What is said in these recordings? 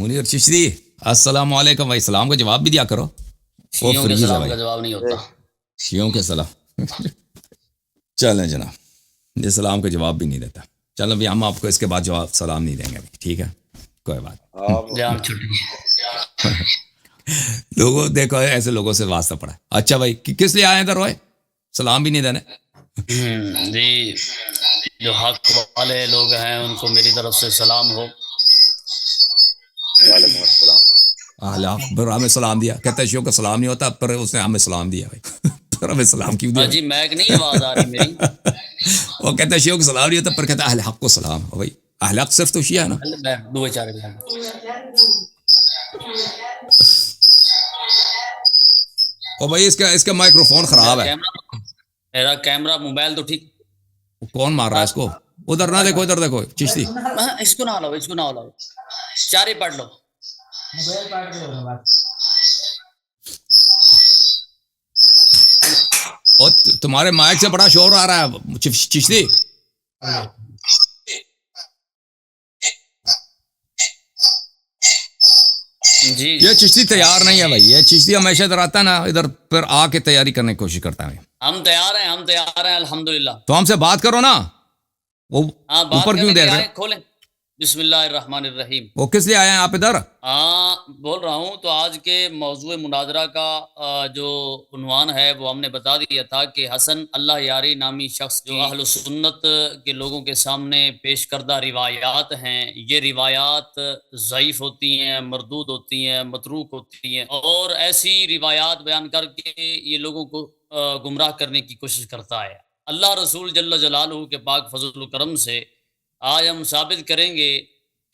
منیر چشتی السلام علیکم بھائی، سلام کا جواب بھی دیا کرو. وہ شیعوں کے فریز ہے سلام بھائی، کا جواب نہیں ہوتا. شیعوں کے سلام. چلیں جناب، یہ سلام کا جواب بھی نہیں دیتا. چلو بھی ہم آپ کو اس کے بعد جواب سلام نہیں دیں گے. ٹھیک ہے، کوئی بات. جام چھٹی. لوگوں دیکھو ایسے لوگوں سے واسطہ پڑا. اچھا بھائی، کس لیے آئے ہیں ادھر روئے؟ سلام بھی نہیں دینے. جی، جو حق والے لوگ ہیں ان کو میری طرف سے سلام ہو. وعلیکم السلام. پھر ہمیں سلام دیا، کہتا ہے شیعوں کا سلام نہیں ہوتا، پر اس نے ہمیں سلام دیا بھائی. پھر ہمیں سلام کیوں دیا؟ جی میک نہیں آواز آ رہی میری. وہ کہتا ہے شیعوں کا سلام نہیں ہوتا، پر کہتا ہے اہل حق کو سلام ہو. بھائی اہل حق صرف تو شیعہ ہے نا. دو چار گھر. او بھائی اس کا مائکرو فون خراب ہے. میرا کیمرہ موبائل تو ٹھیک. کون مار رہا ہے اس کو؟ ادھر نہ دیکھو، ادھر دیکھو چشتی. اس کو نہ ہلاؤ، اس کو نہ ہلاؤ، چارے پڑھ لو. اور تمہارے مائک سے بڑا شور آ رہا ہے چشتی. جی یہ چشتی تیار نہیں ہے بھائی. یہ چشتی ہمیشہ ادھر آتا ہے نا، ادھر پھر آ کے تیاری کرنے کی کوشش کرتا ہے. ہم تیار ہیں، ہم تیار ہیں الحمدللہ. تو ہم سے بات کرو نا. وہ ہاں بات اوپر کیوں کرنے کے دے لیے رہے آئے، کھولیں. بسم اللہ الرحمن الرحیم. وہ کس لیے آئے ہیں آپ ادھر؟ بول رہا ہوں تو آج کے موضوع مناظرہ کا جو عنوان ہے وہ ہم نے بتا دیا تھا کہ حسن اللہ یاری نامی شخص جو اہل سنت کے لوگوں کے سامنے پیش کردہ روایات ہیں، یہ روایات ضعیف ہوتی ہیں، مردود ہوتی ہیں، متروک ہوتی ہیں، اور ایسی روایات بیان کر کے یہ لوگوں کو گمراہ کرنے کی کوشش کرتا ہے. اللہ رسول جل جلالہ کے پاک فضل و کرم سے آج ہم ثابت کریں گے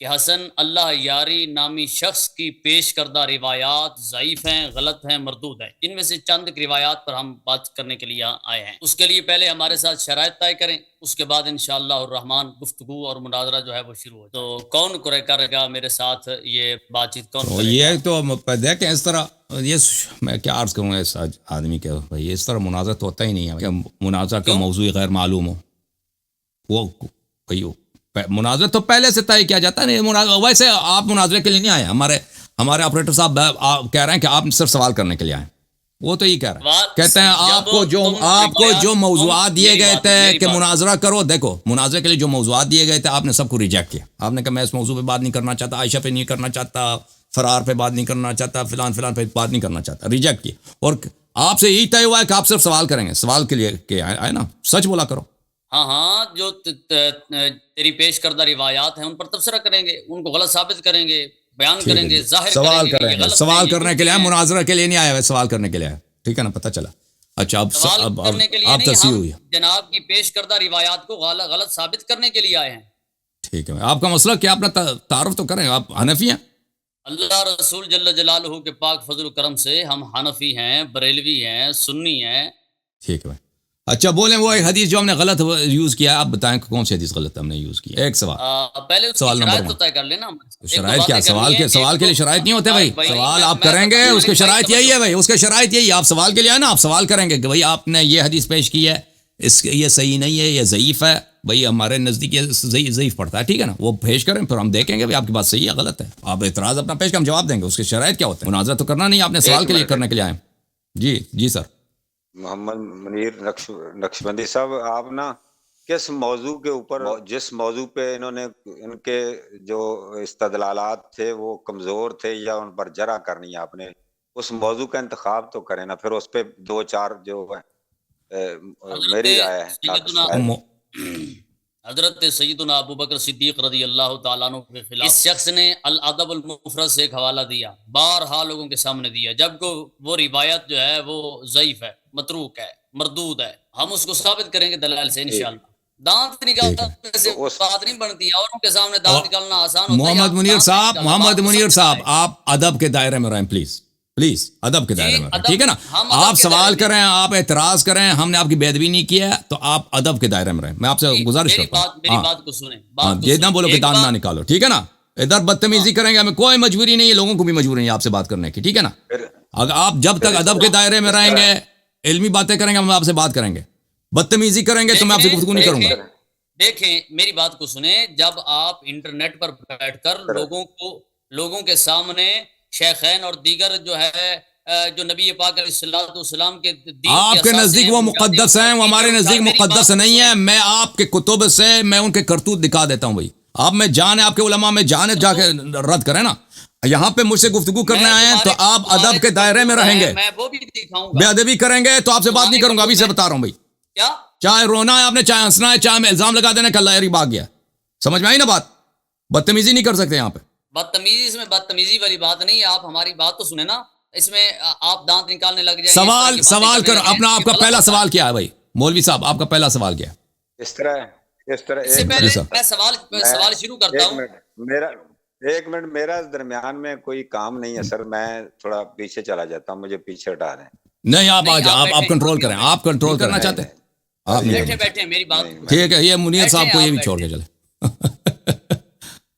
کہ حسن اللہ یاری نامی شخص کی پیش کردہ روایات ضعیف ہیں، غلط ہیں، مردود ہیں. ان میں سے چند روایات پر ہم بات کرنے کے لیے آئے ہیں. اس کے لیے پہلے ہمارے ساتھ شرائط طے کریں، اس کے بعد انشاءاللہ الرحمن گفتگو اور مناظرہ جو ہے وہ شروع ہو. تو کون کرے گا میرے ساتھ یہ بات چیت؟ کون کرے گا؟ یہ تو دیکھیں اس طرح، یہ میں کیا عرض کروں گا اس آدمی کے بھائی، اس طرح مناظرہ تو ہوتا ہی نہیں ہے. مناظرہ کا موضوع غیر معلوم ہو، وہ بھائی مناظرہ تو پہلے سے طے کیا جاتا ہے. ویسے آپ مناظرے کے لیے نہیں آئے. ہمارے آپریٹر صاحب کہہ رہے ہیں کہ آپ صرف سوال کرنے کے لیے آئے. وہ تو یہ کہہ رہے ہیں، کہتے ہیں آپ کو جو موضوعات دیے گئے تھے کہ مناظرہ کرو. دیکھو مناظرے کے لیے جو موضوعات دیے گئے تھے آپ نے سب کو ریجیکٹ کیا. آپ نے کہا میں اس موضوع پہ بات نہیں کرنا چاہتا، عائشہ پہ نہیں کرنا چاہتا، فرار پہ بات نہیں کرنا چاہتا، فلان پہ بات نہیں کرنا چاہتا، ریجیکٹ کیا. اور آپ سے یہی طے ہوا ہے کہ آپ صرف سوال کریں گے. سوال کے لیے کہ آئے نا، سچ بولا کرو. ہاں جو تیری پیش کردہ روایات ہیں ان پر تبصرہ کریں گے، ان کو غلط ثابت کریں گے، بیان کریں گے، ظاہر سوال کریں گے. سوال کرنے کے لیے مناظرہ کے لیے نہیں آیا ہے، سوال کرنے کے لیے آیا. ٹھیک ہے نا، پتہ چلا. اچھا اب تصحیح ہوئی. جناب کی پیش کردہ روایات کو غلط ثابت کرنے کے لیے آئے ہیں. ٹھیک ہے، آپ کا مسئلہ کیا؟ اپنا تعارف تو کریں. آپ حنفی ہیں؟ اللہ رسول جل جلالہ کے پاک فضل و کرم سے ہم حنفی ہیں، بریلوی ہیں، سنی ہیں. ٹھیک ہے. اچھا بولیں، وہ ایک حدیث جو ہم نے غلط یوز کیا ہے، آپ بتائیں کون سی حدیث غلط ہم نے یوز کی. ایک سوال، پہلے سوال نمبر شرائط طے کر لینا. شرائط کیا؟ سوال کے لیے شرائط نہیں ہوتے بھائی. سوال آپ کریں گے، اس کے شرائط یہی ہے بھائی، اس کے شرائط یہی ہے. آپ سوال کے لیے آئے نا، آپ سوال کریں گے کہ بھائی آپ نے یہ حدیث پیش کی ہے، یہ صحیح نہیں ہے، یہ ضعیف ہے بھائی، ہمارے نزدیک یہ ضعیف پڑتا ہے. ٹھیک ہے نا، وہ پیش کریں، پھر ہم دیکھیں گے بھائی آپ کی بات صحیح ہے غلط ہے. آپ اعتراض اپنا پیش کر، ہم جواب دیں گے. اس کے شرائط کیا ہوتے ہیں؟ مناظرہ تو کرنا نہیں، آپ نے سوال کے لیے کرنے کے لیے آئے. جی سر. محمد منیر نقشبندی صاحب، آپ نا کس موضوع کے اوپر، جس موضوع پہ انہوں نے ان کے جو استدلالات تھے وہ کمزور تھے یا ان پر جرح کرنی ہے، آپ نے اس موضوع کا انتخاب تو کریں نا. پھر اس پہ دو چار جو میری رائے ہے. حضرت سیدنا ابو بکر صدیق رضی اللہ تعالیٰ عنہ کے خلاف اس شخص نے الادب المفرد سے ایک حوالہ دیا، بارہا لوگوں کے سامنے دیا، جبکہ وہ روایت جو ہے وہ ضعیف ہے، متروک ہے، مردود ہے. ہم اس کو ثابت کریں گے دلائل سے انشاءاللہ. دانت نکالنے سے بات نہیں بنتی، اوروں کے سامنے دانت نکالنا آسان ہوتا ہے. محمد منیر صاحب آپ ادب کے دائرے میں رہیں پلیز ادب کے دائرے میں رہیں. ٹھیک ہے نا، آپ سوال کریں، آپ اعتراض کریں، ہم نے آپ کی بے ادبی نہیں کی ہے، تو آپ ادب کے دائرے میں رہیں. میں آپ سے گزارش کرتا ہوں میری بات کو سنیں. یہ نہ بولو کہ دانت نہ نکالو. ٹھیک ہے نا، ادھر بدتمیزی کریں گے، ہمیں کوئی مجبوری نہیں ہے، لوگوں کو بھی مجبوری نہیں ہے آپ سے بات کرنے کی. ٹھیک ہے نا، اگر آپ جب تک ادب کے دائرے میں رہیں گے، علمی باتیں کریں گے، ہم آپ سے بات کریں گے. بدتمیزی کریں گے تو میں آپ سے گفتگو نہیں کروں گا. دیکھیں میری بات کو سنیں، جب آپ انٹرنیٹ پر بیٹھ کر لوگوں کو لوگوں کے سامنے شیخین اور دیگر جو ہے جو نبی پاک علیہ الصلوۃ والسلام کے دین آپ کے نزدیک وہ مقدس ہیں، وہ ہمارے نزدیک مقدس نہیں ہیں. میں آپ کے کتب سے میں ان کے کرتوت دکھا دیتا ہوں بھائی. آپ میں جان ہے، آپ کے علماء میں جان ہے، جا کے رد کریں نا. یہاں پہ مجھ سے گفتگو کرنے آئے ہیں تو آپ ادب کے دائرے میں رہیں گے. میں وہ بھی دکھاؤں گا. بے ادبی کریں گے تو آپ سے بات نہیں کروں گا، ابھی سے بتا رہا ہوں بھائی. کیا چاہے رونا ہے آپ نے، چاہے ہنسنا ہے، چاہے میں الزام لگا دینا کہ اللہ یاری بھاگ گیا. سمجھ میں آئی نا بات؟ بدتمیزی نہیں کر سکتے یہاں پہ. بدتمیزی میں بدتمیزی والی بات نہیں ہے. آپ ہماری بات تو سنیں نا. اس میں آپ دانت نکالنے لگ جائیں. سوال کر اپنا. آپ کا پہلا سوال کیا ہے بھائی مولوی صاحب؟ آپ کا پہلا سوال کیا ہے؟ اس طرح اس سے پہلے میں سوال شروع کرتا ہوں. ایک منٹ میرا درمیان میں کوئی کام نہیں ہے سر. میں تھوڑا پیچھے چلا جاتا ہوں، مجھے پیچھے ہٹا رہے ہیں. نہیں آپ آ جائیں. آپ کنٹرول کریں. آپ کنٹرول کرنا چاہتے ہیں؟ آپ بیٹھے میری بات. ٹھیک ہے. یہ منیر صاحب کو یہ بھی چھوڑ کے چلے.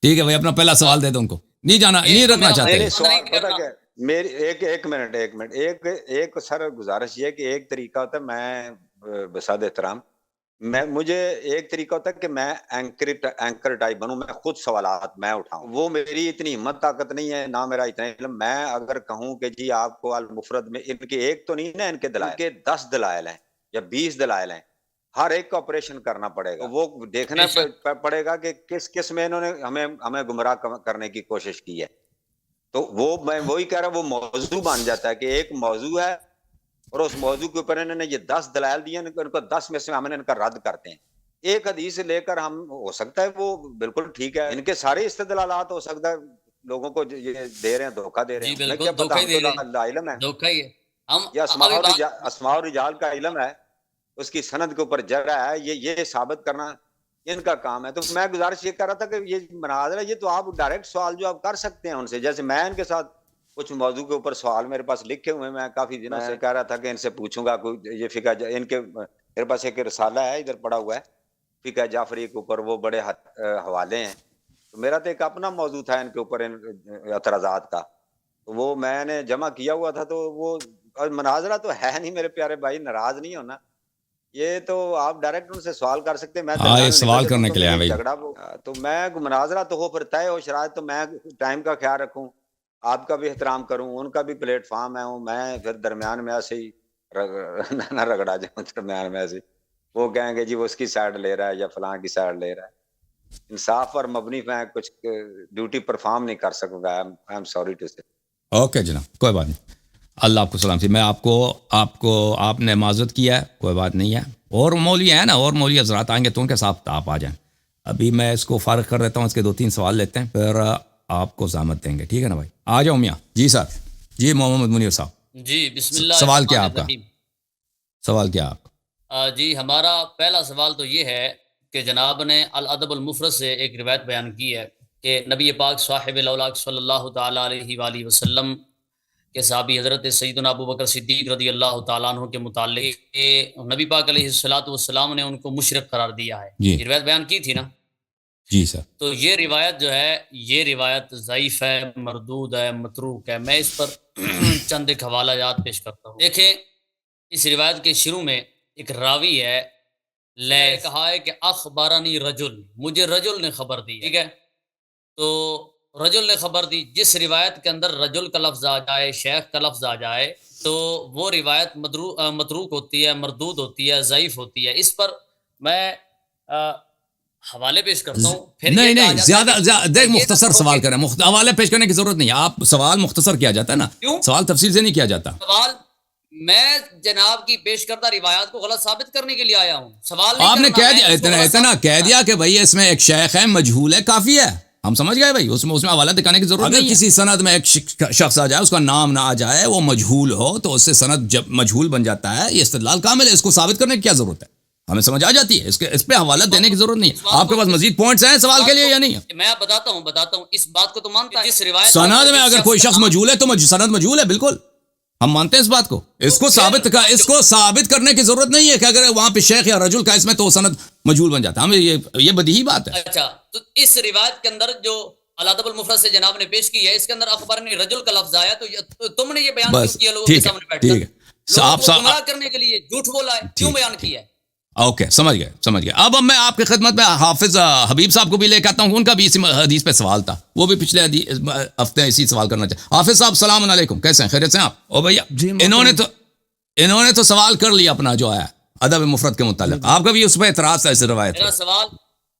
ٹھیک ہے بھائی، اپنا پہلا سوال دے دو ان کو. نہیں جانا، نہیں رکھنا چاہتے. سوال پتہ کیا میری ایک منٹ ایک سر گزارش یہ کہ ایک طریقہ ہوتا ہے، میں بساد احترام مجھے ایک طریقہ ہوتا ہے کہ میں اینکر ٹائپ بنوں، میں خود سوالات میں اٹھاؤں. وہ میری اتنی ہمت طاقت نہیں ہے، نہ میرا اتنا علم. میں اگر کہوں کہ جی آپ کو المفرد میں ان کے ایک تو نہیں نا، ان کے دلائل کے 10 دلائل ہیں یا 20 دلائل ہیں، ہر ایک کا آپریشن کرنا پڑے گا. وہ دیکھنا پڑے گا کہ کس میں انہوں نے ہمیں گمراہ کرنے کی کوشش کی ہے. تو وہ میں وہی کہہ رہا ہوں، وہ موضوع بن جاتا ہے کہ ایک موضوع ہے اور اس موضوع کے اوپر انہوں نے یہ 10 دلائل دیے، ان کو 10 میں سے ہم ان کا رد کرتے ہیں. ایک حدیث لے کر ہم ہو سکتا ہے وہ بالکل ٹھیک ہے، ان کے سارے استدلالات ہو سکتا ہے لوگوں کو یہ دے رہے ہیں، دھوکہ دے رہے ہیں. میں کیا پتا، ہم تو علم ہے یہ اسماء و رجال کا علم ہے، اس کی سند کے اوپر جرح ہے، یہ ثابت کرنا ان کا کام ہے. تو میں گزارش یہ کر رہا تھا کہ یہ مناظرہ، یہ تو آپ ڈائریکٹ سوال جو آپ کر سکتے ہیں ان سے. جیسے میں ان کے ساتھ کچھ موضوع کے اوپر سوال میرے پاس لکھے ہوئے ہیں، میں کافی دنوں سے کہہ رہا تھا کہ ان سے پوچھوں گا. کوئی یہ فقہ ان کے میرے پاس ایک رسالہ ہے ادھر پڑا ہوا ہے فقہ جعفری کے اوپر، وہ بڑے حوالے ہیں. تو میرا تو ایک اپنا موضوع تھا ان کے اوپر اعتراضات کا، وہ میں نے جمع کیا ہوا تھا. تو وہ مناظرہ تو ہے نہیں میرے پیارے بھائی، ناراض نہیں ہونا. یہ تو آپ ڈائریکٹ ان سے سوال کر سکتے ہیں. میں سوال کرنے کے لیے آیا بھائی. جھگڑا تو میں مناظرہ تو ہو پھر طے ہو شرائط، تو میں ٹائم کا خیال رکھوں، آپ کا بھی احترام کروں، ان کا بھی پلیٹ فارم ہے. میں پھر درمیان میں ایسے ہی نہ رگڑا جاؤں درمیان میں ایسے. وہ کہیں گے جی وہ اس کی سائڈ لے رہا ہے یا فلاں کی سائڈ لے رہا ہے. انصاف پر مبنی میں کچھ ڈیوٹی پرفارم نہیں کر سکوں گا. آئی ایم سوری ٹو سے. اوکے جناب، کوئی بات نہیں. اللہ آپ کو سلام سی. میں آپ نے معذرت کیا ہے، کوئی بات نہیں ہے. اور مولوی ہیں نا، اور مولوی حضرات آئیں گے تو ان کے ساتھ آپ آ جائیں. ابھی میں اس کو فارغ کر دیتا ہوں، اس کے 2-3 سوال لیتے ہیں، پھر آپ کو زحمت دیں گے. ٹھیک ہے نا بھائی؟ آ جاؤ میاں. جی سر. جی محمد منیر صاحب. جی بسم اللہ. سوال کیا آپ کا؟ سوال کیا آپ کا؟ جی ہمارا پہلا سوال تو یہ ہے کہ جناب نے الادب المفرد سے ایک روایت بیان کی ہے کہ نبی پاک صاحب الاولاق صلی اللہ تعالیٰ علیہ وآلہ وسلم کہ صحابی حضرت سیدنا ابو بکر صدیق رضی اللہ تعالیٰ عنہ کے متعلق کہ نبی پاک علیہ الصلوۃ والسلام نے ان کو مشرک قرار دیا ہے. یہ روایت بیان کی تھی نا؟ جی سر. تو یہ روایت جو ہے، یہ روایت ضعیف ہے، مردود ہے، متروک ہے. میں اس پر چند ایک حوالہ جات پیش کرتا ہوں. دیکھیں، اس روایت کے شروع میں ایک راوی ہے، لے کہا ہے کہ اخبرنی رجل، مجھے رجل نے خبر دی. ٹھیک ہے، تو رجل نے خبر دی. جس روایت کے اندر رجل کا لفظ آ جائے، شیخ کا لفظ آ جائے، تو وہ روایت متروک ہوتی ہے، مردود ہوتی ہے، ضعیف ہوتی ہے. اس پر میں حوالے پیش کرتا ہوں. پھر نہیں زیادہ دیکھ، مختصر سوال کریں. حوالے پیش کرنے کی ضرورت نہیں ہے. آپ سوال مختصر کیا جاتا ہے نا، سوال تفصیل سے نہیں کیا جاتا. سوال میں جناب کی پیش کردہ روایات کو غلط ثابت کرنے کے لیے آیا ہوں. سوال آپ نے کہہ دیا، اتنا کہہ دیا کہ بھائی اس میں ایک شیخ ہے، مجہول ہے، کافی ہے. ہم سمجھ گئے بھائی، اس میں حوالہ دکھانے کی ضرورت نہیں ہے. کسی سند میں ایک شخص آ جائے، اس کا نام نہ آ جائے، وہ مجہول ہو، تو اس سے سند جب مجہول بن جاتا ہے. یہ استدلال کامل ہے، اس کو ثابت کرنے کی کیا ضرورت ہے؟ ہمیں سمجھ آ جاتی ہے. اس پہ حوالہ دینے کی ضرورت نہیں ہے. آپ کے پاس مزید پوائنٹس ہیں سوال کے لیے یا نہیں؟ میں بتاتا ہوں اس بات کو تو مانتا ہے. جس روایت سند میں اگر کوئی شخص مجہول ہے تو سند مجہول ہے، بالکل ہم مانتے ہیں اس بات کو. اس کو ثابت کرنے کی ضرورت نہیں ہے کہ اگر وہاں پہ شیخ یا رجل کا اس میں تو سند مجہول بن جاتا ہے. ہمیں یہ بدیہی بات ہے. اچھا، تو اس روایت کے اندر جو الادب المفرد سے جناب نے پیش کی ہے، اس کے اندر اخبرنی رجل کا لفظ آیا، تو تم نے یہ بیان کیوں کیا لوگوں کے سامنے بیٹھ کر؟ لوگوں کو گمراہ کرنے کے لیے جھوٹ بولا ہے، کیوں بیان کیا ہے؟ اوکے سمجھ گئے. اب میں آپ کی خدمت میں حافظ حبیب صاحب کو بھی لے کے آتا ہوں. ان کا بھی اسی حدیث پہ سوال تھا, وہ بھی پچھلے ہفتے اسی سوال کرنا چاہتے. حافظ صاحب السلام علیکم, کیسے ہیں, خیریت سے ہیں آپ؟ او بھیا انہوں نے تو سوال کر لیا اپنا جو ہے ادب مفرد کے متعلق. آپ کا بھی اس پہ اعتراض تھا اس روایت پہ.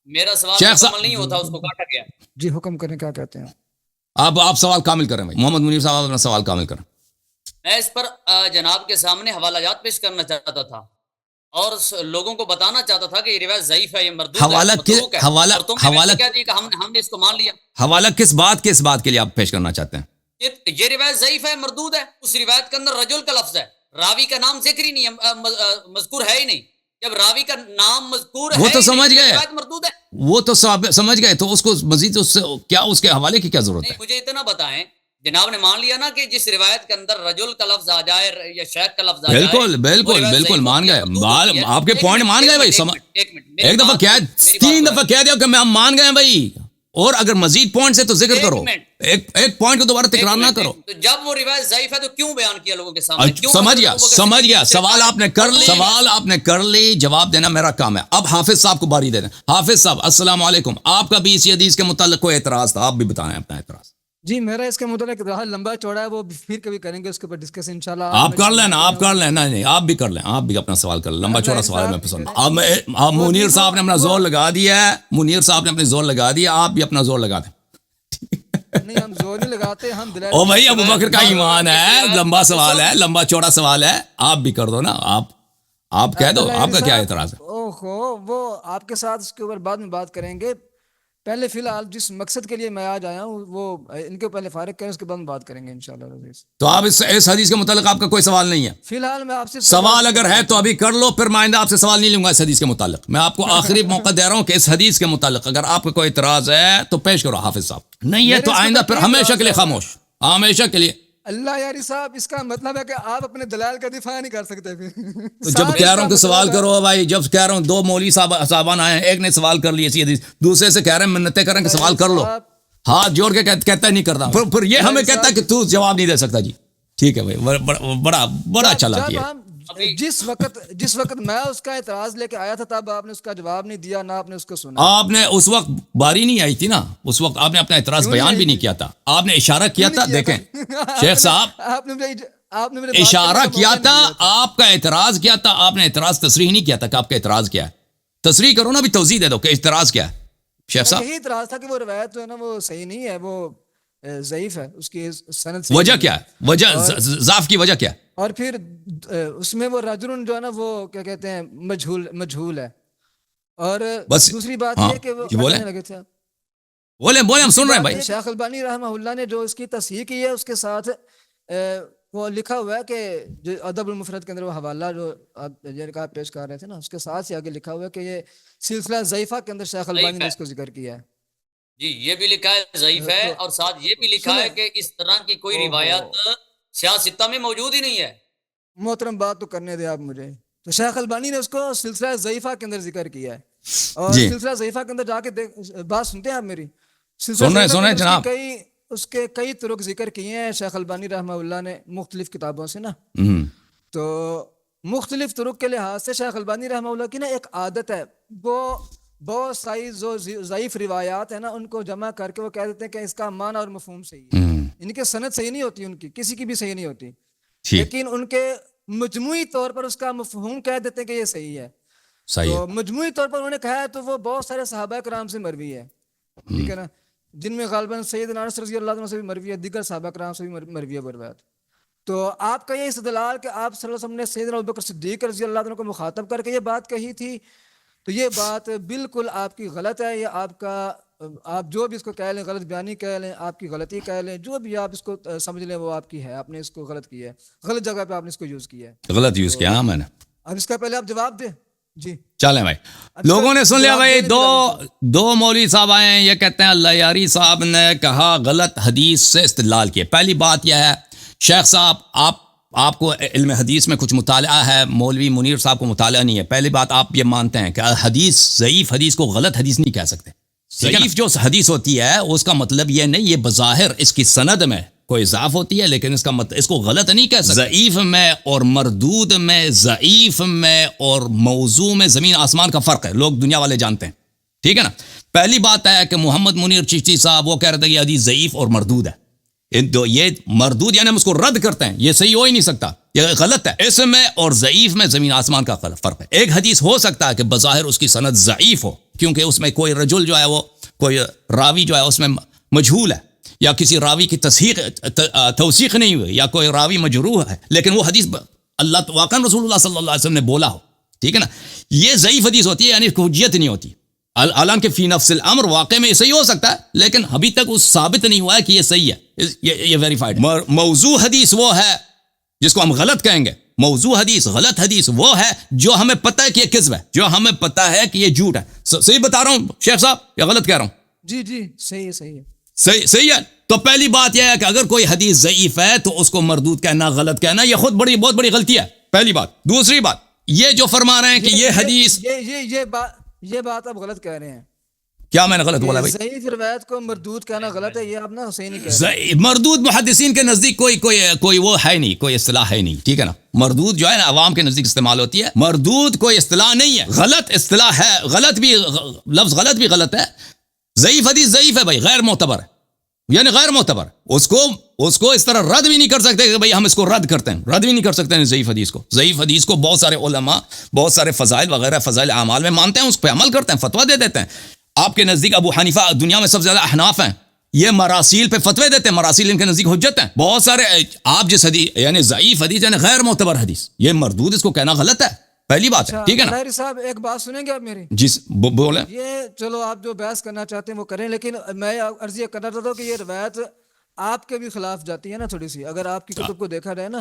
میرا سوال مکمل نہیں ہوتا, اس کو کاٹا گیا. جی حکم کریں, کیا کہتے ہیں آپ سوال کامل کریں بھائی. محمد منیر صاحب اپنا سوال کامل کریں. میں اس پر جناب کے سامنے حوالہ جات پیش کرنا چاہتا تھا اور لوگوں کو بتانا چاہتا تھا کہ یہ روایت ضعیف ہے, یہ مردود ہے. حوالہ کیا کہ ہم نے اس کو مان لیا. حوالہ کس بات کے لیے آپ پیش کرنا چاہتے ہیں؟ یہ روایت ضعیف ہے, مردود ہے. اس روایت کے اندر رجل کا لفظ ہے, راوی کا نام ذکر ہی نہیں ہے, مذکور ہے ہی نہیں. جب راوی کا نام مذکور ہے وہ تو سمجھ گئے, روایت مردود ہے. وہ تو سمجھ گئے, تو اس کو مزید اس کے حوالے کی کیا ضرورت ہے؟ مجھے اتنا بتائیں, جناب نے مان لیا نا کہ جس روایت کے اندر رجل کا لفظ آ جائے یا شیخ کا لفظ آ جائے, بالکل مان گئے. آپ کے پوائنٹ مان گئے بھائی. ایک دفعہ کیا 3 دفعہ کہہ دیا کہ ہم مان گئے بھائی, اور اگر مزید پوائنٹ سے تو ذکر کرو, ایک پوائنٹ کو دوبارہ تکرار نہ کرو. تو جب وہ روایت ضعیف ہے تو کیوں بیان کیا لوگوں کے سامنے؟ سمجھ گیا. سوال آپ نے کر لی, جواب دینا میرا کام ہے. اب حافظ صاحب کو باری دے دیں. حافظ صاحب السلام علیکم, آپ کا بھی اسی حدیث کے متعلق کوئی اعتراض تھا, آپ بھی بتائیں اپنا اعتراض. جی میرا اس کے متعلق رہا لمبا چوڑا ہے, وہ پھر کبھی کریں گے اس کے اوپر ڈسکس انشاءاللہ. آپ کر لینا. نہیں آپ بھی کر لیں, آپ بھی اپنا سوال کر لیں. لمبا چوڑا سوال ہے, میں پسند. اب منیر صاحب نے اپنا زور لگا دیا ہے, آپ بھی اپنا زور لگا دیں. نہیں ہم زور نہیں لگاتے, ہم دلائل. او بھائی ابو بکر کا ایمان ہے, لمبا سوال ہے, لمبا چوڑا سوال ہے, آپ بھی کر دو نا. آپ کہہ دو, آپ کا کیا اعتراض ہے؟ اوہو, وہ آپ کے ساتھ اس کے اوپر بعد میں بات کریں گے. پہلے فی الحال جس مقصد کے لیے میں آج آیا ہوں وہ ان کے پہلے فارغ کریں, اس کے بعد میں بات کریں گے انشاءاللہ. تو آپ اس حدیث کے متعلق آپ کا کوئی سوال نہیں ہے؟ فی الحال میں آپ سے سوال اگر ہے تو ابھی کر لو, پھر میں آئندہ آپ سے سوال نہیں لوں گا اس حدیث کے متعلق. میں آپ کو آخری موقع دے رہا ہوں کہ اس حدیث کے متعلق اگر آپ کا کوئی اعتراض ہے تو پیش کرو حافظ صاحب. نہیں ہے تو آئندہ پھر ہمیشہ کے لیے خاموش, ہمیشہ کے لیے. اللہ یاری صاحب, اس کا مطلب ہے کہ آپ اپنے دلائل کا دفاع نہیں کر سکتے. تو جب کہہ رہا ہوں کہ سوال کرو بھائی, جب کہہ رہا ہوں 2 مولوی صاحبان آئے ہیں, ایک نے سوال کر لی اسی حدیث, دوسرے سے کہہ رہے ہیں منتیں کر رہے ہیں کہ سوال کر لو, ہاتھ جوڑ کے کہتا نہیں کرتا, پھر یہ ہمیں کہتا ہے کہ تو جواب نہیں دے سکتا. جی ٹھیک ہے بھائی, بڑا اچھا لگتا ہے. جس وقت میں اس کا اعتراض لے کے آیا تھا تب آپ نے اس کا جواب نہیں دیا, نہ آپ نے اس کو سنا. آپ نے اس وقت باری نہیں آئی تھی نا, اس وقت آپ نے اپنا اعتراض بیان بھی نہیں کیا تھا, آپ نے اشارہ کیا تھا. دیکھیں شیخ صاحب, آپ نے اشارہ کیا تھا, آپ کا اعتراض کیا تھا, آپ نے اعتراض تصریح نہیں کیا تھا کہ آپ کا اعتراض کیا ہے. تصریح کرو نا, بھی توضیح دے دو کہ اعتراض کیا ہے. شیخ صاحب یہی اعتراض تھا کہ وہ روایت جو ہے نا وہ صحیح نہیں ہے, وہ ضعیف ہے, اس کی سند. وجہ کیا ہے, وجہ ضعف کی وجہ کیا ہے؟ اور پھر اس میں وہ رجل جو ہے نا وہ کیا کہتے ہیں مجہول ہے. اور دوسری بات یہ کہ وہ لگے تھے, بولیں ہم سن رہے ہیں بھائی. شیخ البانی رحمہ اللہ نے جو اس کی تصحیح کی ہے اس کے ساتھ وہ لکھا ہوا ہے کہ جو ادب المفرد کے اندر وہ حوالہ جو آپ پیش کر رہے تھے نا, اس کے ساتھ ہی آگے لکھا ہوا ہے کہ یہ سلسلہ ضعیفہ کے اندر شیخ البانی نے اس کو ذکر کیا ہے. جی یہ بھی لکھا ہے ضعیف ہے, اور ساتھ یہ بھی لکھا ہے کہ اس طرح کی کوئی روایت سیاستہ میں موجود ہی نہیں ہے. محترم بات تو کرنے دے آپ مجھے. تو شیخ البانی نے اس کو سلسلہ ضعیفہ کے اندر ذکر کیا ہے, اور سلسلہ ضعیفہ کے اندر جا کے بات سنتے ہیں آپ میری. سن رہے جناب. اس کے کئی طرق ذکر کیے ہیں شیخ البانی رحمہ اللہ نے مختلف کتابوں سے نا. تو مختلف طرق کے لحاظ سے شیخ البانی رحمہ اللہ کی نا ایک عادت ہے, وہ بہت ساری جو ضعیف روایات ہیں نا ان کو جمع کر کے وہ کہہ دیتے ہیں کہ اس کا معنی اور مفہوم صحیح ہے. ان کی سند صحیح نہیں ہوتی, ان کی کسی کی بھی صحیح نہیں ہوتی, لیکن ان کے مجموعی طور پر اس کا مفہوم کہہ دیتے ہیں کہ یہ صحیح ہے. تو مجموعی طور پر انہوں نے کہا ہے تو وہ بہت سارے صحابہ کرام سے مروی ہے, ٹھیک ہے نا, جن میں غالباً سیدنا انس رضی اللہ عنہ سے بھی مروی ہے, دیگر صحابہ کرام سے بھی مروی ہے روایت. تو آپ کا یہ استدلال کہ آپ صلی اللہ علیہ وسلم نے سیدنا ابوبکر صدیق رضی اللہ عنہ کو مخاطب کر کے یہ بات کہی تھی, تو یہ بات بالکل آپ کی غلط ہے. یہ آپ جو بھی اس کو کہہ لیں, غلط بیانی کہہ لیں, آپ کی غلطی کہہ لیں, جو بھی آپ اس کو سمجھ لیں وہ آپ کی ہے. آپ نے اس کو غلط کیا ہے, غلط جگہ پہ آپ نے اس کو یوز کیا ہے, غلط یوز کیا میں نے. اب اس کا پہلے آپ جواب دیں. جی چلیں بھائی, لوگوں نے سن لیا بھائی. دو مولوی صاحب آئے ہیں, یہ کہتے ہیں اللہ یاری صاحب نے کہا غلط حدیث سے استدلال کیا. پہلی بات یہ ہے شیخ صاحب, آپ کو علم حدیث میں کچھ مطالعہ ہے, مولوی منیر صاحب کو مطالعہ نہیں ہے. پہلی بات آپ یہ مانتے ہیں کہ حدیث ضعیف حدیث کو غلط حدیث نہیں کہہ سکتے, ضعیف جو حدیث ہوتی ہے اس کا مطلب یہ نہیں یہ بظاہر اس کی سند میں کوئی ضعف ہوتی ہے، لیکن اس کا مطلب اس کو غلط نہیں کہہ سکتے. ضعیف میں اور مردود میں، ضعیف میں اور موضوع میں زمین آسمان کا فرق ہے، لوگ دنیا والے جانتے ہیں. ٹھیک ہے نا. پہلی بات ہے کہ محمد منیر چشتی صاحب وہ کہہ رہے تھے کہ یہ حدیث ضعیف اور مردود ہے. یہ مردود یعنی ہم اس کو رد کرتے ہیں، یہ صحیح ہو ہی نہیں سکتا، یہ غلط ہے. اس میں اور ضعیف میں زمین آسمان کا فرق ہے. ایک حدیث ہو سکتا ہے کہ بظاہر اس کی سند ضعیف ہو کیونکہ اس میں کوئی رجل جو ہے وہ کوئی راوی جو ہے اس میں مجہول ہے، یا کسی راوی کی توثیق نہیں ہوئی، یا کوئی راوی مجروح ہے، لیکن وہ حدیث اللہ واقعا رسول اللہ صلی اللہ علیہ وسلم نے بولا ہو. ٹھیک ہے نا. یہ ضعیف حدیث ہوتی ہے، یعنی حجیت نہیں ہوتی. حالانکہ فی نفس الامر واقع میں صحیح ہو سکتا ہے، لیکن ابھی تک اس ثابت نہیں ہوا ہے کہ یہ صحیح ہے، یہ ویریفائڈ. موضوع حدیث وہ ہے جس کو ہم غلط کہیں گے. موضوع حدیث، غلط حدیث وہ ہے جو ہمیں پتہ ہے کہ یہ کذب ہے، جو ہمیں پتہ ہے کہ یہ جھوٹ ہے. صحیح بتا رہا ہوں شیخ صاحب یا غلط کہہ رہا ہوں؟ جی جی صحیح ہے، صحیح ہے، صحیح ہے. تو پہلی بات یہ ہے کہ اگر کوئی حدیث ضعیف ہے تو اس کو مردود کہنا، غلط کہنا، یہ خود بہت بڑی غلطی ہے. پہلی بات. دوسری بات یہ جو فرما رہے ہیں کہ یہ حدیث، یہ بات آپ غلط کہہ رہے ہیں. کیا میں نے غلط بولا بھائی؟ ضعیف روایت کو مردود کہنا غلط ہے، یہ آپ نا صحیح نہیں کہہ رہے. مردود محدثین کے نزدیک کوئی وہ ہے نہیں، کوئی اصطلاح ہے نہیں. ٹھیک ہے نا. مردود جو ہے نا عوام کے نزدیک استعمال ہوتی ہے، مردود کوئی اصطلاح نہیں ہے، غلط اصطلاح ہے. غلط بھی لفظ غلط بھی غلط ہے. ضعیف حدیث ضعیف ہے بھائی، غیر معتبر ہے، یعنی غیر معتبر. اس کو اس طرح رد بھی نہیں کر سکتے کہ بھائی ہم اس کو رد کرتے ہیں، رد بھی نہیں کر سکتے ہیں ضعیف حدیث کو. ضعیف حدیث کو بہت سارے علماء بہت سارے فضائل وغیرہ فضائل اعمال میں مانتے ہیں، اس پہ عمل کرتے ہیں، فتویٰ دے دیتے ہیں. آپ کے نزدیک ابو حنیفہ دنیا میں سب سے زیادہ احناف ہیں، یہ مراسیل پہ فتوے دیتے ہیں، مراسیل ان کے نزدیک حجت ہیں. بہت سارے آپ جس حدیث یعنی ضعیف حدیث یعنی غیر معتبر حدیث، یہ مردود، اس کو کہنا غلط ہے. پہلی بات ہے. ٹھیک ہے نا. طاہری صاحب ایک بات سنیں گے آپ میری؟ جی بولیں. یہ چلو آپ جو بحث کرنا چاہتے ہیں وہ کریں، لیکن میں عرض یہ کرنا چاہتا ہوں کہ یہ روایت آپ کے بھی خلاف جاتی ہے نا تھوڑی سی. اگر آپ کی کتب کو دیکھا جائے نا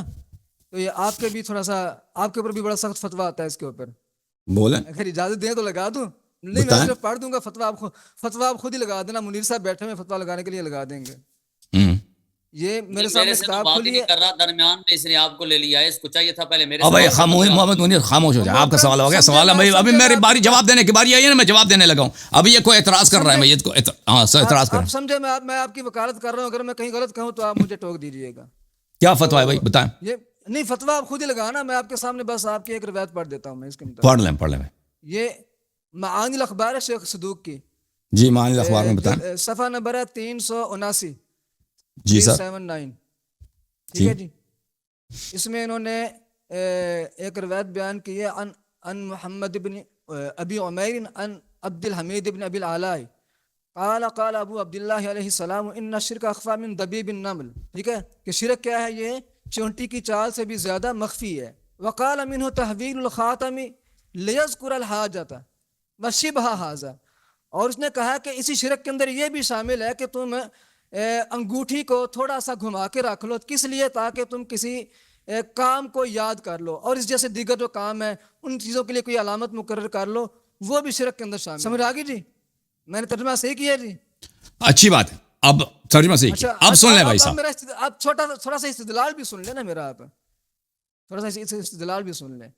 تو یہ آپ کے بھی تھوڑا سا آپ کے اوپر بھی بڑا سخت فتویٰ آتا ہے اس کے اوپر. بولیں. اگر اجازت دیں تو لگا دوں. نہیں میں صرف پڑھ دوں گا فتویٰ، آپ خود ہی لگا دینا. منیر صاحب بیٹھے ہوئے فتویٰ لگانے کے لیے لگا دیں گے. یہ میرے سامنے کتاب کھلی ہے. کر رہا درمیان میں اس نے آپ کو لے لیا ہے، اس کو چاہیے تھا پہلے میرے. اب بھائی محمد منیر خاموش ہو جائے، آپ کا سوال ہو گیا. سوال ہے ابھی میری باری جواب دینے کی باری آئی ہے نا، میں جواب دینے لگا ہوں. ابھی یہ کوئی اعتراض کر رہا ہے، میں یہ اعتراض کر رہا ہوں. سمجھے میں آپ کی وکالت کر رہا ہوں، اگر میں کہیں غلط کہوں تو آپ مجھے ٹوک دیجیے گا. کیا فتویٰ ہے بھائی بتائیں؟ یہ نہیں فتویٰ آپ خود ہی لگانا، میں آپ کے سامنے بس آپ کی ایک روایت پڑھ دیتا ہوں. میں اس کے پڑھ لیں. یہ معانی الاخبار ہے شیخ صدوق کی. جی معانی الاخبار میں بتائیں. صفحہ نمبر ہے 379. جی سر. 379. ٹھیک ہے جی. اس میں انہوں نے ایک روایت بیان کی ہے ان محمد بن ابی عمیر ان عبد الحمید بن ابی العلاء قال ابو عبداللہ علیہ السلام ان الشرک اخفی من دبیب النمل. ٹھیک ہے کہ شرک کیا ہے؟ یہ چونٹی کی چال سے بھی زیادہ مخفی ہے. وقال منہ تحویل الخاتم لیذکر الحاجۃ وشبہ ھذا. اور اس نے کہا کہ اسی شرک کے اندر یہ بھی شامل ہے کہ تم انگوٹھی کو تھوڑا سا گھما کے رکھ لو. کس لیے؟ تاکہ تم کسی کام کو یاد کر لو، اور اس جیسے دیگر جو کام ہے ان چیزوں کے لیے کوئی علامت مقرر کر لو، وہ بھی شرک کے اندر شامل. سمجھ آ گئی جی؟ میں نے ترجمہ صحیح کیا جی؟ اچھی بات ہے. اب ترجمہ صحیح کیا. اب سن لیں بھائی صاحب، آپ تھوڑا سا استدلال بھی سن لیں نا میرا. آپ تھوڑا سا استدلال بھی سن لیں.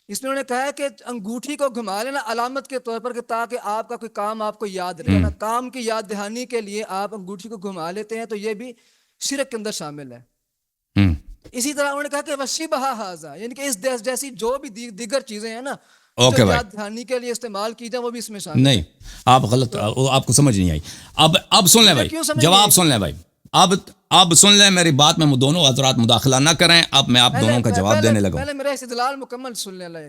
اس میں انہوں نے کہا ہے کہ انگوٹھی کو گھما لینا علامت کے طور پر کہ تاکہ آپ کا کوئی کام آپ کو یاد رہے نا، کام کی یاد دہانی کے لیے آپ انگوٹھی کو گھما لیتے ہیں، تو یہ بھی شرک کے اندر شامل ہے. اسی طرح انہوں نے کہا کہ وشبہ ھذا، یعنی کہ اس جیسی جو بھی دیگر چیزیں ہیں نا جو یاد دہانی کے لیے استعمال کی جائیں وہ بھی اس میں شامل نہیں. آپ غلط، آپ کو سمجھ نہیں آئی. اب سن لیں بھائی، جواب سن لیں بھائی. اب سن لیں میری بات میں دونوں حضرات مداخلہ نہ کریں. اب میں آپ دونوں کا جواب دینے لگا. پہلے میرا استدلال مکمل سن لیں.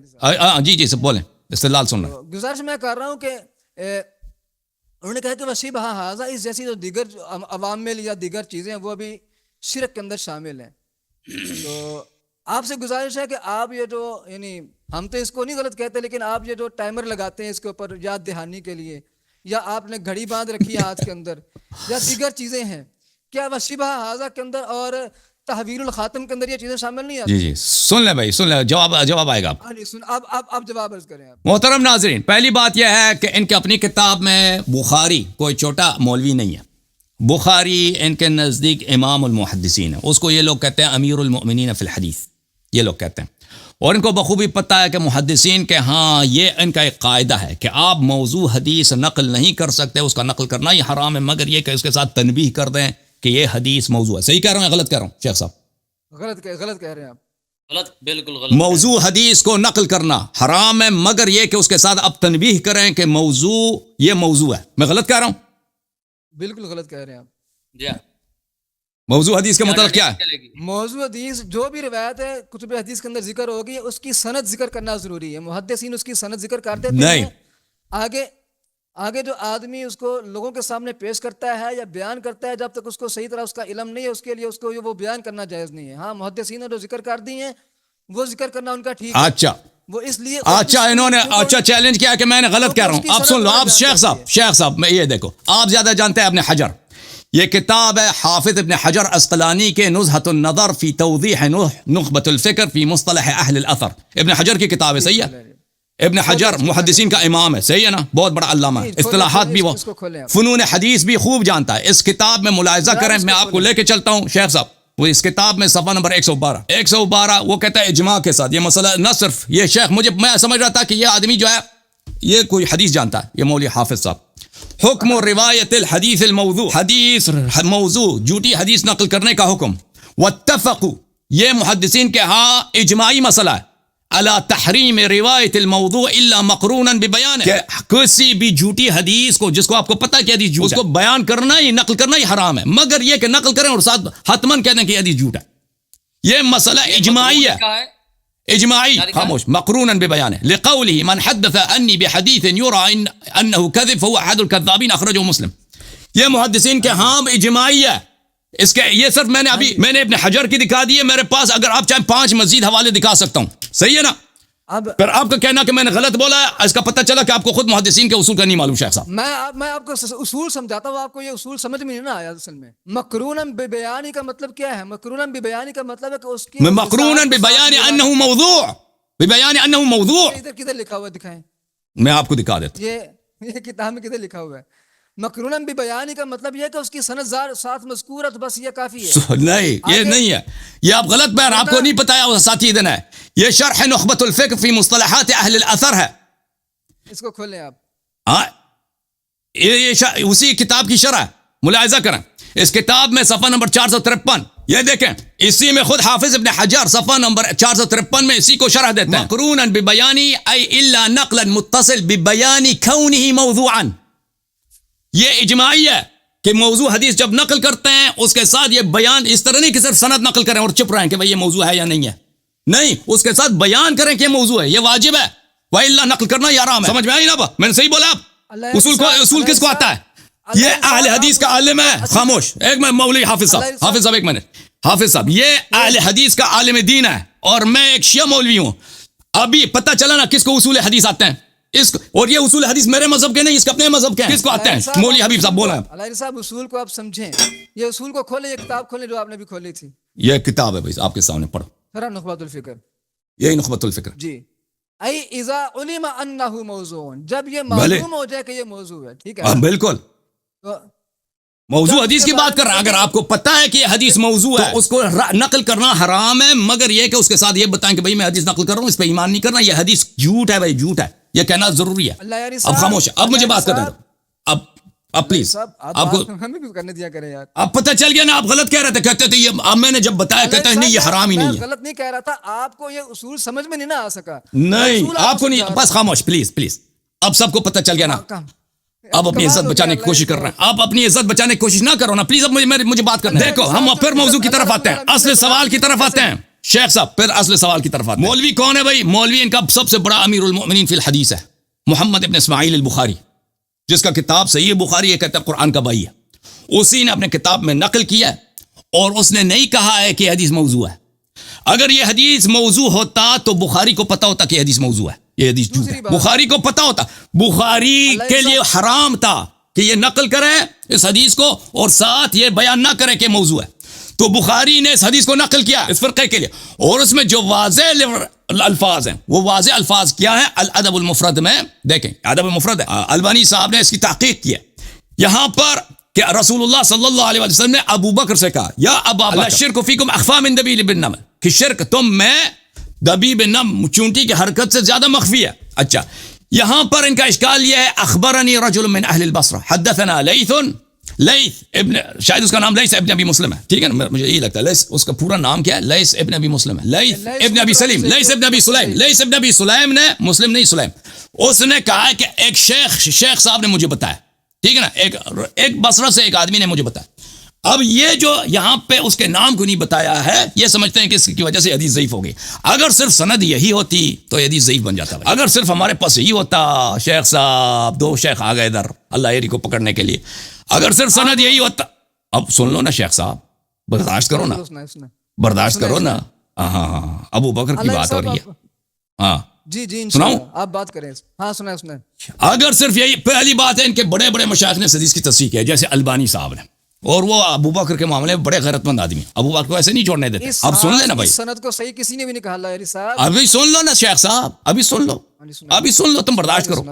جی سب بولیں، استدلال سن لیں. گزارش میں کر رہا ہوں کہ انہوں نے کہا کہ وشبہ ھذا، اس جیسی جو دیگر عوامل یا دیگر چیزیں ہیں وہ بھی شرک کے اندر شامل ہیں. تو آپ سے گزارش ہے کہ آپ یہ جو یعنی ہم تو اس کو نہیں غلط کہتے، لیکن آپ یہ جو ٹائمر لگاتے ہیں اس کے اوپر یاد دہانی کے لیے، یا آپ نے گھڑی باندھ رکھی ہے ہاتھ کے اندر، یا دیگر چیزیں ہیں، کیا وشبہ ھذا کے اندر اور تحویل الخاتم کے اندر یہ چیزیں شامل نہیں آتی؟ جی سن لیں بھائی، سن لیں، جواب آئے گا. آپ جواب عرض کریں. آپ محترم ناظرین، پہلی بات یہ ہے کہ ان کے اپنی کتاب میں بخاری کوئی چھوٹا مولوی نہیں ہے. بخاری ان کے نزدیک امام المحدثین ہے، اس کو یہ لوگ کہتے ہیں امیر المؤمنین فی الحدیث، یہ لوگ کہتے ہیں. اور ان کو بخوبی پتہ ہے کہ محدثین کے ہاں یہ ان کا ایک قاعدہ ہے کہ آپ موضوع حدیث نقل نہیں کر سکتے، اس کا نقل کرنا ہی حرام ہے، مگر یہ کہ اس کے ساتھ تنبیہ کر دیں کہ یہ حدیث موضوع ہے. صحیح کہہ رہا ہوں یا غلط کہہ رہا ہوں شیخ صاحب؟ غلط کہہ رہے ہیں آپ. غلط، بالکل غلط. موضوع حدیث کو نقل کرنا حرام ہے، مگر یہ کہ اس کے ساتھ اب تنبیہ کریں کہ موضوع یہ موضوع ہے. میں غلط کہہ رہا ہوں؟ بالکل غلط کہہ رہے ہیں آپ. جی ہاں. موضوع حدیث کے مطلب کیا ہے؟ چلے گی. موضوع حدیث جو بھی روایت ہے کتب حدیث کے اندر ذکر ہوگی اس کی سند ذکر کرنا ضروری ہے. محدثین اس کی سند ذکر کر دیتے نہیں. ہیں. آگے جو آدمی اس کو لوگوں کے سامنے پیش کرتا ہے یا بیان کرتا ہے، جب تک اس کو صحیح طرح اس کا علم نہیں ہے اس کے لیے اس کو وہ بیان کرنا جائز نہیں ہے. ہاں محدثین نے جو ذکر کر دی ہیں وہ ذکر کرنا ان کا ٹھیک ہے. اچھا وہ اس لیے انہوں نے چیلنج کیا کہ میں نے غلط کہہ رہا ہوں. آپ سن لو، آپ شیخ صاحب میں یہ دیکھو، آپ زیادہ جانتے ہیں ابن حجر. یہ کتاب ہے حافظ ابن حجر اسقلانی کے نزہۃ النظر فی توضیح نخبۃ الفکر فی مصطلح اہل الاثر. ابن حجر کی کتاب ہے، صحیح ہے؟ ابن حجر محدثین کا امام ہے، صحیح ہے نا؟ بہت بڑا علامہ ہے، اصطلاحات بھی وہ فنون حدیث بھی خوب جانتا ہے. اس کتاب میں ملاحظہ کریں، میں آپ کو لے کے چلتا ہوں شیخ صاحب. وہ اس کتاب میں صفحہ نمبر 112 وہ کہتا ہے اجماع کے ساتھ یہ مسئلہ نہ صرف یہ شیخ، میں سمجھ رہا تھا کہ یہ آدمی جو ہے یہ کوئی حدیث جانتا ہے، یہ مولوی حافظ صاحب. حکم روایت الحدیث الموضوع، حدیث موضوع جھوٹی حدیث نقل کرنے کا حکم. واتفقوا، یہ محدثین کے ہاں اجماعی مسئلہ ہے، علی تحریم روایت الموضوع الا مقرونا ببیان، کہ کسی بھی جھوٹی حدیث کو جس کو آپ کو پتہ ہے کہ حدیث جھوٹ ہے اس کو بیان کرنا ہی نقل کرنا ہی حرام ہے، مگر یہ کہ نقل کریں اور ساتھ حتماً کہہ دیں کہ حدیث جھوٹ ہے. یہ مسئلہ اجماعی ہے، اجماعی. خاموش. مقرونا ببیان لقوله من حدث انی بحدیث یرى انه كذب فهو احد الكذابین اخرجه مسلم. یہ محدثین کے ہاں اجماعی ہے. اس کے یہ صرف میں نے ابن حجر کی دکھا دی ہے، میرے پاس اگر آپ چاہیں 5 مزید حوالے دکھا سکتا ہوں. صحیح ہے نا؟ اب پھر آپ کا کہنا کہ میں نے غلط بولا ہے، اس کا پتہ چلا کہ آپ کو خود محدثین کے اصول کا نہیں معلوم. شیخ صاحب میں آپ کو اصول سمجھاتا ہوں، آپ کو یہ اصول سمجھ میں نہیں نہ آیا. اصل میں مقروناً ببیانی کا مطلب کیا ہے؟ مقروناً ببیانی کا مطلب ہے کہ اس کی مقرونا ببیان انه موضوع، ببیان انه موضوع. کدھر لکھا ہوا ہے؟ دکھائیں. میں آپ کو دکھا دیتا ہوں. یہ کتاب میں کدھر لکھا ہوا ہے؟ مقروناً ببیانی کا مطلب یہ کہ اس کی سند ساتھ مذکور ہے، تو بس یہ کافی ہے. نہیں، یہ نہیں ہے، یہ آپ غلط بیان، آپ کو نہیں بتایا وہ ساتھی دن ہے. یہ شرح نخبۃ الفکر فی مصطلحات اہل الاثر ہے. اس کو کھولیں آپ. ہاں یہ اسی کتاب کی شرح ملاحظہ کریں. اس کتاب میں صفحہ نمبر 453 یہ دیکھیں، اسی میں خود حافظ ابن حجر صفحہ نمبر 453 میں اسی کو شرح دیتے ہیں. مقرونا ببیانی ای الا نقلا متصل ببیان کونه موضوعا. یہ اجماعی ہے کہ موضوع حدیث جب نقل کرتے ہیں اس کے ساتھ یہ بیان، اس طرح نہیں کہ صرف سند نقل کریں اور چپ رہیں کہ بھئی یہ موضوع ہے یا نہیں ہے. نہیں، اس کے ساتھ بیان کریں کہ یہ موضوع ہے، یہ واجب ہے. وَإِلَّا نقل کرنا یہ حرام ہے. سمجھ میں آئی نا؟ میں نے صحیح بولا؟ آپ اصول کس کو آتا ہے؟ یہ اہل حدیث کا عالم ہے. خاموش. ایک میں مولوی حافظ صاحب ایک منٹ. حافظ صاحب یہ اہل حدیث کا عالم دین ہے اور میں ایک شیعہ مولوی ہوں. ابھی پتہ چلا نا کس کو اصول حدیث آتے ہیں. اور یہ اصول حدیث میرے مذہب کے نہیں، اس کے اپنے مذہب کے ہیں. کس کو آتے ہیں؟ مولوی حبیب صاحب بولا. علیہ صاحب اصول کو آپ سمجھیں، یہ اصول کو کھولیں، یہ کتاب کھولیں جو آپ نے بھی کھولی تھی. یہ کتاب ہے بھائی آپ کے سامنے، پڑھو. شرح نخبۃ الفکر. یہی نخبۃ الفکر. جی. ای اذا علم انہ موضوع، جب یہ معلوم ہو جائے کہ یہ موضوع ہے. ٹھیک ہے، بالکل. موضوع حدیث کی بات کر رہا ہوں. اگر آپ کو پتہ ہے کہ یہ حدیث موضوع ہے تو اس کو نقل کرنا حرام ہے، مگر یہ کہ اس کے ساتھ یہ بتائیں کہ بھئی میں حدیث نقل کر رہا ہوں، اس پہ ایمان نہیں کرنا، یہ حدیث جھوٹ ہے. بھائی جھوٹ ہے، یہ کہنا ضروری ہے. اب خاموش. اب مجھے بات کرنے دو. اب پلیز آپ کو ہمیں بھی کرنے دیا کریں یار. اب پتہ چل گیا نا؟ آپ غلط کہہ رہے تھے، کہتے تھے یہ، اب میں نے جب بتایا کہتے ہیں نہیں یہ حرام ہی نہیں ہے. غلط نہیں کہہ رہا تھا، آپ کو یہ اصول سمجھ میں نہیں نہ آ سکا. نہیں آپ کو نہیں، بس خاموش پلیز. اب سب کو پتہ چل گیا نا؟ اب اپنی عزت بچانے کی کوشش کر رہے ہیں. آپ اپنی عزت بچانے کی کوشش نہ کرو نا پلیز. اب مجھے بات کرنا ہے. دیکھو ہم پھر موضوع کی طرف آتے ہیں، اصل سوال کی طرف آتے ہیں. شیخ صاحب پھر اصل سوال کی طرف آتے ہیں. مولوی کون ہے بھائی؟ مولوی ان کا سب سے بڑا امیر المؤمنین فی الحدیث ہے، محمد ابن اسماعیل البخاری، جس کا کتاب صحیح بخاری یہ کہتا ہے قرآن کا بھائی ہے. اسی نے اپنے کتاب میں نقل کیا ہے اور اس نے نہیں کہا ہے کہ حدیث موضوع ہے. اگر یہ حدیث موضوع ہوتا تو بخاری کو پتا ہوتا کہ حدیث موضوع ہے، یہ حدیث جھوٹ ہے. بخاری کو پتا ہوتا، بخاری کے لیے حرام تھا کہ یہ نقل کرے اس حدیث کو اور ساتھ یہ بیان نہ کرے کہ موضوع ہے. تو بخاری نے اس حدیث کو نقل کیا اس فرقے کے لیے، اور اس میں جو واضح الفاظ ہیں وہ واضح الفاظ کیا ہیں؟ الادب المفرد میں دیکھیں، ادب المفرد ہے، البانی صاحب نے اس کی تحقیق کی ہے. یہاں پر کہ رسول اللہ صلی اللہ علیہ وسلم نے ابو بکر سے کہا یا ابا بکر الشرک فیکم اخفی من دبیب النمل، کہ شرک دبیب نم چونٹی کی حرکت سے زیادہ مخفی ہے. اچھا یہاں پر ان کا اشکال یہ ہے اخبرنی رجل من اہل البصرہ حدثنا لیث ابن، شاید اس کا نام لیث ابن ابی مسلم ہے، ٹھیک ہے نا، مجھے یہی لگتا ہے لیث اس کا پورا نام کیا ہے، لیث ابن ابی مسلم ہے، لیث ابن ابی سلیم، لیث ابن ابی سلیم، لیث ابن ابی سلیم نے، مسلم نہیں سلیم، اس نے کہا کہ ایک شیخ صاحب نے مجھے بتایا، ٹھیک ہے نا، ایک بصرہ سے ایک آدمی نے مجھے بتایا. اب یہ جو یہاں پہ اس کے نام کو نہیں بتایا ہے، یہ سمجھتے ہیں کہ اس کی وجہ سے حدیث ضعیف ہو گئی. اگر صرف سند یہی ہوتی تو یہ حدیث ضعیف بن جاتا. اگر صرف ہمارے پاس یہی ہوتا، شیخ صاحب 2 شیخ آ گئے ادھر اللہ ایری کو پکڑنے کے لیے، اگر صرف سند یہی ہوتا. اب سن لو نا شیخ صاحب، برداشت کرو نا، برداشت کرو نا. ہاں ابو بکر کی بات ہو رہی ہے. ہاں جی جی سناؤں، آپ بات کریں. ہاں سنائیں. اگر صرف یہی پہلی بات ہے، ان کے بڑے بڑے مشائخ نے حدیث کی تصحیح کی ہے، جیسے البانی صاحب نے، اور وہ ابو بکر کے معاملے میں بڑے غیرت مند آدمی ہیں، ابو بکر کو ایسے نہیں چھوڑنے دیتے. اب سن لینا بھائی، سند کو صحیح کسی نے بھی نہیں کہا اللہ علی صاحب. ابھی سن لو نا شیخ صاحب، ابھی سن لو، ابھی سن لو، تم برداشت کرو.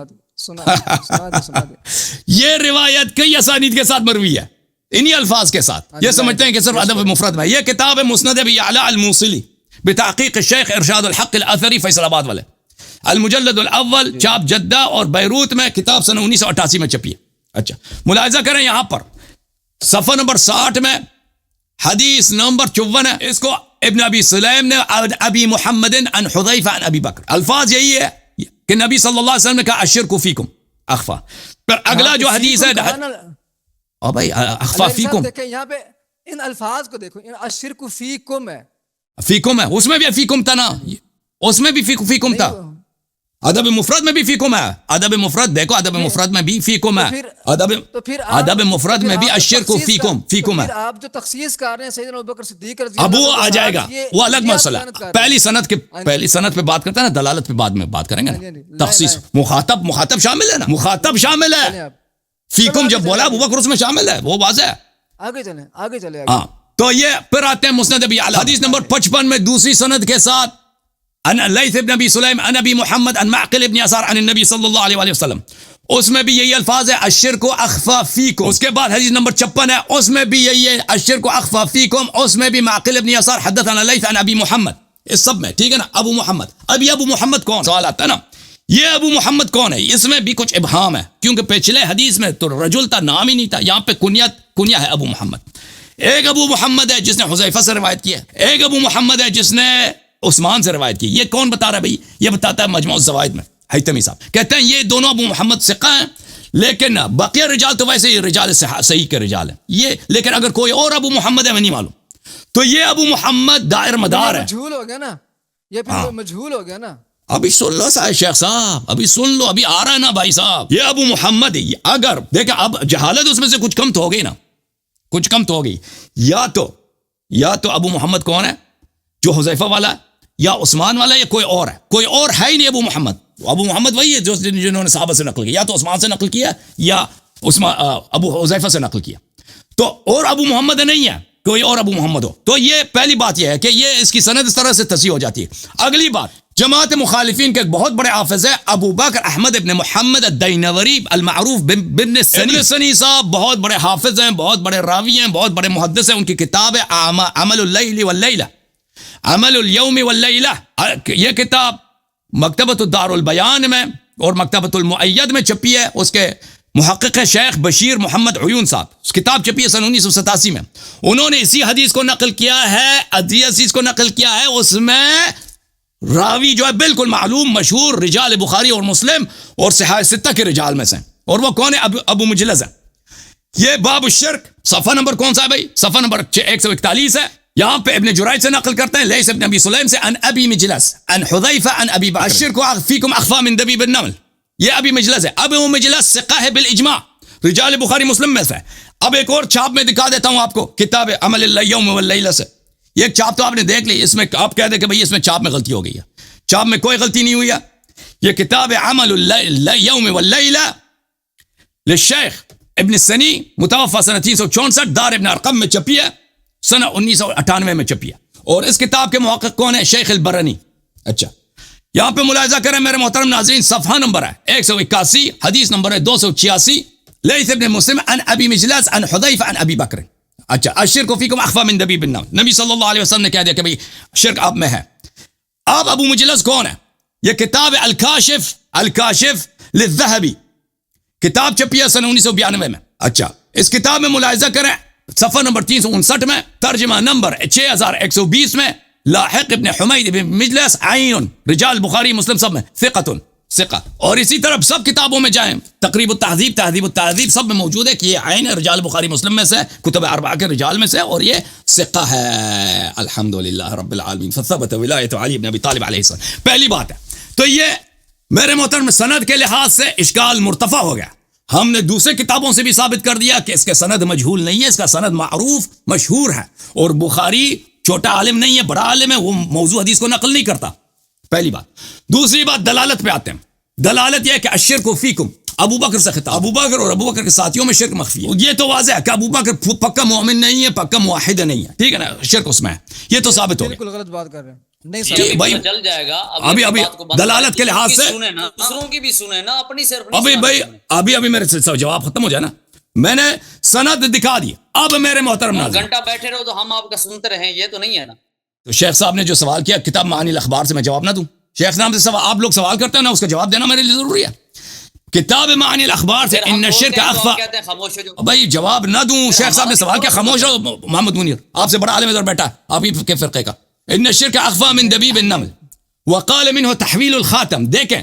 یہ روایت کئی اسانید کے ساتھ مروی ہے، انہی الفاظ کے ساتھ. یہ سمجھتے ہیں کہ صرف ادب مفرد میں. یہ کتاب ہے مسند ابی اعلی الموصلی بتحقیق الشیخ ارشاد الحق الاثری فیصل آباد والے، المجلد الاول، چاپ جدہ اور بیروت میں، کتاب سن 1988 میں چھپی ہے. اچھا ملاحظہ کریں یہاں پر صفحہ نمبر 60 میں حدیث نمبر 54 ہے. اس کو ابن ابی سلیم نے ابی محمد عن حذیفہ عن ابی بکر، الفاظ یہی ہے کہ نبی صلی اللہ علیہ وسلم نے کہا الشرک فیکم اخفا. پھر اگلا جو حدیث ہے بھائی اخفا فیکم، دیکھیں یہاں پہ ان الفاظ کو دیکھو، الشرک فیکم ہے، فیکم ہے، اس میں بھی فیکم تھا نا، اس میں بھی فیکم تھا. ادب مفرد میں بھی فیکم ہے، ادب مفرد دیکھو، ادب مفرد میں بھی فیکم ہے، ادب مفرد میں بھی الشرک فیکم ہے. آپ جو تخصیص کر رہے ہیں سیدنا ابوبکر صدیق رضی اللہ اب وہ عنہ، آ جائے گا، وہ الگ مسئلہ. پہلی سند پہ بات کرتا ہے نا، دلالت پہ بعد میں بات کریں گے نا. تخصیص مخاطب شامل ہے نا، مخاطب شامل ہے. فیکم جب بولا ابوبکر اس میں شامل ہے، وہ واضح ہے. آگے چلیں. ہاں تو یہ پھر آتے ہیں مسند ابی اعلی، حدیث نمبر 55 میں دوسری سند کے ساتھ ان لیث ابن ابی سلیم عن ابی محمد عن معقل ابن یسار عن النبی صلی اللہ علیہ وسلم، اس میں بھی یہی الفاظ ہے الشرک اخفا فیکم. اس کے بعد حدیث نمبر 56 ہے، اس میں بھی یہی ہے الشرک اخفا فیکم، اس میں بھی معقل ابن یسار حدثنا لیث عن ابی محمد، اس سب میں ٹھیک ہے نا. ابو محمد، اب یہ ابو محمد کون، سوال آتا ہے نا، یہ ابو محمد کون ہے؟ اس میں بھی کچھ ابہام ہے، کیونکہ پچھلے حدیث میں تو رجل تھا، نام ہی نہیں تھا. یہاں پہ کنیا ہے ابو محمد. ایک ابو محمد ہے جس نے حذیفہ سے روایت کی ہے، ایک ابو محمد ہے جس نے عثمان سے روایت کی. یہ کون بتا رہا ہے بھائی؟ یہ بتاتا ہے مجموع الزوائد میں حیثمی صاحب، کہتے ہیں یہ دونوں ابو محمد ثقہ ہیں، لیکن بقیہ رجال تو ویسے ہی رجال صحیح کے رجال ہیں یہ، لیکن اگر کوئی اور ابو محمد ہے میں نہیں معلوم. تو یہ ابو محمد دائر مدار ہے، مجھول ہو گیا نا، یہ پھر مجھول ہو گیا نا. ابھی سن لو شیخ صاحب، ابھی سن لو، ابھی آ رہا ہے نا بھائی صاحب. یہ ابو محمد ہے. اگر دیکھیں اب جہالت اس میں سے کچھ کم تو ہو گئی نا، کچھ کم تو ہو گئی. یا تو ابو محمد کون ہے جو حذیفہ والا ہے، یا عثمان والا ہے، یا کوئی اور ہے. کوئی اور ہے ہی نہیں ابو محمد. ابو محمد وہی ہے جنہوں نے صحابہ سے نقل کیا، یا تو عثمان سے نقل کیا یا ابو حذیفہ سے نقل کیا. تو اور ابو محمد نہیں ہے، کوئی اور ابو محمد ہو. تو یہ پہلی بات یہ ہے کہ یہ اس کی سند اس طرح سے تصحیح ہو جاتی ہے. اگلی بات، جماعت مخالفین کے ایک بہت بڑے حافظ ہے ابو بکر احمد ابن محمد الدینوری المعروف بن سنی صاحب، بہت بڑے حافظ ہیں، بہت بڑے راوی ہیں، بہت بڑے محدث ہیں. ان کی کتاب ہے عمل اللیل واللیلہ، عمل الیوم واللیلہ. یہ کتاب مکتبۃ الدار البیان میں اور مکتبۃ المؤید میں چھپی ہے. اس کے محقق شیخ بشیر محمد عیون صاحب، اس کتاب چھپی ہے سن 1987 میں. انہوں نے اسی حدیث کو نقل کیا ہے، اس میں راوی جو ہے بالکل معلوم مشہور رجال بخاری اور مسلم اور صحاح ستہ کے رجال میں سے، اور وہ کون ہے؟ ابو مجلس ہے. یہ باب الشرک صفحہ نمبر کون سا ہے بھائی؟ صفحہ نمبر 141 ہے. یہاں پہ ابن جرائج سے نقل کرتے ہیں، لیث ابن ابی سلیم سے عن ابی مجلس عن حذیفہ عن ابی بکر الشرک فیکم اخفا من دبیب النمل. یہ ابی مجلس ہے. ابو مجلس ثقہ ہے بالاجماع، رجال بخاری مسلم میں سے. اب ایک اور چھاپ میں دکھا دیتا ہوں آپ کو، کتاب عمل الیوم واللیلہ سے. یہ چاپ تو آپ نے دیکھ لی، اس میں آپ کہہ دیں کہ بھئی اس میں چاپ میں غلطی ہو گئی ہے. چاپ میں کوئی غلطی نہیں ہوئی ہے. یہ کتاب عمل الیوم واللیلہ للشیخ ابن السنی، متوفى سنہ 364، دار ابن ارقم میں چھپی ہے، سنہ 1998 میں چھپی ہے. اور اس کتاب کے محقق کون ہے؟ شیخ البرنی. اچھا یہاں پہ ملاحظہ کریں میرے محترم ناظرین، صفحہ نمبر ہے 181، حدیث نمبر ہے 286، لیث ابن مسلم عن ابی مجلس عن حذیفہ عن ابی بکر. اچھا الشرک فیکم اخفا من دبیب النمل، نبی صلی اللہ علیہ وسلم نے کہہ دیا کہ بھئی شرک آپ میں ہے. اب ابو مجلس کون ہے؟ یہ کتاب الکاشف للذہبی، کتاب چھپی ہے سن 1992 میں. اچھا اس کتاب میں ملاحظہ کریں صفحہ نمبر 359 میں ترجمہ نمبر 6120 میں لاحق ابن حمید ابن مجلس عین رجال بخاری مسلم سب میں ثقہ. اور اسی طرح سب کتابوں میں جائیں، تقریب التہذیب، تہذیب التہذیب سب میں موجود ہے کہ یہ عین رجال بخاری مسلم میں سے، کتب اربعہ کے رجال میں سے، اور یہ ثقہ ہے. الحمدللہ رب العالمین فثبت ولایت علی بن ابی طالب علیہ السلام. پہلی بات ہے تو یہ میرے محترم سند کے لحاظ سے اشکال مرتفع ہو گیا. ہم نے دوسرے کتابوں سے بھی ثابت کر دیا کہ اس کے سند مجہول نہیں ہے، اس کا سند معروف مشہور ہے، اور بخاری چھوٹا عالم نہیں ہے، بڑا عالم ہے، وہ موضوع حدیث کو نقل نہیں کرتا. پہلی بات. دوسری بات دلالت پہ آتے ہیں. دلالت یہ ہے کہ الشرک فیکم، ابو بکر سے خطاب، ابو بکر اور ابو بکر کے ساتھیوں میں شرک مخفی ہے. یہ تو واضح ہے کہ ابو بکر پکا مومن نہیں ہے، پکا موحد نہیں ہے، ٹھیک ہے نا، شرک اس میں ہے، یہ تو ثابت ہو گیا. بالکل غلط بات کر رہے ہیں. نہیں جی، صاحب بھائی چل جائے گا. ابھی دلالت کے لحاظ سے دوسروں کی بھی سنیں نا، اپنی صرف ابھی میرے سے جواب ختم ہو جائے نا، میں نے سند دکھا دی. اب میرے محترم ناظرین، گھنٹہ بیٹھے رہو تو ہم آپ کا سنتے رہیں، یہ تو نہیں ہے نا. تو شیخ صاحب نے جو سوال کیا کتاب معانی الاخبار سے، میں جواب نہ دوں؟ شیخ صاحب سے سوال آپ لوگ سوال کرتے ہیں نا، اس کا جواب دینا میرے لیے ضروری ہے. کتاب معانی الاخبار سے ان الشرک اخفى، کہتے ہیں خاموش ہو جو. بھائی جواب نہ دوں. شیخ صاحب نے سوال کیا، خاموش ہو. محمد منیر آپ سے بڑا عالم ادھر بیٹھا ہے، آپ ہی کے فرقے کا. ان الشرک اخفى من دبیب النمل وقال منه تحویل الخاتم. دیکھیں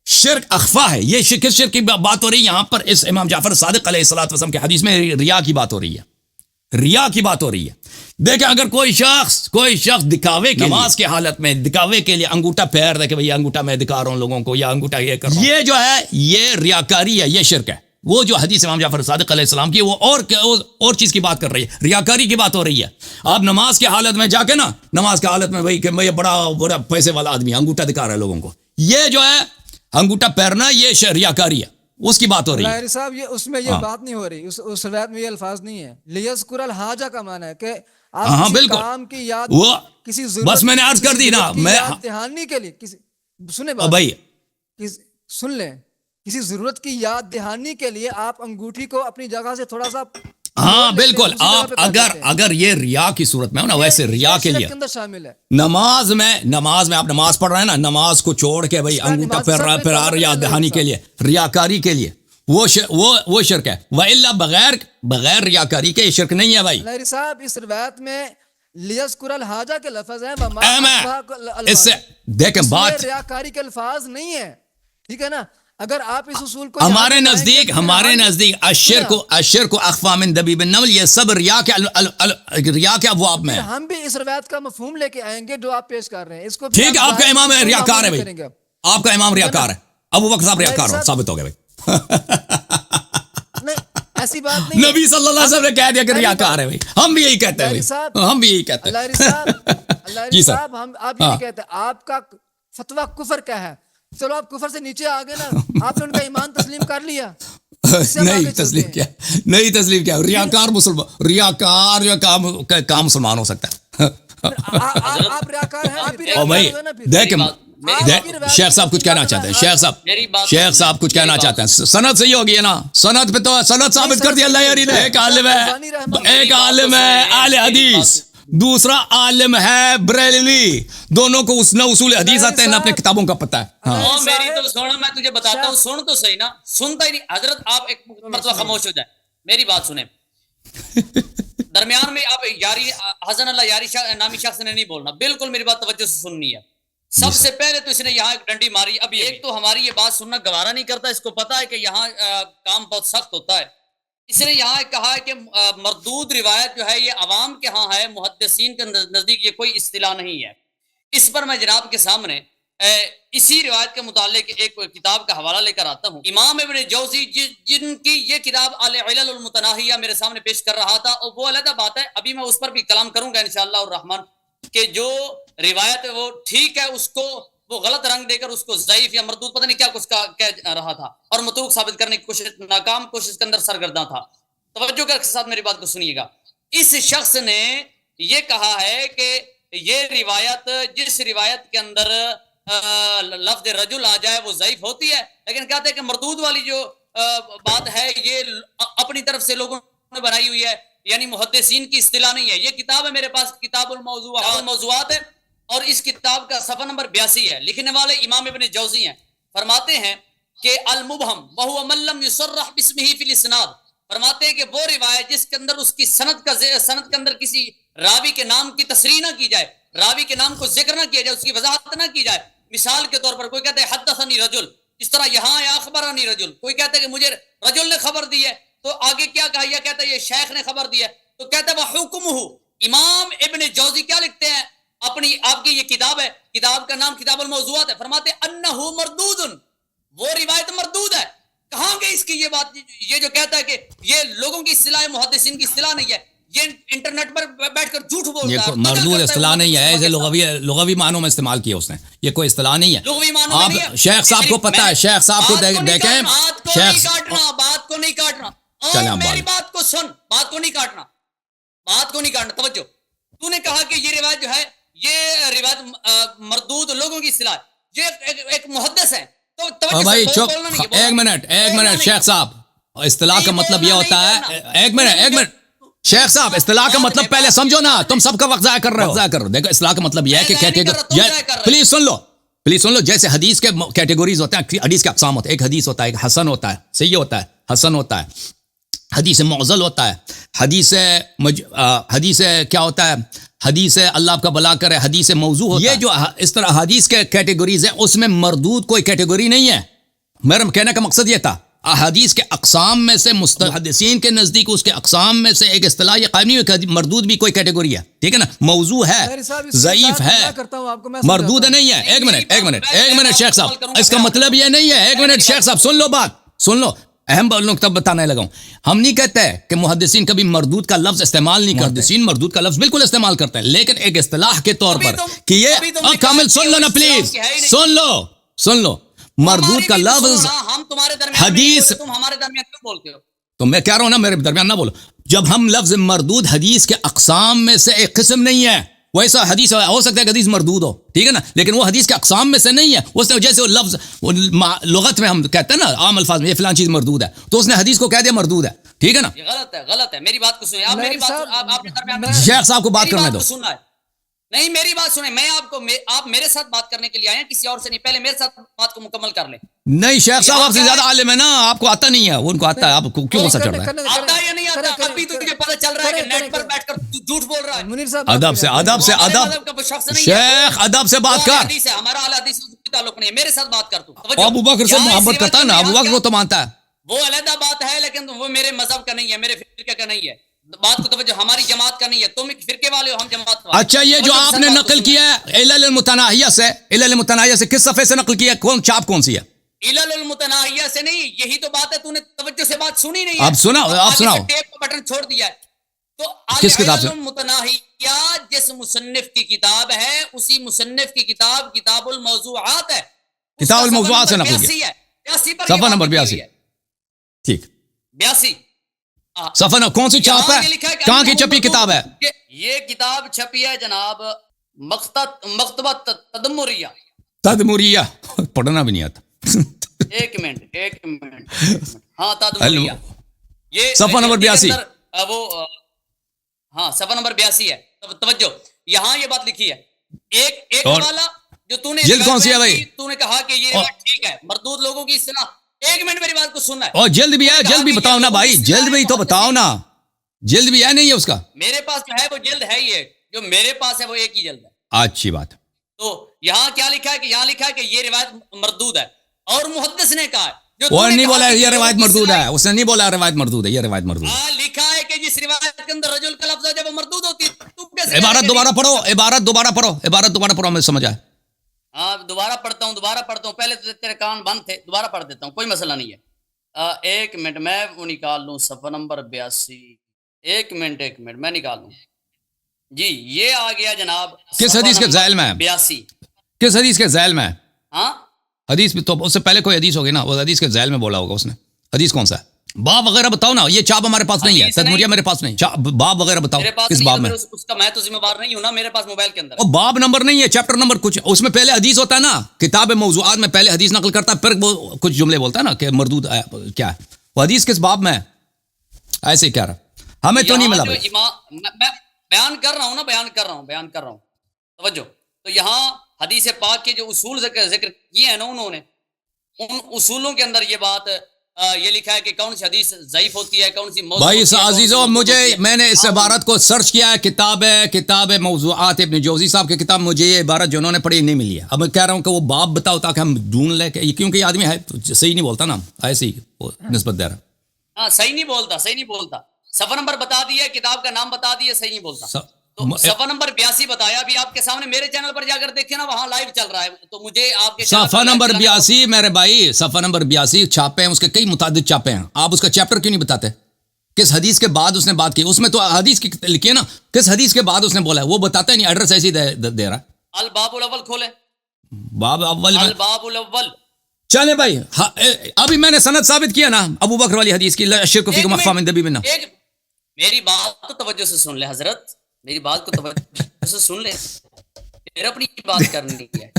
شرک اخفا ہے، یہ کس شرک کی بات ہو رہی ہے یہاں پر؟ اس امام جعفر صادق علیہ الصلوۃ والسلام کے حدیث میں ریا کی بات ہو رہی ہے، ریا کی بات ہو رہی ہے. دیکھیں اگر کوئی شخص دکھاوے کے نماز کی حالت میں دکھاوے کے لیے انگوٹھا پھیر دے کہ بھئی انگوٹھا میں دکھا رہا ہوں لوگوں کو، یا انگوٹھا یہ کر رہا ہوں، یہ جو ہے یہ ریاکاری ہے، یہ شرک ہے. وہ جو حدیث امام جعفر صادق علیہ السلام کی وہ اور چیز کی بات کر رہی ہے، ریاکاری کی بات ہو رہی ہے. آپ نماز کی حالت میں جا کے نا، نماز کی حالت میں بھئی کہ میں بڑا پیسے والا آدمی انگوٹھا دکھا رہا ہے لوگوں کو، یہ جو ہے انگوٹھا پھیرنا یہ ریاکاری ہے، اس کی بات ہو رہی ہے. لاہری صاحب یہ اس میں یہ بات نہیں ہو رہی، اس روایت میں یہ الفاظ نہیں ہے. لیذکر الحاجہ کا معنی ہے کہ آپ کسی بالکل کام کی یاد، وہ کسی ضرورت، بس میں نے عرض کر دی نا، میں دہانی کے لیے سنیں بات بھائی سن لیں، کسی ضرورت کی یاد دہانی کے لیے آپ انگوٹھی کو اپنی جگہ سے تھوڑا سا، ہاں بالکل. آپ اگر یہ ریا کی صورت میں ہو نا، ویسے ریا کے لیے شامل ہے. نماز میں آپ نماز پڑھ رہے ہیں نا، نماز کو چھوڑ کے بھئی انگوٹھا پھیرا رہا دہانی کے لیے، ریاکاری کے لیے، وہ شرک ہے. وَإِلَّا بغیر ریاکاری کے یہ شرک نہیں ہے. بھائی لاہری صاحب اس روایت میں لیذکر الحاجہ کے لفظ ہیں، اس سے دیکھیں بات ریاکاری کے الفاظ نہیں ہے، ٹھیک ہے نا. اگر آپ اس اصول کو ہمارے نزدیک الشرک اخفى من دبیب النمل، یہ سب ریا کے ابواب میں ہے. ہم بھی اس روایت کا مفہوم لے کے آئیں گے جو آپ پیش کر رہے ہیں. اس کو ٹھیک ہے، آپ کا امام ریاکار ہے بھائی، آپ کا امام ریاکار ہے، ابو بکر صاحب ریاکار ہو، ثابت ہو گیا بھائی. نہیں ایسی بات نہیں، نبی صلی اللہ علیہ وسلم نے کہہ دیا کہ ریاکار ہے بھائی، ہم بھی یہی کہتے ہیں، ہم بھی یہی کہتے ہیں. جی صاحب آپ یہی کہتے ہیں. آپ کا فتویٰ کفر کا ہے، چلو آپ کفر سے نیچے آ گئے نا، آپ نے ان کا ایمان تسلیم کر لیا. نہیں تسلیم کیا ریاکار جو کام مسلمان ہو سکتا ہے. آپ ریاکار ہیں بھائی دیکھیں شیخ صاحب کچھ کہنا چاہتے ہیں، شیخ صاحب کچھ کہنا چاہتے ہیں. سند صحیح ہوگی ہے نا، سند پہ تو سند ثابت کر دیا اللہ یاری نے. ایک عالم ہے اہل حدیث، دوسرا عالم ہے بریلوی، دونوں کو اس نہ اصول حدیث آتے ہیں نہ اپنے کتابوں کا پتہ ہے. میری تو سن، میں تجھے بتاتا ہوں، سن تو صحیح نا، سنتا ہی نہیں. حضرت آپ ایک مرتبہ خاموش ہو جائیں، میری بات سنیں. درمیان میں آپ یاری حسن اللہ یاری نامی شخص نے نہیں بولنا، بالکل میری بات توجہ سے سننی ہے. سب سے پہلے تو اس نے یہاں ایک ڈنڈی ماری. اب ایک تو ہماری یہ بات سننا گوارا نہیں کرتا، اس کو پتا ہے کہ یہاں کام بہت سخت ہوتا ہے. اس نے یہاں کہا ہے کہ مردود روایت جو ہے یہ عوام کے ہاں ہے، محدثین کے نزدیک یہ کوئی اصطلاح نہیں ہے. اس پر میں جناب کے سامنے اسی روایت کے متعلق ایک کتاب کا حوالہ لے کر آتا ہوں. امام ابن جوزی جن کی یہ کتاب العلل المتناہیہ میرے سامنے پیش کر رہا تھا، اور وہ علیحدہ بات ہے، ابھی میں اس پر بھی کلام کروں گا انشاءاللہ الرحمن، کہ جو روایت ہے وہ ٹھیک ہے، اس کو وہ غلط رنگ دے کر اس کو ضعیف یا مردود پتہ نہیں کیا کچھ کہہ رہا تھا، اور متروک ثابت کرنے کی کوشش، ناکام کوشش کے اندر سرگرداں تھا. توجہ کے ساتھ میری بات کو سنیے گا. اس شخص نے یہ کہا ہے کہ یہ روایت، جس روایت کے اندر لفظ رجل آ جائے وہ ضعیف ہوتی ہے، لیکن کہتے ہیں کہ مردود والی جو بات ہے یہ اپنی طرف سے لوگوں نے بنائی ہوئی ہے، یعنی محدثین کی اصطلاح نہیں ہے. یہ کتاب ہے میرے پاس، کتاب الموضوعات ہے، اور اس کتاب کا صفحہ نمبر 82 ہے. لکھنے والے امام ابن جوزی ہیں. فرماتے ہیں کہ المبہم وہو من لم یصرح باسمہ فی الاسناد، فرماتے ہیں کہ وہ روایت جس کے اندر اس کی سند کے اندر کسی راوی کے نام کی تصریح نہ کی جائے، راوی کے نام کو ذکر نہ کیا جائے، اس کی وضاحت نہ کی جائے. مثال کے طور پر کوئی کہتا ہے حدثنی رجل، اس طرح یہاں یا اخبرنی رجل، کوئی کہتا ہے کہ مجھے رجل نے خبر دی ہے، تو آگے کیا کہا، یہ کہتا ہے یہ شیخ نے خبر دی ہے، تو کہتا ہے وحکمہ. امام ابن جوزی کیا لکھتے ہیں اپنی، آپ کی یہ کتاب ہے، کتاب کا نام کتاب الموضوعات ہے، فرماتے ہیں انہ مردود، وہ روایت مردود ہے. کہاں گئی اس کی یہ بات، یہ جو کہتا ہے کہ یہ لوگوں کی اصطلاح محدثین کی اصطلاح نہیں ہے، یہ انٹرنیٹ پر بیٹھ کر جھوٹ بولتا یہ ہے. کوئی مردود اصطلاح نہیں ہے، ایسے لغوی معنوں میں استعمال کیا اس نے، یہ کوئی اصطلاح نہیں ہے. لغوی معنوں میں نہیں ہے. آپ شیخ صاحب کو پتہ ہے، شیخ صاحب کو دیکھیں، بات کو نہیں شیخ کاٹنا، بات کو نہیں کاٹنا، چلیں اور آپ میری بات کو سن، بات کو نہیں کاٹنا، بات کو نہیں کاٹنا. توجہ، تو نے کہا کہ یہ روایت جو ہے یہ روایت مردود لوگوں کی اصطلاح ہے، یہ ایک محدث ہے. تو توجہ بھائی سے چپ، بولنا نہیں ہے، ایک منٹ شیخ صاحب، اصطلاح کا مطلب یہ ہوتا ہے، ایک منٹ شیخ صاحب، اصطلاح کا مطلب پہلے سمجھو نا، تم سب کا وقت ضائع کر رہے ہو. دیکھو اصطلاح کا مطلب یہ ہے کہ پلیز سن لو، جیسے حدیث کے کیٹیگوریز ہوتے ہیں، حدیث کے اقسام ہوتے ہیں، ایک حدیث ہوتا ہے، ایک حسن ہوتا ہے، صحیح ہوتا ہے، حسن ہوتا ہے، حدیث معضل ہوتا ہے، حدیث کیا ہوتا ہے، حدیث اللہ آپ کا بلا کرے، حدیث موضوع ہوتا ہے. یہ جو اس طرح حدیث کے کیٹیگوریز ہیں، اس میں مردود کوئی کیٹیگوری نہیں ہے. میرا کہنے کا مقصد یہ تھا، حدیث کے اقسام میں سے محدثین کے نزدیک اس کے اقسام میں سے ایک اصطلاح یہ قائم نہیں ہوئی کہ مردود بھی کوئی کیٹیگوری ہے. ٹھیک ہے نا، موضوع ہے، ضعیف ہے، مردود نہیں ہے. ایک منٹ شیخ صاحب، اس کا مطلب یہ نہیں ہے، ایک منٹ شیخ صاحب سن لو بات، سن لو، اہم نقطہ بتانے لگا ہوں. ہم نہیں کہتے کہ محدثین کبھی مردود کا لفظ استعمال نہیں کرتے، محدثین مردود کا لفظ بالکل استعمال کرتے ہیں، لیکن ایک اصطلاح کے طور پر کہ یہ کامل سن لو نا پلیز، سن لو مردود کا لفظ ہم تمہارے درمیان حدیث، تم ہمارے درمیان کیوں بولتے ہو؟ تو میں کہہ رہا ہوں نا میرے درمیان نہ بولو. جب ہم لفظ مردود حدیث کے اقسام میں سے ایک قسم نہیں ہے، ویسا حدیث ہو سکتا ہے کہ حدیث مردود ہو، ٹھیک ہے نا، لیکن وہ حدیث کے اقسام میں سے نہیں ہے. اس نے جیسے وہ لفظ لغت میں ہم کہتے ہیں نا عام الفاظ میں یہ فلان چیز مردود ہے، تو اس نے حدیث کو کہہ دیا مردود ہے، ٹھیک ہے نا. یہ غلط ہے. میری بات کو سنیں، آپ میری بات آپ درمیان شیخ صاحب کو بات کرنے دو. سننا ہے نہیں، میری بات سنیں، میں آپ میرے ساتھ بات کرنے کے لیے آئے ہیں، کسی اور سے نہیں. پہلے میرے ساتھ بات کو مکمل کر لیں. نہیں شیخ صاحب آپ سے زیادہ عالم ہے نا، آپ کو آتا نہیں ہے، ان کو آتا ہے، آپ کو کیوں غصہ چڑھ رہا ہے؟ آتا ہے یا نہیں آتا؟ ابھی تجھے پتہ چل رہا ہے کہ نیٹ پر بیٹھ کر جھوٹ بول رہا ہے. منیر صاحب ادب سے شیخ، ادب سے بات کر. ہمارا اعلی حدیث سے کوئی تعلق نہیں ہے، میرے ساتھ بات کر. تو ابو بکر سے محبت کرتا ہے نا، ابو بکر کو تو مانتا ہے. وہ علیحدہ بات ہے، لیکن وہ میرے مذہب کا نہیں ہے، میرے فرقے کا نہیں ہے. بات کو توجہ، ہماری جماعت کا نہیں ہے. تم ایک فرقے والے ہو، ہم جماعت والے. اچھا، یہ جو آپ نے نقل کیا ہے علل المتناہیہ سے، کس صفحے سے نقل کیا ہے؟ چاپ کون سی ہے؟ علل المتناہیہ سے نہیں، یہی تو بات ہے، تو نے توجہ سے بات سنی نہیں ہے. اب سناؤ ٹیپ کا بٹن چھوڑ دیا ہے. تو کس کتاب سے؟ علل المتناہیہ جس مصنف کی کتاب ہے، اسی مصنف کی کتاب کتاب الموضوعات ہے. کتاب الموضوعات سے نقل کیا، صفحہ نمبر 82. ٹھیک، 82 صفحہ نمبر کون سی چاپ ہے؟ کہاں کی چھپی کتاب ہے؟ یہ کتاب چھپی ہے جناب مکتبہ تدمریہ، پڑھنا بھی نہیں آتا. ایک منٹ ہاں، تدمریہ، یہ صفحہ نمبر 82. وہ ہاں صفحہ نمبر 82 ہے. توجہ، یہاں یہ بات لکھی ہے. ایک حوالہ جو تو نے جلد کون سی ہے بھائی؟ تو نے کہا کہ یہ بات ٹھیک ہے، مردود لوگوں کی اصطلاح. ایک منٹ میری بات کو سننا ہے. اور جلد بھی ہے، جلد بھی بتاؤ نا بھائی، جلد بھی تو بتاؤ نا، جلد بھی ہے نہیں ہے اس کا؟ میرے پاس جو ہے وہ جلد ہے ہی ہے، جو میرے پاس ہے وہ ایک ہی جلد ہے. اچھی بات. تو یہاں کیا لکھا ہے کہ یہاں لکھا ہے کہ یہ روایت مردود ہے، اور محدث نے کہا ہے، وہ نہیں بولا یہ روایت مردود ہے، اس نے نہیں بولا روایت مردود ہے، یہ روایت مردود ہے. لکھا ہے کہ جس روایت کے اندر رجل کا لفظ ہے جب وہ مردود ہوتی ہے. عبارت دوبارہ پڑھو، عبارت دوبارہ پڑھو، ہمیں سمجھ آئے. ہاں دوبارہ پڑھتا ہوں. پہلے تو تیرے کان بند تھے، دوبارہ پڑھ دیتا ہوں، کوئی مسئلہ نہیں ہے. ایک منٹ میں وہ نکال لوں، صفحہ نمبر 82. ایک منٹ میں نکال لوں. جی یہ آ گیا جناب. کس حدیث کے ذیل میں ہے؟ 82. کس حدیث کے ذیل میں ہے؟ ہاں حدیث بھی تو اس سے پہلے کوئی حدیث ہوگی نا، وہ حدیث کے ذیل میں بولا ہوگا اس نے. حدیث کون سا ہے؟ باب وغیرہ بتاؤ نا. یہ چاپ ہمارے پاس نہیں ہے، تدمریہ میرے پاس نہیں. باب وغیرہ بتاؤ کس باب میں؟ اس کا میں تو ذمہ دار نہیں ہوں نا، میرے پاس موبائل کے اندر. اور باب نمبر نہیں ہے، چیپٹر نمبر کچھ اس میں پہلے حدیث ہوتا ہے نا. کتاب موضوعات میں پہلے حدیث نقل کرتا ہے، پھر وہ کچھ جملے بولتا ہے نا کہ مردود کیا ہے. وہ حدیث کس باب میں ہے؟ ایسے ہی کہہ رہا، ہمیں تو نہیں ملا. میں بیان کر رہا ہوں. توجہ، تو یہاں حدیث پاک کے جو اصول ذکر کیے ہیں نا انہوں نے، ان اصولوں کے اندر یہ بات یہ لکھا ہے کہ کون سی حدیث ضعیف ہوتی ہے، کون سی موضوع بھائی ہوتی ہے، کون سی عزیزوں، موضوع مجھے ہوتی ہے۔ میں نے اس عبارت کو سرچ کیا ہے، کتاب موضوعات ابن جوزی صاحب کی کتاب، مجھے یہ عبارت جو انہوں نے پڑھی نہیں ملی ہے۔ اب میں کہہ رہا ہوں کہ وہ باب بتاؤ تاکہ ہم ڈھونڈ لیں، کہ کیونکہ یہ آدمی ہے صحیح نہیں بولتا نا، ایسے ہی وہ نسبت دے رہا ہاں صحیح نہیں بولتا، صحیح نہیں بولتا، صفحہ نمبر بتا دیا، کتاب کا نام بتا دیا، صحیح نہیں بولتا۔ تو صفحہ نمبر 82 بتایا، ابھی آپ کے سامنے میرے چینل پر جا کر دیکھیں نا، وہاں لائیو چل رہا ہے، تو مجھے آپ کے صفحہ نمبر 82 میرے بھائی، صفحہ نمبر 82 چھاپے ہیں، اس کے کئی متعدد چھاپے ہیں، آپ اس کا چیپٹر کیوں نہیں بتاتے؟ کس حدیث کے بعد اس نے بات کی؟ اس میں تو حدیث کی لکھی ہے نا، کس حدیث کے بعد اس نے بولا ہے وہ بتاتا ہی نہیں، ایڈریس ایسے ہی دے رہا ہے۔ الباب الاول کھولیں، باب اول میں الباب الاول۔ چلیں بھائی، ابھی میں نے سند ثابت کیا نا ابو بکر والی حدیث کی، شرک فی مخفی من دبی منا۔ میری بات تو توجہ سے سن لے حضرت، میری بات کو توجہ سے سن لے، پھر اپنی بات کرنی ہے۔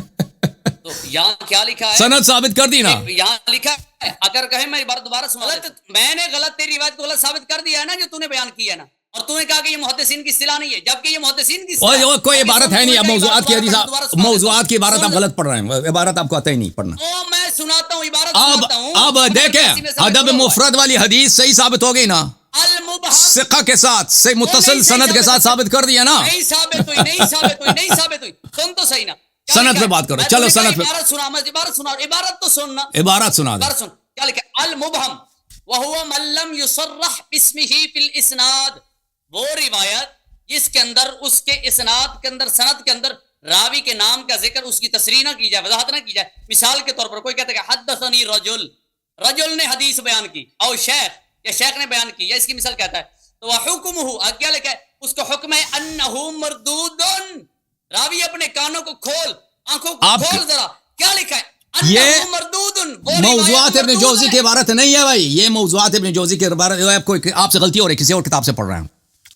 تو یہاں کیا لکھا ہے؟ سند ثابت کر دی نا، یہاں لکھا ہے، اگر کہے میری بات دوبارہ سنا، میں نے غلط تیری روایت کو غلط ثابت کر دیا ہے نا جو تو نے بیان کیا ہے نا، اور تو نے کہا کہ یہ محدثین کی اصطلاح نہیں ہے، جبکہ یہ محدثین کی اصطلاح ہے۔ کوئی عبارت ہے نہیں، اب موضوعات کی حدیث، موضوعات کی عبارت آپ غلط پڑھ رہے ہیں، عبارت آپ کو آتا ہی نہیں پڑھنا۔ میں سناتا ہوں عبارت، سناتا ہوں۔ اب دیکھیں، ادب مفرد والی حدیث صحیح ثابت ہو گئی نا، ثقہ کے ساتھ، صحیح متصل سند کے ساتھ ثابت کر دیا نا۔ نہیں ثابت ہوئی، نہیں ثابت ہوئی، نہیں ثابت ہوئی، سن تو صحیح نا، سند پہ بات کرو، چلو سند پہ، عبارت سنا، میں عبارت سنا، عبارت تو سننا، عبارت سنا دیں۔ عبارت سن، کیا لکھا ہے؟ المبہم وہو من لم یصرح باسمہ فی الاسناد، وہ روایت جس کے اندر اس کے اسناد کے اندر، سند کے اندر راوی کے نام کا ذکر، اس کی تصریح نہ کی جائے، وضاحت نہ کی جائے۔ مثال کے طور پر کوئی کہتا ہے کہ حدثنی رجل، رجل نے حدیث بیان کی، او شیخ، یا شیخ نے بیان کی، یا اس کی مثال کہتا ہے، تو وحکمہ، کیا لکھا ہے؟ اس کا حکم ہے انہ مردود، راوی اپنے کانوں کو کھول، آنکھوں کو کھول ذرا، کیا لکھا ہے؟ یہ مردود، موضوعات ابن جوزی کی عبارت نہیں ہے بھائی، یہ موضوعات ابن جوزی کی عبارت، آپ سے غلطی ہو رہی ہے، کسی اور کتاب سے پڑھ رہے ہیں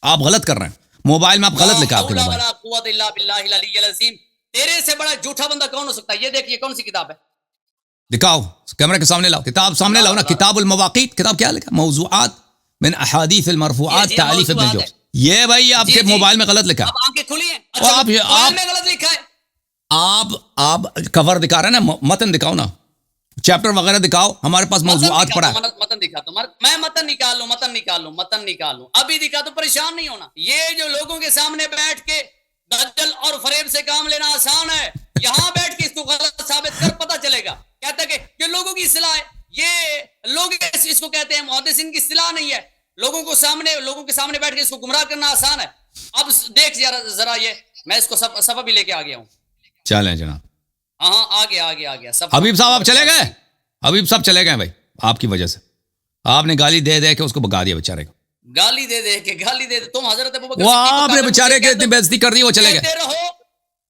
آپ، غلط کر رہے ہیں، موبائل میں آپ غلط لکھا آپ کے موبائل۔ لا قوت الا باللہ العلی العظیم، تیرے سے بڑا جھوٹا بندہ کون ہو سکتا ہے؟ یہ دیکھیے کون سی کتاب ہے، دکھاؤ کیمرے کے سامنے لاؤ، کتاب سامنے لاؤ نا، کتاب المواقیت، کتاب کیا لکھا؟ موضوعات من احادیث المرفوعات تالیف ابن جوزی، یہ بھائی آپ کے موبائل میں غلط لکھا، اب آنکھیں کھلی ہیں، آپ موبائل میں غلط لکھا ہے، آپ کور دکھا رہے ہیں نا، متن دکھاؤ نا، چیپٹر وغیرہ دکھاؤ، ہمارے پاس موضوعات پڑا ہے۔ متن دکھاتا ہوں، میں متن نکال لوں، ابھی دکھا تو پریشان نہیں ہونا۔ یہ جو لوگوں کے سامنے بیٹھ کے دجل اور فریب سے کام لینا آسان ہے، یہاں بیٹھ کے اس کو غلط ثابت کر، پتہ چلے گا۔ کہتا ہے کہ یہ لوگوں کی اصطلاح ہے، یہ لوگ اس کو کہتے ہیں، محدثین کی اصطلاح نہیں ہے، لوگوں کے سامنے بیٹھ کے اس کو گمراہ کرنا آسان ہے۔ اب دیکھ ذرا یہ، میں اس کو سبب بھی لے کے آ گیا ہوں۔ چلیں جناب، ہاں آ گیا حبیب صاحب آپ چلے گئے، حبیب صاحب چلے گئے بھائی، آپ کی وجہ سے، آپ نے گالی دے دے کے اس کو بگا دیا بیچارے کو، گالی دے کے تم حضرت ابوبکر وہ آپ نے بیچارے کے اتنی بےعزتی کر دی، وہ چلے گئے۔ کہتے رہو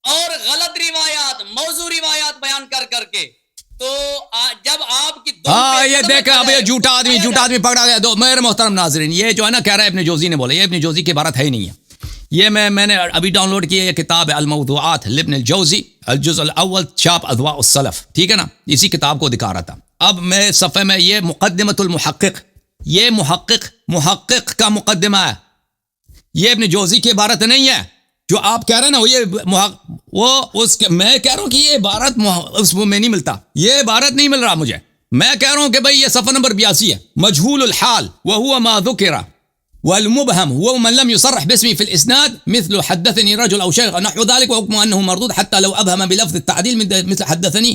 اور غلط روایات، موضوع روایات بیان کر کے، تو جب آپ کی ہاں یہ دیکھیں، اب یہ جھوٹا آدمی پکڑا گیا۔ دو میرے محترم ناظرین، یہ جو ہے نا کہہ رہا ہے ابن جوزی نے بولا، یہ ابن جوزی کی عبارت ہے ہی نہیں ہے، یہ میں نے ابھی ڈاؤن لوڈ کی ہے، یہ کتاب ہے الموضوعات لابن الجوزی، الجزء الاول، چھاپ اضواء السلف، ٹھیک ہے نا، اسی کتاب کو دکھا رہا تھا۔ اب میں صفحے میں، یہ مقدمۃ المحقق، یہ محقق کا مقدمہ ہے، یہ ابن جوزی کی عبارت نہیں ہے جو آپ کہہ رہے ہیں نا، میں کہہ رہا ہوں کہ یہ عبارت اس میں نہیں ملتا، یہ عبارت نہیں مل رہا مجھے، میں کہہ رہا ہوں کہ بھئی یہ صفحہ نمبر 82 ہے، مجہول الحال وهو ما ذکر والمبهم هو من لم يصرح باسمه في الاسناد مثل حدثني رجل او شيخ نحو ذلك وحكمه انه مردود حتى لو ابهم بلفظ التعديل مثل حدثني،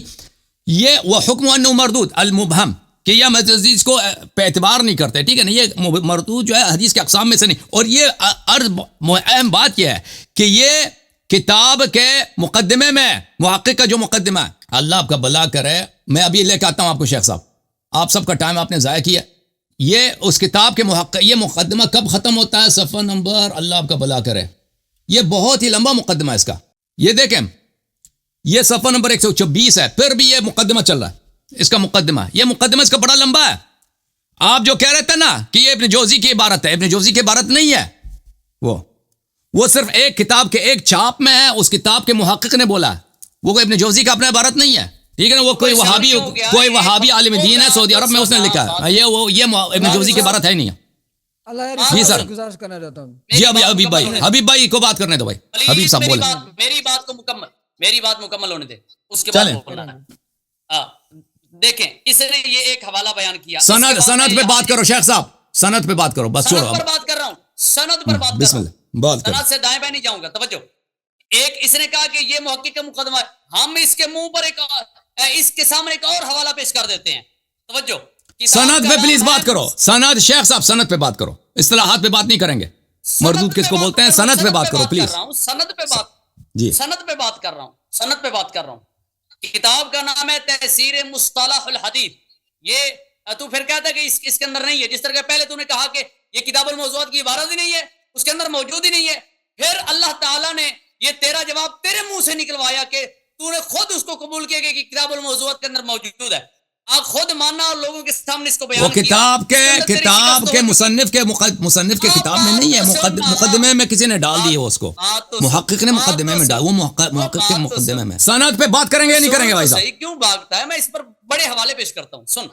یہ وحكمه انه مردود، المبهم کہ یہ حدیث کو پہ اعتبار نہیں کرتے، ٹھیک ہے نا، یہ مردود جو ہے حدیث کے اقسام میں سے نہیں، اور یہ اہم بات یہ ہے کہ یہ کتاب کے مقدمے میں، محقق کا جو مقدمہ ہے، اللہ آپ کا بھلا کرے، میں ابھی لے کے آتا ہوں آپ کو شیخ صاحب، آپ سب کا ٹائم آپ نے ضائع کیا، یہ اس کتاب کے یہ مقدمہ کب ختم ہوتا ہے؟ صفحہ نمبر، اللہ آپ کا بھلا کرے، یہ بہت ہی لمبا مقدمہ ہے اس کا، یہ دیکھیں، یہ صفحہ نمبر 124 ہے، پھر بھی یہ مقدمہ چل رہا ہے، اس کا مقدمہ، یہ مقدمہ اس کا بڑا لمبا ہے۔ آپ جو کہہ رہے تھے نا کہ یہ ابن جوزی کی عبارت ہے، ابن جوزی کی عبارت نہیں ہے، وہ صرف ایک کتاب کے ایک چھاپ میں ہے، اس کتاب کے محقق نے بولا ہے، وہ ابن جوزی کا اپنا عبارت نہیں ہے، ٹھیک ہے نا، وہ کوئی وہابی عالم دین ہے سعودی عرب میں، اس نے لکھا ہے، یہ ابن جوزی کی عبارت ہے نہیں ہے۔ اللہ جی سر، گزارش کرنا چاہتا ہوں، جی حبیب بھائی کو بات کرنے دو بھائی، حبیب صاحب بولیں۔ میری بات کو مکمل، میری بات مکمل ہونے دے، اس کے بعد چلیں۔ بولنا ہے۔ دیکھیں اس نے یہ ایک حوالہ بیان کیا، سند پہ بات کرو شیخ صاحب، سند پہ بات کرو، بس چھوڑو سند پر بات کر رہا ہوں، سند پر بات کر بسم رہا اللہ ہوں، بات کرو۔ سند سے دائیں بائیں نہیں جاؤں گا، توجہ۔ ایک اس نے کہا کہ یہ محقق کا مقدمہ ہے، ہم اس کے منہ پر اس کے سامنے ایک اور حوالہ پیش کر دیتے ہیں، توجہ۔ سند پہ پلیز بات کرو، سند شیخ صاحب سند پہ بات کرو، اصطلاحات پہ بات نہیں کریں گے، مردود کس کو بولتے ہیں، سند پہ بات کرو پلیز۔ سند پہ بات جی سند پہ بات کر رہا ہوں، سند پہ بات کر رہا ہوں۔ کتاب کا نام ہے تحسیر مصطلح الحدیث۔ یہ تو پھر کہتا ہے کہ اس کے اندر نہیں ہے، جس طرح کہ پہلے تو نے کہا کہ یہ کتاب الموضوعات کی عبارت ہی نہیں ہے، اس کے اندر موجود ہی نہیں ہے، پھر اللہ تعالیٰ نے یہ تیرا جواب تیرے منہ سے نکلوایا کہ تو نے خود اس کو قبول کیا کہ کتاب الموضوعات کے اندر موجود ہے، آپ خود ماننا اور لوگوں کے سامنے اس کو بیان وہ کیا۔ کتاب کے مصنف مصنف کے کتاب میں نہیں ہے، مقدمے میں کسی نے ڈال دی ہے اس کو، محقق نے مقدمے میں ڈال، وہ محقق کے مقدمے میں۔ سند پہ بات کریں گے یا نہیں کریں گے بھائی صاحب؟ کیوں بھاگتا ہے؟ میں اس پر بڑے حوالے پیش کرتا ہوں، سن۔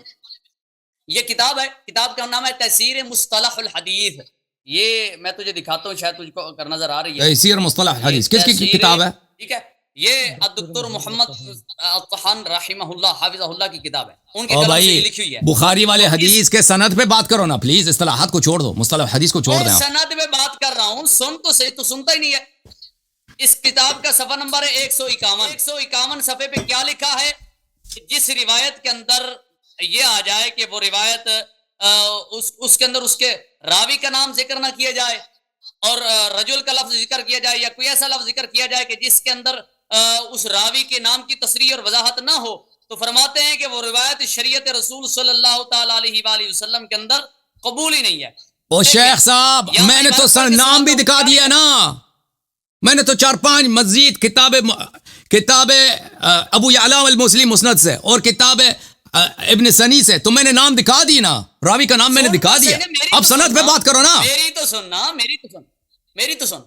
یہ کتاب ہے، کتاب کا نام ہے تحسیر مصطلح الحدیث۔ یہ میں تجھے دکھاتا ہوں، شاید تجھ کو اگر نظر آ رہی ہے، تحسیر مصطلح الحدیث کس کی کتاب ہے؟ ٹھیک ہے، یہ الدکتور محمد الطحان رحمہ اللہ حافظہ اللہ کی کتاب ہے، ان کے او قلم سے بھائی یہ لکھی ہوئی ہے۔ بخاری والے حدیث کے سند پہ بات کرو نا پلیز، اصطلاحات کو چھوڑ دو، مصطلح حدیث کو چھوڑ دیں آپ۔ سند میں بات کر رہا ہوں، سن تو صحیح، تو سنتا ہی نہیں ہے۔ اس کتاب کا صفحہ نمبر ہے 151 صفحے پہ کیا لکھا ہے؟ جس روایت کے اندر یہ آ جائے کہ وہ روایت اس کے اندر اس کے راوی کا نام ذکر نہ کیا جائے اور رجل کا لفظ ذکر کیا جائے، یا کوئی ایسا لفظ ذکر کیا جائے کہ جس کے اندر اس راوی کے نام کی تصریح اور وضاحت نہ ہو، تو فرماتے ہیں کہ وہ روایت شریعت رسول صلی اللہ تعالی علیہ وآلہ وسلم کے اندر قبول ہی نہیں ہے۔ او شیخ صاحب میں نے تو نام بھی دکھا دیا نا، میں نے تو 4-5 مزید کتاب ابو یعلا المسلم مسند سے اور کتاب ابن سنی سے تو میں نے نام دکھا دی نا، راوی کا نام میں نے دکھا دیا، اب سند پہ بات کرو نا۔ میری تو سن۔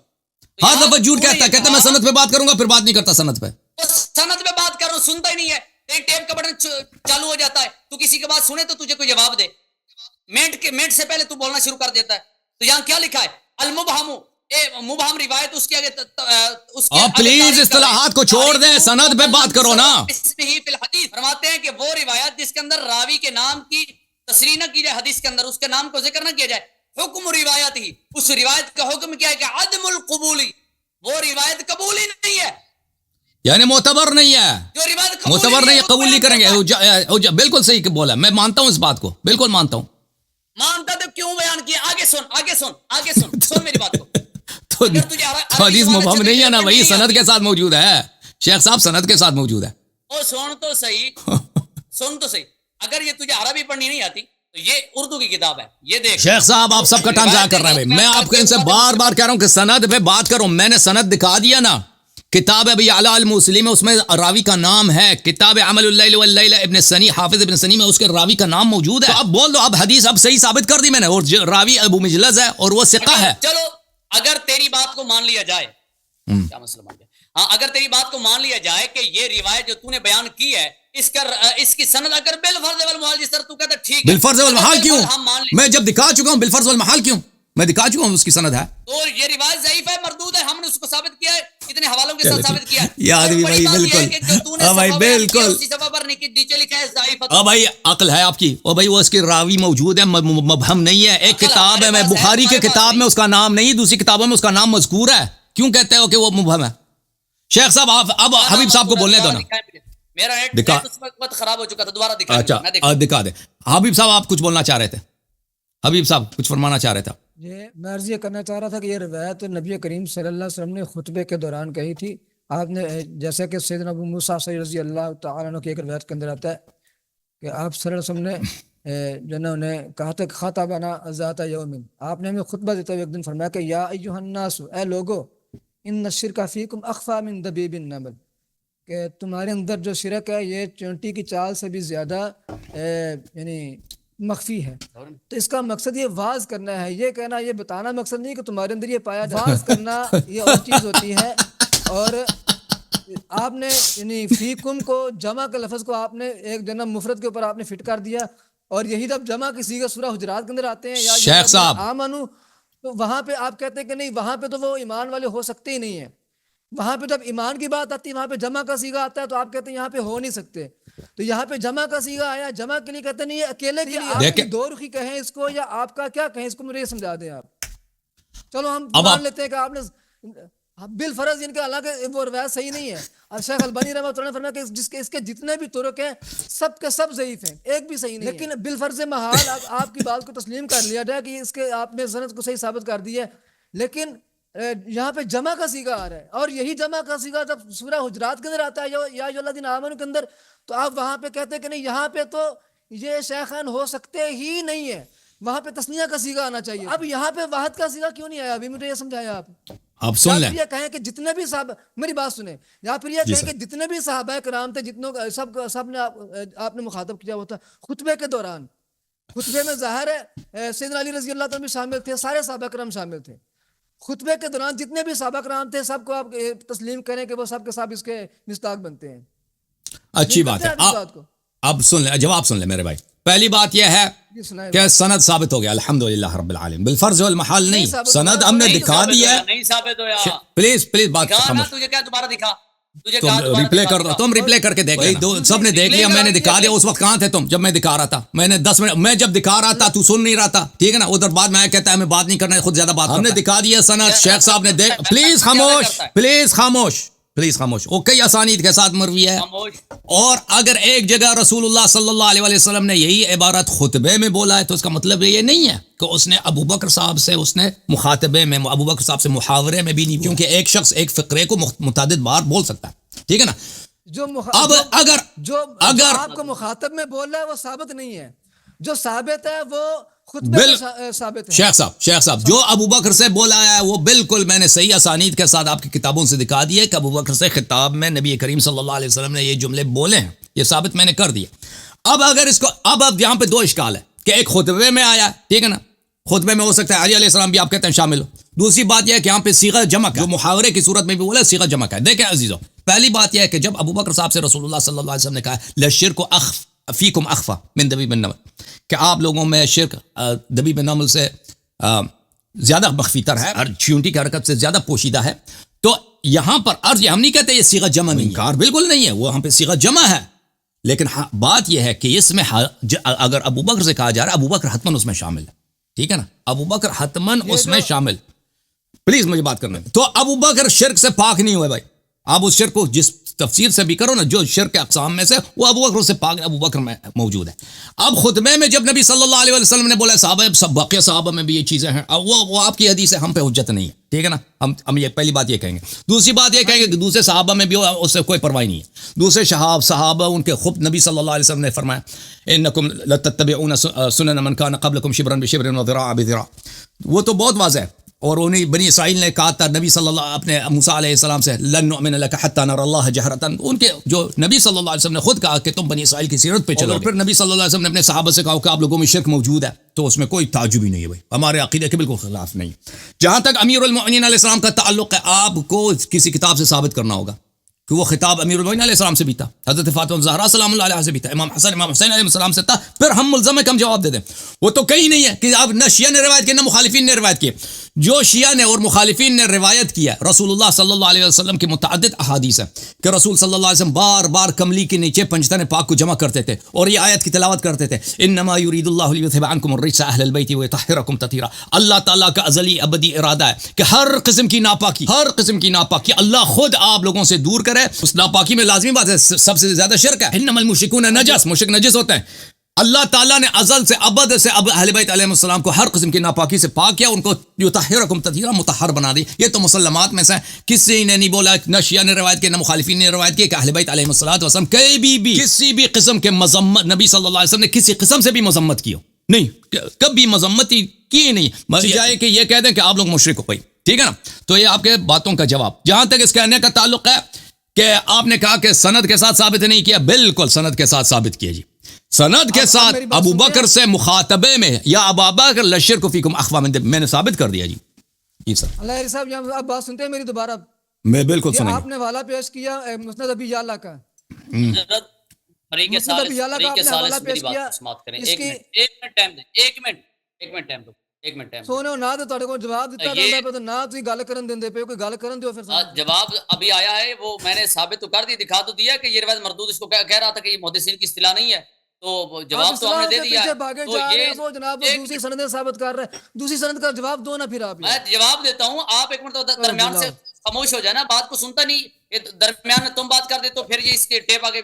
ہر دفعہ جھوٹ کہتا ہے، کہتا میں سند پہ بات کروں گا پھر بات نہیں کرتا سند پہ۔ سند پہ بات کر رہا ہوں، سنتا ہی نہیں ہے، ایک ٹیپ کا بٹن چالو ہو جاتا ہے، تو کسی کی بات سنے تو تجھے کوئی جواب دے، منٹ سے پہلے تو بولنا شروع کر دیتا ہے۔ تو یہاں کیا لکھا ہے؟ المبہم، مبہم روایت اس کی آپ پلیز اصطلاحات کو چھوڑ دیں، سند پہ بات کرو نا۔ فرماتے ہیں کہ وہ روایت جس کے اندر راوی کے نام کی تصریح نہ کی جائے، حدیث کے اندر اس کے نام کو ذکر نہ کیا جائے، حکم روایت ہی، اس روایت کا حکم کیا ہے کہ عدم القبولی، وہ روایت قبول ہی نہیں ہے، یعنی معتبر نہیں ہے، جو روایت معتبر نہیں ہے، قبول نہیں کریں گے۔ بالکل صحیح بولا، میں مانتا ہوں اس بات کو، بالکل مانتا ہوں۔ مانتا تو کیوں بیان کیا؟ آگے سن میری بات کو۔ تو حدیث مبہم نہیں ہے نا بھائی، سند کے ساتھ موجود ہے، شیخ صاحب سند کے ساتھ موجود ہے۔ سن تو صحیح، اگر یہ تجھے عربی پڑھنی نہیں آتی تو یہ اردو کی کتاب ہے، یہ دیکھ۔ شیخ صاحب آپ سب کا ٹائم ضائع کر رہے ہیں، میں آپ کو ان سے بار بار کہہ رہا ہوں کہ سند پہ بات کرو، میں نے سند دکھا دیا نا، کتاب ابی یعلا المسلم اس میں راوی کا نام ہے، کتاب عمل اللیل واللیلہ ابن سنی حافظ ابن سنی میں اس کے راوی کا نام موجود ہے۔ اب بول دو، اب حدیث اب صحیح ثابت کر دی میں نے، اور راوی ابو مجلس ہے اور وہ ثقہ ہے۔ چلو اگر تیری بات کو مان لیا جائے، کیا مسئلہ مان لیا؟ ہاں، اگر تیری بات کو مان لیا جائے کہ یہ روایت جو تو نے بیان کی ہے اس کی سند اگر بالفرض والمحال، جس طرح تو کہتا ہے ٹھیک ہے، بالفرض والمحال کیوں؟ ہم مان لیں، میں جب دکھا چکا ہوں بالفرض والمحال کیوں، میں دکھا چکا ہوں اس کی سند ہے، تو یہ روایت ضعیف ہے، مردود ہے، ہم نے اس کو ثابت کیا ہے، اتنے حوالوں کے ساتھ ثابت کیا ہے۔ یہ آدمی بھائی بالکل، ہاں بھائی بالکل، اسی صفحہ پر نیچے لکھا ہے ضعیف۔ ہاں بھائی عقل ہے آپ کی، او بھائی وہ اس کے راوی موجود ہے، مبہم نہیں ہے، ایک کتاب ہے میں بخاری کے کتاب میں اس کا نام نہیں، دوسری کتابوں میں اس کا نام مذکور ہے، کیوں کہتے ہو کہ وہ مبہم ہے؟ شیخ صاحب آپ اب حبیب صاحب کو بولنے دو نا، میرا نیٹ اس وقت خراب ہو چکا تھا، دوبارہ دکھا۔ اچھا دکھا دے۔ حبیب صاحب آپ کچھ بولنا چاہ رہے تھے، حبیب صاحب کچھ فرمانا چاہ رہے تھے۔ میں عرض یہ کرنا چاہ رہا تھا کہ یہ روایت نبی کریم صلی اللہ علیہ وسلم نے خطبے کے دوران کہی تھی۔ آپ نے جیسا کہ سیدنا ابو موسیٰ رضی اللہ تعالیٰ عنہ کی ایک روایت کے اندر آتا ہے کہ آپ صلی اللہ علیہ وسلم نے جو نا انہیں کہا تھا کہ خطبنا ذات یوم، آپ نے ہمیں خطبہ دیتے ہوئے ایک دن فرمایا کہ یا ایھا الناس، اے لوگو، ان الشرک فیکم اخفی من دبیب النمل، کہ تمہارے اندر جو شرک ہے یہ چونٹی کی چال سے بھی زیادہ یعنی مخفی ہے۔ تو اس کا مقصد یہ واز کرنا ہے، یہ کہنا، یہ بتانا مقصد نہیں کہ تمہارے اندر یہ پایا جائے، واز کرنا یہ اور چیز ہوتی ہے۔ اور آپ نے یعنی فیکم کو جمع کے لفظ کو آپ نے ایک جنم مفرد کے اوپر آپ نے فٹ کر دیا، اور یہی جب جمع کی صیغہ سورہ حجرات کے اندر آتے ہیں یا شیخ صاحب آمنو، تو وہاں پہ آپ کہتے ہیں کہ نہیں، وہاں پہ تو وہ ایمان والے ہو سکتے ہی نہیں ہیں، وہاں پہ جب ایمان کی بات آتی ہے وہاں پہ جمع کا صیغہ آتا ہے تو آپ کہتے ہیں یہاں پہ ہو نہیں سکتے. تو یہاں پہ جمع کا صیغہ آیا, جمع کے لیے کہتے نہیں, یہ اکیلے کے لیے آپ کی دو رخی کہیں اس کو, یا آپ کا کیا کہیں اس کو, مجھے یہ سمجھا دیں آپ. چلو ہم مان لیتے ہیں کہ آپ نے بالفرض ان کا, حالانکہ وہ روایت صحیح نہیں ہے. اور شیخ البانی رحمۃ اللہ نے فرمایا کہ اس کے جتنے بھی طرق ہیں سب کے سب ضعیف ہیں, ایک بھی صحیح نہیں. لیکن بالفرض محال آپ کی بات کو تسلیم کر لیا جائے کہ اس کے آپ نے سند کو صحیح ثابت کر دی ہے, لیکن یہاں پہ جمع کا صیغہ آ رہا ہے, اور یہی جمع کا صیغہ جب سورہ حجرات کے اندر آتا ہے یا ایھا الذین آمنوا کے اندر, تو آپ وہاں پہ کہتے ہیں کہ نہیں یہاں پہ تو یہ شیخین ہو سکتے ہی نہیں ہے, وہاں پہ تثنیہ کا صیغہ آنا چاہیے. اب یہاں پہ واحد کا صیغہ کیوں نہیں آیا, ابھی مجھے یہ سمجھایا آپ سن لیں. یہ کہیں کہ جتنے بھی صحابہ, میری بات سنیں, یا پھر یہ کہیں کہ جتنے بھی صحابہ کرام تھے, جتنوں سب نے آپ نے مخاطب کیا ہوتا خطبے کے دوران. خطبے میں ظاہر ہے سیدنا علی رضی اللہ عنہ بھی شامل تھے, سارے صحابہ کرام شامل تھے. خطبے کے دوران جتنے بھی صحابہ کرام تھے سب کو آپ تسلیم کریں کہ وہ سب کے سب اس کے مصداق بنتے ہیں. اچھی بات ہے. اب سن لیں, جواب سن لیں میرے بھائی. پہلی بات یہ ہے کہ سند ثابت ہو گیا الحمدللہ رب العالمین, بالفرض والمحال نہیں. سند ہم نے دکھا دی ہے, نہیں ثابت ہو یا پلیز بات خاموش. تجھے کیا دوبارہ دکھا, تم ریپلے کر رہا, تم ریپلے کر کے دیکھ لینا. سب نے دیکھ لیا, میں نے دکھا دیا. اس وقت کہاں تھے تم جب میں دکھا رہا تھا؟ میں نے 10 منٹ, میں جب دکھا رہا تھا تو سن نہیں رہا تھا, ٹھیک ہے نا. ادھر بعد میں کہتا ہے ہمیں بات نہیں کرنا, خود زیادہ بات. ہم نے دکھا دیا سند, شیخ صاحب نے دیکھ. پلیز خاموش, پلیز خاموش, پلیز خاموش. وہ کئی اسانید کے ساتھ مروی ہے. اور اگر ایک جگہ رسول اللہ صلی اللہ علیہ وسلم نے یہی عبارت خطبے میں بولا ہے تو اس کا مطلب یہ نہیں ہے کہ اس نے ابو بکر صاحب سے, اس نے مخاطبے میں ابو بکر صاحب سے محاورے میں بھی نہیں, کیونکہ ایک شخص ایک فقرے کو متعدد بار بول سکتا ہے, ٹھیک ہے نا. اب اگر آپ کو مخاطب میں بول رہا ہے وہ ثابت نہیں ہے, جو ثابت ہے وہ خطبے میں ثابت ہے. شیخ صاحب جو ابو بکر سے بولا ہے وہ بالکل میں نے صحیح اسانید کے ساتھ آپ کی کتابوں سے دکھا دیے کہ ابو بکر سے خطاب میں نبی کریم صلی اللہ علیہ وسلم نے یہ جملے بولے ہیں, یہ ثابت میں نے کر دیا. اب اگر اس کو, اب یہاں پہ 2 اشکال ہے کہ ایک خطبے میں آیا, ٹھیک ہے نا, خطبے میں ہو سکتا ہے علی علیہ السلام بھی آپ کہتے ہیں شامل ہو. دوسری بات یہ ہے کہ یہاں پہ صیغہ جمع کا, جو محاورے کی صورت میں بھی بولا صیغہ جمع کا ہے. دیکھیں عزیزو, پہلی بات یہ ہے کہ جب ابو بکر صاحب سے رسول اللہ صلی اللہ علیہ وسلم نے کہا لشرک فیکم اخفا من دبیب النمل, کہ آپ لوگوں میں شرک دبیب النمل سے زیادہ مخفی تر ہے اور چیونٹی کی حرکت سے زیادہ پوشیدہ ہے, تو یہاں پر عرض, ہم نہیں کہتے یہ صیغہ جمع نہیں, انکار بالکل نہیں ہے, وہ یہاں پہ صیغہ جمع ہے. لیکن بات یہ ہے کہ اس میں اگر ابو بکر سے کہا جا رہا ہے, ابو بکر حتمن اس میں شامل ہے, ٹھیک ہے نا, ابو بکر حتمن اس میں شامل. پلیز مجھے بات کرنا ہے. تو ابو بکر شرک سے پاک نہیں ہوئے بھائی. آپ اس شرک کو جس تفسیر سے بھی کرو نا, جو شرک کے اقسام میں سے, وہ ابو بکر سے پاک, ابو بکر میں موجود ہے. اب خطبے میں جب نبی صلی اللہ علیہ وسلم نے بولا صحابہ, سب باقی صحابہ میں بھی یہ چیزیں ہیں, وہ آپ کی حدیث ہے, ہم پہ حجت نہیں ہے, ٹھیک ہے نا. ہم یہ پہلی بات یہ کہیں گے. دوسری بات یہ کہیں گے کہ دوسرے صحابہ میں بھی اس سے کوئی پرواہ نہیں ہے. دوسرے صحابہ ان کے خود نبی صلی اللہ علیہ وسلم نے فرمایا انکم لتتبعون سنن من کان قبلکم شبرا بشبر وذراعا بذراع, وہ تو بہت واضح ہے. اور انہیں بنی اسرائیل نے کہا تھا نبی صلی اللہ اپنے موسیٰ علیہ السلام سے لن نؤمن لک حتی نر اللہ جہرۃ, ان کے جو نبی صلی اللہ علیہ وسلم نے خود کہا کہ تم بنی اسرائیل کی سیرت پہ چلو. اور پھر نبی صلی اللہ علیہ وسلم نے اپنے صحابہ سے کہا کہ آپ لوگوں میں شرک موجود ہے, تو اس میں کوئی تعجب ہی نہیں ہے بھائی, ہمارے عقیدے کے بالکل خلاف نہیں. جہاں تک امیر المؤمنین علیہ السلام کا تعلق ہے, آپ کو کسی کتاب سے ثابت کرنا ہوگا کہ وہ خطاب امیر المؤمنین علیہ السلام سے بھی تھا, حضرت فاطمہ الزہرا سلام اللہ علیہا سے بھی تھا, امام حسن امام حسین علیہ السلام سے تھا. پھر ہم ملزم ہے کہ ہم جواب دے دیں. وہ تو کہیں نہیں ہے کہ اب نہ شیعہ نے روایت کی نہ مخالفین نے روایت کی. جو شیعہ نے اور مخالفین نے روایت کیا رسول اللہ صلی اللہ علیہ وسلم کی متعدد احادیث ہے کہ رسول صلی اللہ علیہ وسلم بار بار کملی کے نیچے پنجتن پاک کو جمع کرتے تھے اور یہ آیت کی تلاوت کرتے تھے, انما یرید اللہ لیذھب عنکم الرجس اہل البیت ویطہرکم تطہیرا. اللہ تعالیٰ کا ازلی ابدی ارادہ ہے کہ ہر قسم کی ناپاکی اللہ خود آپ لوگوں سے دور کرے. اس ناپاکی میں لازمی بات ہے سب سے زیادہ شرک ہے. انما المشرکون نجس, مشرک نجس ہوتے ہیں. اللہ تعالیٰ نے ازل سے ابد سے اہل بیت علیہ السلام کو ہر قسم کی ناپاکی سے پاک کیا, ان کو یطہرکم تطہیرا مطہر بنا دی. یہ تو مسلمات میں سے کسی نے نہیں بولا, نہ شیعہ نے روایت کی نہ مخالفین نے روایت کی کہ اہل بیت علیہ السلام کسی بھی قسم کے مذمت نبی صلی اللہ علیہ وسلم نے کسی قسم سے بھی مذمت کی ہو نہیں, کبھی مذمت کی نہیں. بجائے کہ یہ کہہ دیں کہ آپ لوگ مشرک ہو گئی, ٹھیک ہے نا. تو یہ آپ کے باتوں کا جواب. جہاں تک اس کہنے کا تعلق ہے کہ آپ نے کہا کہ سند کے ساتھ ثابت نہیں کیا, بالکل سند کے ساتھ ثابت کیا جی. سند کے ساتھ ابو بکر سے مخاطبے میں یا ابا بکر لشرک فیکم اخفا من دبیب, میں نے ثابت کر دیا جی. جی سر اللہ صاحب یہاں آپ بات سنتے ہیں میری دوبارہ؟ میں بالکل سنیں گے. آپ نے والا پیش کیا مسند ابی یعلا کا, ایک منٹ ٹائم دو. ایک منٹ ٹائم سونے نہ تو تہاڈے کول جواب دتا یہ- جاندا پے تے نہ تسی گل کرن دیندے پے کوئی گل کرن دیو پھر سانوں۔ جواب ابھی آیا ہے، وہ میں نے ثابت تو کر دی، دکھا تو دیا کہ یہ روایت مردود، اس کو کہہ رہا تھا کہ یہ محدثین کی اصطلاح نہیں ہے، تو جواب تو ہم نے دے دیا ہے۔ پیچھے بھاگے تو جا رہے یہ ہیں وہ جناب وہ ایک دوسری سند ثابت کر رہے ہیں، دوسری سند کا جواب دو نا پھر آپ میں جواب دیتا ہوں، آپ ایک منٹ درمیان سے خاموش ہو جائے نا، بات کو سنتا نہیں، یہ درمیان میں تم بات کر دے تو پھر یہ اس کے ٹیپ آگے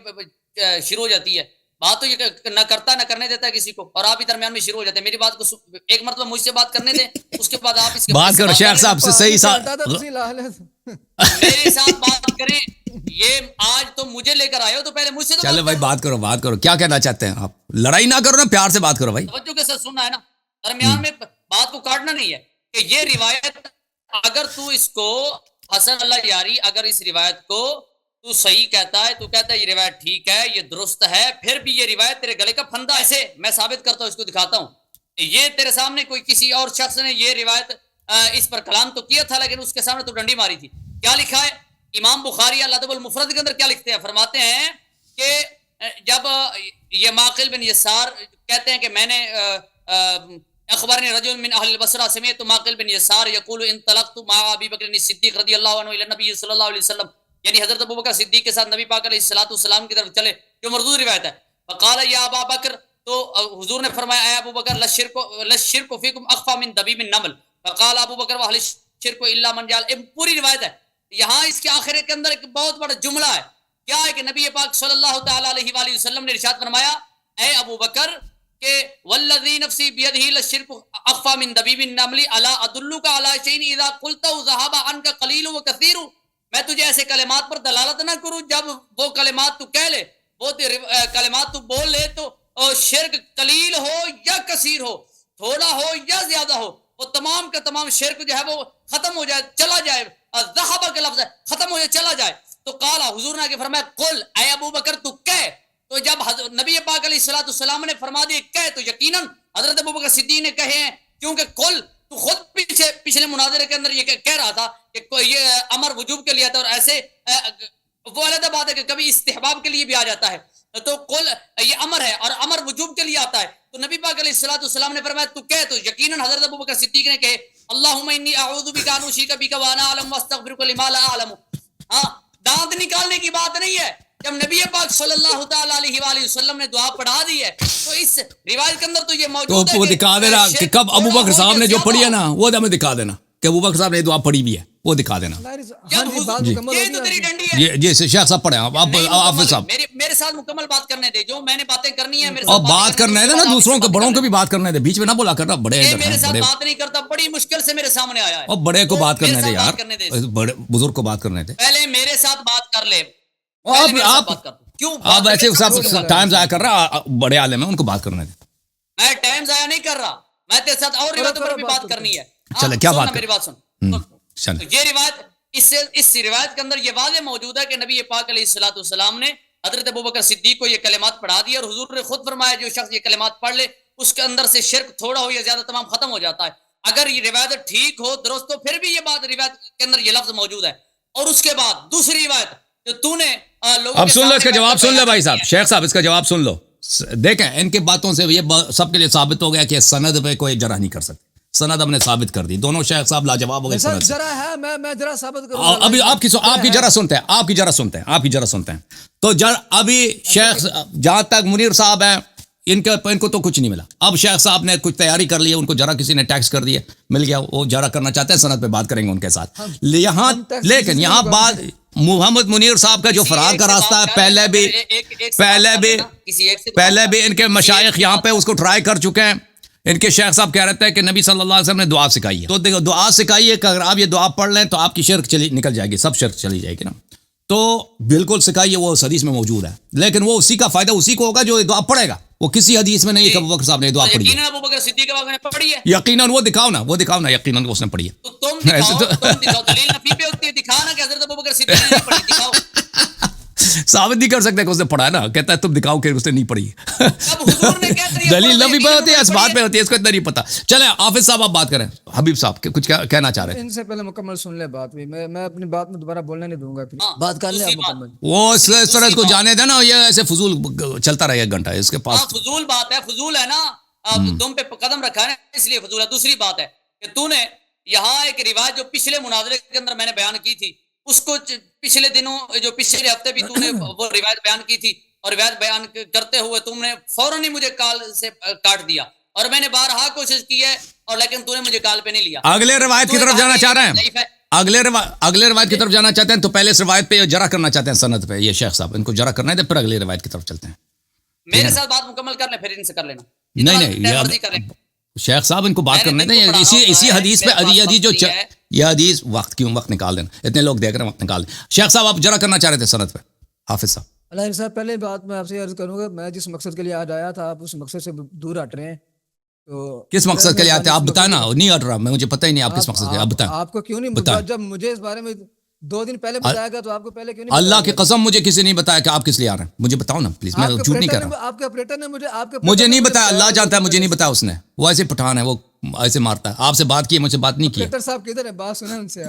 شروع ہو جاتی ہے، بات تو یہ نہ کرتا نہ کرنے دیتا ہے کسی کو، اور آپ ہی درمیان میں شروع ہو جاتے ہیں۔ میری بات کو ایک مرتبہ مجھ سے بات کرنے دیں، اس کے بعد آپ اس کے بات کرو شیخ صاحب سے صحیح میرے ساتھ بات کریں۔ یہ آج تم مجھے لے کر آئے ہو تو پہلے مجھ سے تو چلے بھائی بات کرو کیا کہنا چاہتے ہیں آپ؟ لڑائی نہ کرو نا، پیار سے بات کرو بھائی۔ توجہ کے ساتھ سننا ہے نا، درمیان میں بات کو کاٹنا نہیں ہے کہ یہ روایت اگر تو اس کو حسن اللہ یاری اگر اس روایت کو تو صحیح کہتا ہے، تو کہتا ہے یہ روایت ٹھیک ہے، یہ درست ہے، پھر بھی یہ روایت تیرے گلے کا پھندا ایسے میں ثابت کرتا ہوں، اس کو دکھاتا ہوں۔ یہ تیرے سامنے کوئی کسی اور شخص نے یہ روایت اس پر کلام تو کیا تھا، لیکن اس کے سامنے تو ڈنڈی ماری تھی۔ کیا لکھا ہے امام بخاری الادب المفرد کے اندر؟ کیا لکھتے ہیں؟ فرماتے ہیں کہ جب یہ معقل بن یسار کہتے ہیں کہ میں نے اخبرنی رجل من اہل البصرہ سمعت معقل بن یسار یقول انطلقت مع ابی بکر الصدیق رضی اللہ عنہ الی النبی صلی اللہ علیہ وسلم، یعنی حضرت ابوبکر صدیق کے ساتھ نبی پاک علیہ الصلوۃ والسلام کی طرف چلے، جو مردود روایت ہے۔ فقال یا ابا بکر، تو حضور نے فرمایا اے ابو بکر للشرک فیکم اخفى من دبیب النمل، فقال ابو بکر واہل الشرک الا من جعل، پوری روایت ہے۔ یہاں اس کے آخر کے اندر ایک بہت بڑا جملہ ہے، کیا ہے کہ نبی پاک صلی اللہ تعالی علیہ وآلہ وسلم نے ارشاد فرمایا اے ابو بکر کہ والذی نفسی بیدہ للشرک اخفى من دبیب النمل الا ادلک علی شیء اذا قلته ذهب عنک قلیل وکثیر، میں تجھے ایسے کلمات پر دلالت نہ کروں جب وہ کلمات تو کہہ لے، وہ کلمات تو بول لے تو شرک قلیل ہو یا کثیر ہو، تھوڑا ہو یا زیادہ ہو، وہ تمام کا تمام شرک جو ہے وہ ختم ہو جائے، چلا جائے، ذہب کا لفظ ہے، ختم ہو جائے، چلا جائے۔ تو قال حضور نے آگے فرمایا قل اے ابو بکر تو کہہ، تو جب نبی پاک علیہ الصلوۃ والسلام نے فرما دی کہہ، تو یقیناً حضرت ابو بکر صدیق نے کہے ہیں، کیونکہ قل تو خود پچھلے مناظرے کے اندر یہ کہہ رہا تھا کہ یہ امر وجوب کے لیے آتا ہے، اور ایسے وہ علیحدہ بات ہے کہ کبھی استحباب کے لیے بھی آ جاتا ہے، تو قل یہ امر ہے اور امر وجوب کے لیے آتا ہے، تو نبی پاک علیہ الصلوۃ والسلام نے فرمایا تو کہہ، تو یقیناً حضرت ابو بکر صدیق نے کہے اللہم انی اعوذ بک ان اشرک بک وانا اعلم واستغفرک لما لا اعلم۔ ہاں، دانت نکالنے کی بات نہیں ہے، جب نبی پاک صلی اللہ تعالی علیہ وآلہ وسلم نے دعا پڑھا دی ہے تو اس روایت کے اندر تو یہ موجود ہے، تو وہ دکھا دینا کہ کب ابو بکر صاحب نے جو پڑھی ہے نا، وہ ہمیں دکھا دینا کہ ابو بکر صاحب نے دعا پڑھی بھی ہے، وہ دکھا دینا۔ یہ تو تیری ڈنڈی ہے۔ جی شیخ صاحب پڑھیں آپ حافظ صاحب، میرے ساتھ مکمل بات کرنے دے، جو میں نے باتیں کرنی ہے میرے اور ساتھ بات کرنا ہے نا دوسروں کے بڑوں کو بھی بات کرنے دے، بیچ میں نہ بولا کرنا، بڑے یہ ادھر میرے ہیں، ساتھ بڑے بات نہیں کرتا، بڑی مشکل سے میرے سامنے آیا ہے، اور بڑے کو تو بات کرنے میرے دے ساتھ یار، بات کرنے دے، بڑے بزرگ کو بات کرنے دے۔ پہلے میرے ساتھ بات کر لے، پہلے میرے ساتھ بات کر، کیوں آپ ایسے ٹائم ضائع کر رہا، بڑے عالم ہیں ان کو بات کرنے دے۔ میں ٹائم ضائع نہیں کر رہا، میں تیرے ساتھ اور روایتوں پر بھی بات کرنی ہے۔ چلے کیا بات، میری بات سن، چلے یہ روایت اس روایت کے اندر یہ واضح موجود ہے کہ نبی پاک علیہ الصلوۃ والسلام نے حضرت ابوبکر صدیق کو یہ کلمات پڑھا دی، اور حضور نے خود فرمایا جو شخص یہ کلمات پڑھ لے اس کے اندر سے شرک تھوڑا ہو یا زیادہ تمام ختم ہو جاتا ہے۔ اگر یہ روایت ٹھیک ہو درست ہو، پھر بھی یہ بات روایت کے اندر یہ لفظ موجود ہے۔ اور اس کے بعد دوسری روایت جو تو نے اب سن لو اس کا جواب، سن لو بھائی صاحب، شیخ صاحب اس کا جواب سن لو۔ دیکھیں ان کی باتوں سے یہ سب کے لیے ثابت ہو گیا کہ سند پہ کوئی جرح نہیں کر سکتے، سند ہم نے ثابت کر دی، دونوں شیخ صاحب لاجواب ہو گئے سند سے۔ جرا ہے میں جرا ثابت کروں، ابھی آپ کی جرح سنتے ہیں، آپ کی جرح سنتے ہیں، تو ابھی شیخ جہاں تک منیر صاحب ہیں ان کو تو کچھ نہیں ملا، اب شیخ صاحب نے کچھ تیاری کر لی ہے، ان کو جرح کسی نے ٹیکس کر دیا، مل گیا، وہ جرح کرنا چاہتے ہیں، سند پہ بات کریں گے ان کے ساتھ یہاں، لیکن یہاں بات محمد منیر صاحب کا جو فرار کا راستہ ہے، پہلے بھی ان کے مشائخ یہاں پہ اس کو ٹرائی کر چکے ہیں۔ ان کے شیخ صاحب کہہ رہتے ہیں کہ نبی صلی اللہ علیہ وسلم نے دعا سکھائی ہے، تو دیکھو دعا سکھائی ہے کہ اگر آپ یہ دعا پڑھ لیں تو آپ کی شرک نکل جائے گی، سب شرک چلی جائے گی نا، تو بالکل سکھائی ہے، وہ حدیث میں موجود ہے، لیکن وہ اسی کا فائدہ اسی کو ہوگا جو دعا پڑھے گا، وہ کسی حدیث میں نہیں کہ ابوبکر صاحب نے دعا پڑھی ہے، یقیناً ابوبکر صدیق کے واقعے نے پڑھی ہے، یقیناً وہ دکھاؤ نا، یقیناً اس نے پڑھی ہے، تو تم دکھاؤ دلیل نفی پہ ہوتی ہے، دکھا نا کہ حضرت ابوبکر صدیق نے نہیں پڑھی، دکھاؤ۔ ثابت نہیں کر سکتے کہ اس نے پڑھا ہے نا، کہتا ہے تم دکھاؤ کہ اس نے نہیں پڑھی۔ اب حضور نے کہہ دیا دلیل نبی پہ ہوتی ہے، اس بات پہ ہوتی ہے، اس کو اتنا نہیں پتا۔ چلے حافظ صاحب آپ بات کریں، حبیب صاحب کچھ کہنا چاہ رہے ہیں؟ ان سے پہلے مکمل سن لے بات بھی، میں اپنی بات میں دوبارہ بولنے نہیں دوں گا، بات کر لیں آپ مکمل۔ وہ اس طرح کو جانے دینا، یہ ایسے فضول چلتا رہے ایک گھنٹہ اس کے پاس، فضول بات ہے، فضول ہے نا، تم پہ قدم رکھا ہے اس لیے فضول ہے. دوسری بات ہے کہ تو نے یہاں ایک روایت جو پچھلے مناظرے کے اندر میں نے بیان کی تھی, اس کو پچھلے دنوں جو پچھلے ہفتے بھی تو نے وہ روایت بیان کی تھی, اور روایت بیان کرتے ہوئے تم نے فوراً ہی مجھے کال سے کاٹ دیا, اور میں نے بارہا کوشش کی ہے اور لیکن تو نے مجھے کال پہ نہیں لیا. اگلے روایت کی طرف جانا چاہ رہے ہیں, اگلے روایت کی طرف جانا چاہتے ہیں تو پہلے اس روایت پہ جرا کرنا چاہتے ہیں سند پہ. یہ شیخ صاحب ان کو جرا کرنا ہے پھر اگلی روایت کی طرف چلتے ہیں. میرے ساتھ بات مکمل کر لیں پھر ان سے کر لینا. نہیں شیخ صاحب ان کو بات کرنے دیں اسی حدیث پہ. حدیث جو یہ حدیث وقت نکال دینا, اتنے لوگ دیکھ رہے ہیں, وقت نکال دیں. شیخ صاحب آپ جرا کرنا چاہ رہے تھے سند پہ. حافظ صاحب. اللہ صاحب پہلے بات میں آپ سے عرض کروں گا, میں جس مقصد کے لیے آج آیا تھا آپ اس مقصد سے دور ہٹ رہے ہیں. تو کس مقصد کے لیے آتے ہیں آپ بتائیں نا. نہیں ہٹ رہا, مجھے پتہ ہی نہیں آپ کس مقصد کے لیے. آپ بتائیں. آپ کو کیوں نہیں, جب مجھے اس بارے میں 2 دن پہلے بتایا گیا تو آپ کو پہلے کیوں نہیں؟ اللہ کی قسم مجھے کسی نے بتایا کہ آپ کس لیے آ رہے ہیں. مجھے بتاؤ نا پلیز, میں جھوٹ نہیں کر رہا. آپ کے آپریٹر نے مجھے نہیں بتایا, اللہ جانتا ہے, مجھے نہیں بتایا اس نے. وہ ایسے پٹھان ہے, وہ ایسے مارتا ہے. آپ سے بات کی, مجھ سے بات نہیں کی. آپریٹر صاحب کدھر ہے, بات سنیں ان سے.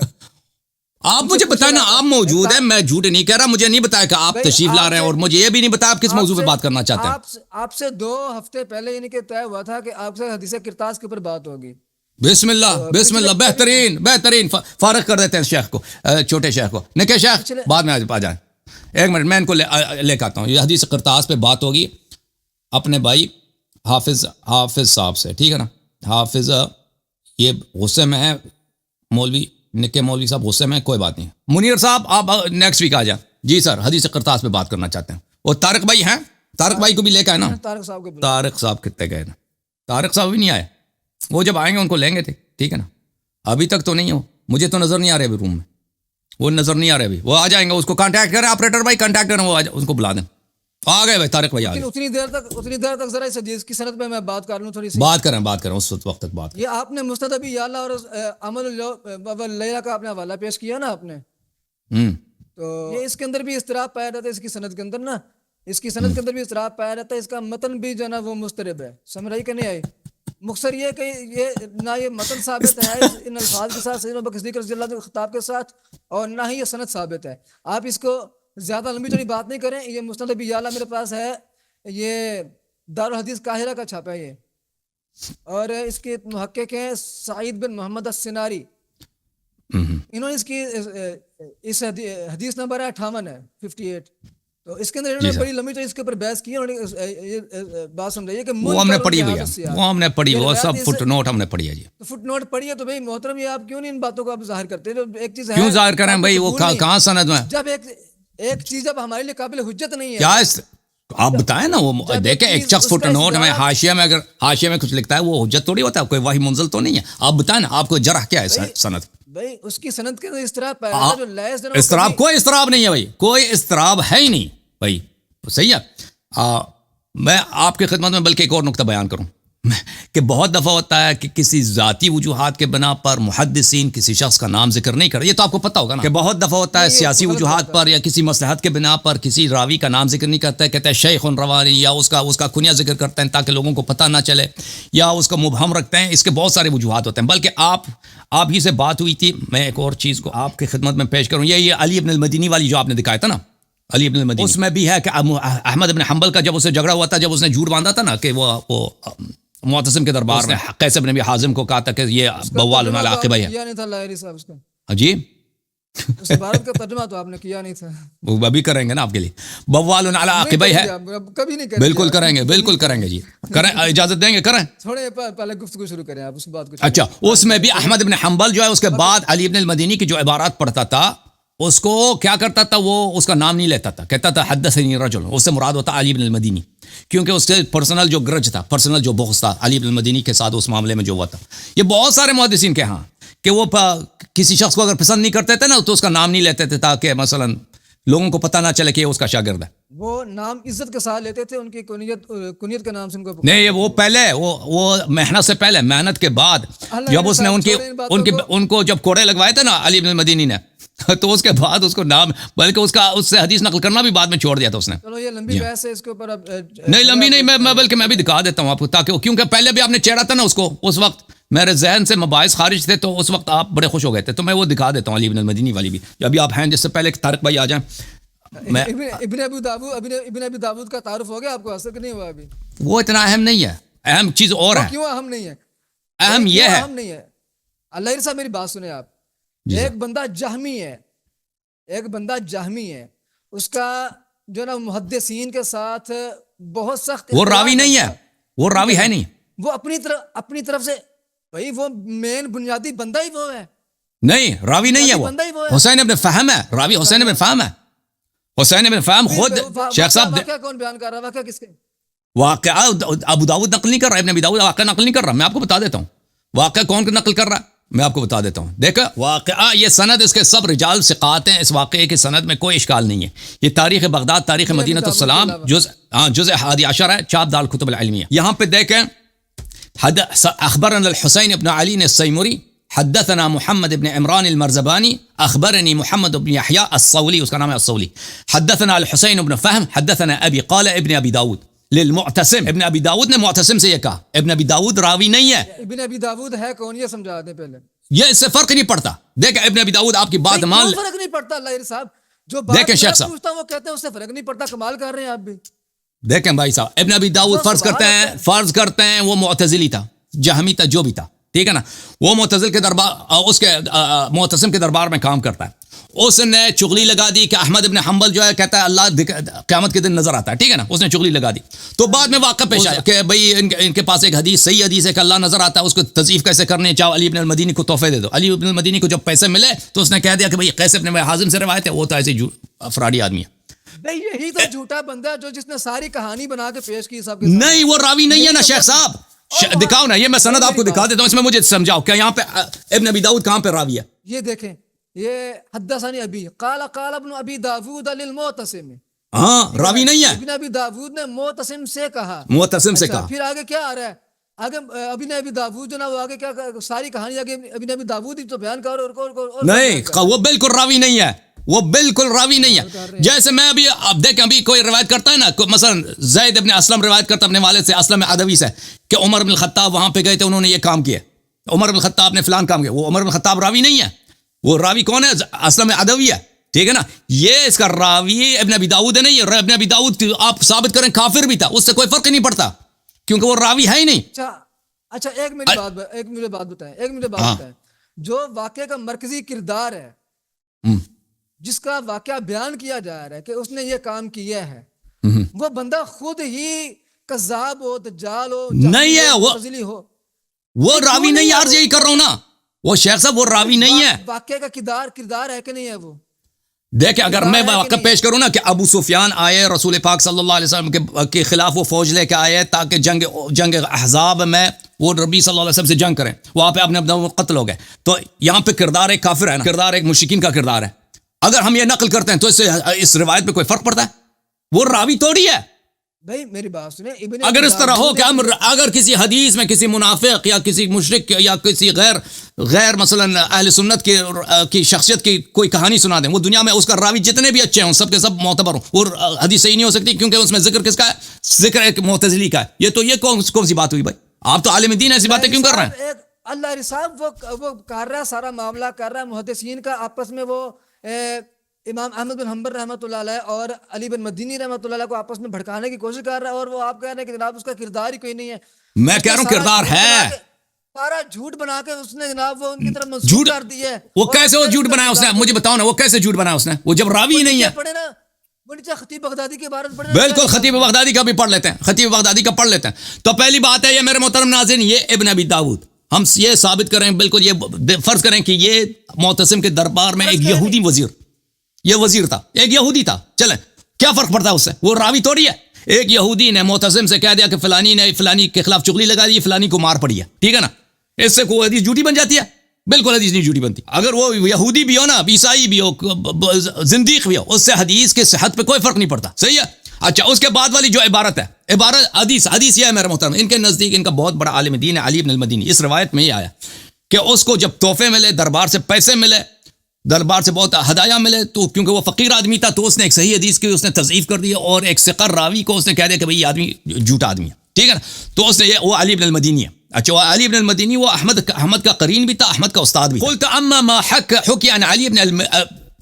آپ مجھے بتائیں نا, آپ موجود ہیں, میں جھوٹ نہیں کہہ رہا. مجھے نہیں بتایا کہ آپ تشریف لا رہے ہیں, اور مجھے یہ بھی نہیں بتایا آپ کس موضوع پہ بات کرنا چاہتے ہیں. آپ سے 2 ہفتے پہلے یعنی کہ طے ہوا تھا کہ آپ سے حدیث کرتاس کے اوپر بات ہوگی. بسم اللہ بہترین فارغ کر دیتے ہیں شیخ کو, چھوٹے شیخ کو. نکے شیخ بعد میں آ جائیں. 1 منٹ میں ان کو لے کے آتا ہوں. یہ حدیث کرتاس پہ بات ہوگی اپنے بھائی حافظ صاحب سے, ٹھیک ہے نا. حافظ یہ غصے میں ہے, مولوی نکے مولوی صاحب غصے میں, کوئی بات نہیں. منیر صاحب آپ نیکسٹ ویک آ جائیں. جی سر, حدیث کرتاس پہ بات کرنا چاہتے ہیں. اور طارق بھائی ہیں, طارق بھائی کو بھی لے کے آئے نا. طارق صاحب کتنے گئے نا, طارق صاحب بھی نہیں آئے. وہ جب آئیں گے ان کو لیں گے, ٹھیک ہے نا. ابھی تک تو نہیں ہو, مجھے تو نظر نہیں آ رہے ابھی روم میں, وہ نظر نہیں آ رہے ابھی. وہ آ جائیں گے, اس کو کانٹیکٹ کریں, آپریٹر بھائی کانٹیکٹ کریں, وہ ان کو بلا دیں. آ گئے بھائی طارق بھائی آ گئے. اتنی دیر تک ذرا اس حدیث کی سند پہ میں بات کر لوں تھوڑی سی. بات کریں اس وقت تک بات. یہ آپ نے مستند ابی یعلا اور عمل اللیلہ کا اپنے حوالہ پیش کیا نا آپ نے, تو یہ اس کے اندر بھی اضطراب پایا جاتا ہے. اس کی سند کے اندر نا, اس کی سند کے اندر بھی اضطراب پایا جاتا ہے. اس کا متن بھی جو ہے نا وہ مضطرب ہے. سمجھ آئی کہ نہیں آئی؟ مختصر یہ کہ یہ نہ یہ متن ثابت ہے ان الفاظ کے ساتھ, سیدنا ابو بکر صدیق رضی اللہ عنہ کے خطاب کے ساتھ, اور نہ ہی یہ سند ثابت ہے. آپ اس کو زیادہ لمبی چوڑی بات نہیں کریں. یہ مستند ابی یعلا میرے پاس ہے, یہ دارالحدیث قاہرہ کا چھاپا ہے یہ, اور اس کے محقق ہیں سعید بن محمد السناری. انہوں نے اس کی اس حدیث نمبر 58 ہے 58. تو اس کے اندر انہوں نے بڑی لمبی چوڑی اس کے اوپر بحث کی. انہوں نے یہ بات سمجھائی کہ وہ ہم نے پڑھی ہوئی ہے, وہ ہم نے پڑھی, وہ سب فٹ نوٹ ہم نے پڑھی ہے. جی تو فٹ نوٹ پڑھی ہے. تو بھائی محترم یہ آپ کیوں نہیں ان باتوں کو آپ ظاہر کرتے؟ جو ایک چیز ہے کیوں ظاہر کریں بھائی, وہ کہاں سند میں جب ایک چیز جب ہمارے لیے قابل حجت نہیں ہے, کیا آپ بتائیں نا. وہ دیکھیں ایک شخص فٹ نوٹ میں حاشیہ میں, اگر حاشیہ میں کچھ لکھتا ہے وہ حجت تھوڑی ہوتا ہے, کوئی وحی منزل تو نہیں ہے. آپ بتائیں نا آپ کو جرح کیا ہے سند. بھائی اس کی سند کے اندر اضطراب پایا جو لیس اضطراب, کوئی اضطراب نہیں ہے بھائی, کوئی اضطراب ہے ہی نہیں بھائی. صحیح ہے. میں آپ کی خدمت میں بلکہ ایک اور نقطہ بیان کروں کہ بہت دفعہ ہوتا ہے کہ کسی ذاتی وجوہات کے بنا پر محدثین کسی شخص کا نام ذکر نہیں کرتے. یہ تو آپ کو پتہ ہوگا نا کہ بہت دفعہ ہوتا ہے سیاسی وجوہات پر یا کسی مصلحت کے بنا پر کسی راوی کا نام ذکر نہیں کرتا ہے, کہتے ہیں شیخ روانی, یا اس کا کنیہ ذکر کرتے ہیں تاکہ لوگوں کو پتہ نہ چلے, یا اس کا مبہم رکھتے ہیں. اس کے بہت سارے وجوہات ہوتے ہیں. بلکہ آپ ہی سے بات ہوئی تھی, میں ایک اور چیز کو آپ کی خدمت میں پیش کروں. یہ علی ابن المدینی والی جو آپ نے دکھایا تھا نا, علی ابن المدینی, اس میں بھی ہے کہ احمد ابن حنبل کا جب اسے جھگڑا ہوا تھا, جب اس نے جھوٹ باندھا تھا نا کہ وہ معتصم کے دربار میں قیس بن ابی حازم کو کہا تھا کہ یہ بوال علی عاقبہ ہے. جی اس عبارت کا ترجمہ تو آپ نے کیا نہیں تھا. وہ ابھی کریں گے نا آپ کے لیے. بوال علی عاقبہ ہے, کبھی نہیں کریں. بالکل کریں گے, بالکل کریں گے. جی کریں, اجازت دیں گے, کریں. تھوڑے پہلے گفتگو شروع کریں آپ اس بات کو. اچھا, اس میں بھی احمد ابن حنبل جو ہے اس کے بعد علی ابن المدینی کی جو عبارات پڑھتا تھا, اس کو کیا کرتا تھا, وہ اس کا نام نہیں لیتا تھا, کہتا تھا حدثنی رجل. اس سے مراد ہوتا علی ابن المدینی, کیونکہ اس کے پرسنل جو گرج تھا, پرسنل جو بغض تھا علی ابن المدینی کے ساتھ اس معاملے میں جو ہوا تھا. یہ بہت سارے محدثین کے ہاں کہ وہ کسی شخص کو اگر پسند نہیں کرتے تھے نا تو اس کا نام نہیں لیتے تھے تاکہ مثلا لوگوں کو پتہ نہ چلے کہ یہ اس کا شاگرد ہے. وہ نام عزت کے ساتھ لیتے تھے, ان کی کنیت کا نام سے ان کو نہیں. وہ پہلے وہ محنت سے پہلے, محنت کے بعد جب اس نے ان کو جب کوڑے لگوائے تھے نا علی بن المدینی نے, تو اس کے بعد اس کو نام, بلکہ اس سے حدیث نقل کرنا بھی بعد میں چھوڑ دیا تھا اس نے. چلو یہ لمبی بحث ہے اس کے اوپر. نہیں لمبی نہیں, میں بلکہ میں بھی دکھا دیتا ہوں آپ کو, تاکہ کیونکہ پہلے بھی آپ نے چہرا تھا نا اس کو, اس وقت میرے ذہن سے مباحث خارج تھے, تو اس وقت آپ بڑے خوش ہو گئے تھے, تو میں وہ دکھا دیتا ہوں علی بن المدینی والی بھی. ابھی آپ ہیں, جس سے پہلے طارق بھائی آ جائیں. ابن ابی داؤد کا تعارف ہو گیا آپ کو, اثر نہیں ہوا ابھی؟ وہ اتنا اہم نہیں ہے, اہم چیز اور ہے, کیوں اہم نہیں ہے؟ اہم یہ ہے, اہم نہیں ہے. اللہ صاحب میری بات سنیں آپ. ایک بندہ جہمی ہے, ایک بندہ جہمی ہے, اس کا جو نا محدثین کے ساتھ بہت سخت, وہ راوی نہیں ہے, وہ راوی ہے نہیں, وہ اپنی طرف سے بھائی وہ مین بنیادی بندہ ہی وہ ہے, نہیں راوی نہیں ہے وہ, حسین ابن فہم ہے راوی, حسین ابن فہم ہے, حسین ابن فہم خود شیخ صاحب. واقعہ کون بیان کر رہا ہے؟ واقعہ کس کے؟ واقعہ ابو داؤد نقل نہیں کر رہا, ابن ابی داؤد واقعہ نقل نہیں کر رہا, میں آپ کو بتا دیتا ہوں واقعہ کون نقل کر رہا ہے, میں آپ کو بتا دیتا ہوں. دیکھا واقعہ یہ سند اس کے سب رجال ثقات ہیں, اس واقعے کی سند میں کوئی اشکال نہیں ہے. یہ تاریخ بغداد, تاریخ مدینہ السلام جزء 11 ہے, چاپ دار الکتب العلمیہ. یہاں پہ دیکھیں اخبرنا الحسین ابن علی السیمری حدثنا محمد ابن عمران المرزبانی اخبرني محمد بن يحيى الصولي, اس کا نام ہے الصولی, حدثنا الحسین ابن فہم حدثنا ابی قال ابن ابی داود للمعتصم. ابن ابی داود نے معتصم سے یہ کہا, ابن ابی داود راوی نہیں ہے. ابن ابی داود ہے کون یہ سمجھا دیں پہلے, یہ اس سے فرق نہیں پڑتا. دیکھیں ابن ابی داود آپ کی بات مان لیں, فرق نہیں پڑتا. اللہ صاحب جو بات دیکھیں شیخ صاحب, پوچھتا ہوں وہ کہتے ہیں اس سے فرق نہیں پڑتا, کمال کر رہے ہیں آپ بھی. دیکھیں بھائی صاحب, ابن ابی داود فرض کرتے ہیں وہ معتزلی تھا, جہمی تھا, جو بھی تھا, ٹھیک ہے نا, وہ معتزل کے دربار, اس کے معتصم کے دربار میں کام کرتا ہے. اس نے چغلی لگا دی کہ احمد ابن حنبل جو ہے کہتا ہے اللہ قیامت کے دن نظر آتا ہے, ٹھیک ہے نا, اس نے چغلی لگا دی. تو بعد میں واقعہ پیش آیا کہ بھئی ان کے پاس ایک حدیث, صحیح حدیث ہے کہ اللہ نظر آتا ہے, اس کو تضعیف کیسے کرنے, چاہو علی ابن المدینی کو تحفے دے دو. علی ابن المدینی کو جب پیسے ملے تو اس نے کہہ دیا کہ بھئی قیس ابن حازم سے روایت ہے, وہ تو ایسے افرادی آدمی ہے. یہی تو جھوٹا بندہ ہے جو جس نے ساری کہانی بنا کے پیش کی سب کے. نہیں وہ راوی نہیں ہے نا شیخ صاحب, دکھاؤ نا, یہ میں سند آپ کو دکھا دیتا ہوں, اس میں مجھے سمجھاؤ کہ یہاں پہ ابن ابی داؤد کہاں پہ راوی ہے. یہ دیکھیں, یہ حدثنی ابی قال قال ابن ابی داود للمعتصم, ہاں راوی نہیں ہے, ابن ابی داود نے معتصم سے کہا, معتصم سے کہا. پھر آگے کیا آ رہا ہے, آگے ابن ابی داود جو نا وہ آگے کیا ساری کہانی آگے ابن ابی داود ہی تو بیان کر, اور نہیں وہ بالکل راوی نہیں ہے, وہ بالکل راوی نہیں ہے. جیسے میں ابھی اب دیکھیں, ابھی کوئی روایت کرتا ہے نا, مثلا زید ابن اسلم روایت کرتا اپنے والد سے اسلم عدوی سے کہ عمر بن الخطاب وہاں پہ گئے تھے, انہوں نے یہ کام کیا, عمر بن الخطاب نے فلان کام کیا. وہ عمر بن الخطاب راوی نہیں ہے, وہ راوی کون ہے, اسلم عدوی ہے, ٹھیک ہے نا. یہ اس کا راوی ابن ابی داؤد ہے نہیں, ابن ابی داؤد آپ ثابت کریں کافر بھی تھا, اس سے کوئی فرق نہیں پڑتا کیونکہ وہ راوی ہے ہی نہیں. اچھا ایک میری بات بتائیں, جو واقعے کا مرکزی کردار ہے, جس کا واقعہ بیان کیا جا رہا ہے کہ اس نے یہ کام کیا ہے, وہ بندہ خود ہی کذاب ہو, دجال ہو, نہیں ہے, وہ راوی نہیں, عرض یہی کر رہا ہوں نا, وہ شیخ صاحب وہ راوی نہیں ہے. واقعے کا کردار ہے کہ نہیں ہے وہ. دیکھیں اگر میں واقعہ پیش کروں نا کہ ابو سفیان آئے, رسول پاک صلی اللہ علیہ وسلم کے خلاف وہ فوج لے کے آئے تاکہ جنگ احزاب میں وہ نبی صلی اللہ علیہ وسلم سے جنگ کریں, وہاں پہ اپنے قتل ہو گئے. تو یہاں پہ کردار ایک کافر ہے نا, کردار ایک مشرکین کا کردار ہے. اگر ہم یہ نقل کرتے ہیں تو اس روایت پہ کوئی فرق پڑتا ہے, وہ راوی توڑی ہے. بھائی میری بات سنیں, اگر اس طرح ہو کہ ہم اگر کسی حدیث میں کسی منافق یا کسی مشرک یا کسی غیر مثلا اہل سنت کی شخصیت کی کوئی کہانی سنا دیں, وہ دنیا میں اس کا راوی جتنے بھی اچھے ہوں سب کے سب معتبر ہوں, اور حدیث صحیح نہیں ہو سکتی کیونکہ اس میں ذکر کس کا ہے, ذکر ایک معتزلی کا ہے. یہ کون سی بات ہوئی بھائی, آپ تو عالم دین ایسی باتیں کیوں کر رہے ہیں. اللہ صاحب وہ کر رہا ہے, سارا معاملہ کر رہا ہے محدثین کا آپس میں, وہ امام احمد بن حنبل رحمۃ اللہ علیہ اور علی بن مدینی رحمۃ اللہ علیہ کو آپس میں بھڑکانے کی کوشش کر رہا ہے, اور وہ آپ کہہ رہے ہیں کہ جناب اس کا کردار ہی کوئی نہیں ہے. میں کہہ رہا ہوں کردار ہے, سارا جھوٹ بنا کے اس نے جناب وہ ان کی طرف منسوخ کر دی ہے. وہ کیسے وہ جھوٹ بنایا اس نے, مجھے بتاؤ نا, وہ کیسے جھوٹ بنایا اس نے, وہ جب راوی ہی نہیں ہے. پڑھے نا وہ نیچے خطیب بغدادی کے بارے میں پڑھے, بالکل خطیب بغدادی کا بھی پڑھ لیتے ہیں, خطیب بغدادی کا پڑھ لیتے ہیں. تو پہلی بات ہے یہ میرے محترم ناظرین, یہ ابن ابی داؤد ہم یہ ثابت کریں, بالکل یہ فرض کریں کہ یہ معتصم کے دربار میں ایک یہودی وزیر, یہ وزیر تھا, ایک یہودی تھا, چلیں کیا فرق پڑتا ہے اس سے, وہ راوی توڑی ہے. ایک یہودی نے معتصم سے کہہ دیا کہ فلانی نے فلانی کے خلاف چغلی لگا دی, فلانی کو مار پڑی ہے, ٹھیک ہے نا, اس سے کوئی حدیث جھوٹی بن جاتی ہے؟ بالکل حدیث نہیں جھوٹی بنتی. اگر وہ یہودی بھی ہو نا, عیسائی بھی ہو, زندیق بھی ہو, اس سے حدیث کے صحت پہ کوئی فرق نہیں پڑتا, صحیح ہے. اچھا اس کے بعد والی جو عبارت ہے, عبارت حدیث یہ ہے میرے محترم, ان کے نزدیک ان کا بہت بڑا عالم دین ہے علی بن المدینی. اس روایت میں یہ آیا کہ اس کو جب تحفے ملے, دربار سے پیسے ملے, دربار سے بہت ہدایہ ملے, تو کیونکہ وہ فقیر آدمی تھا تو اس نے ایک صحیح حدیث کی اس نے تضعیف کر دی, اور ایک ثقہ راوی کو اس نے کہہ دیا کہ بھئی یہ آدمی جھوٹا آدمی ہے, ٹھیک ہے نا. تو اس نے وہ علی بن المدینی ہے. اچھا وہ علی بن المدینی وہ احمد کا قرین بھی تھا, احمد کا استاد بھی. قلت اما ما حكي عن علي بن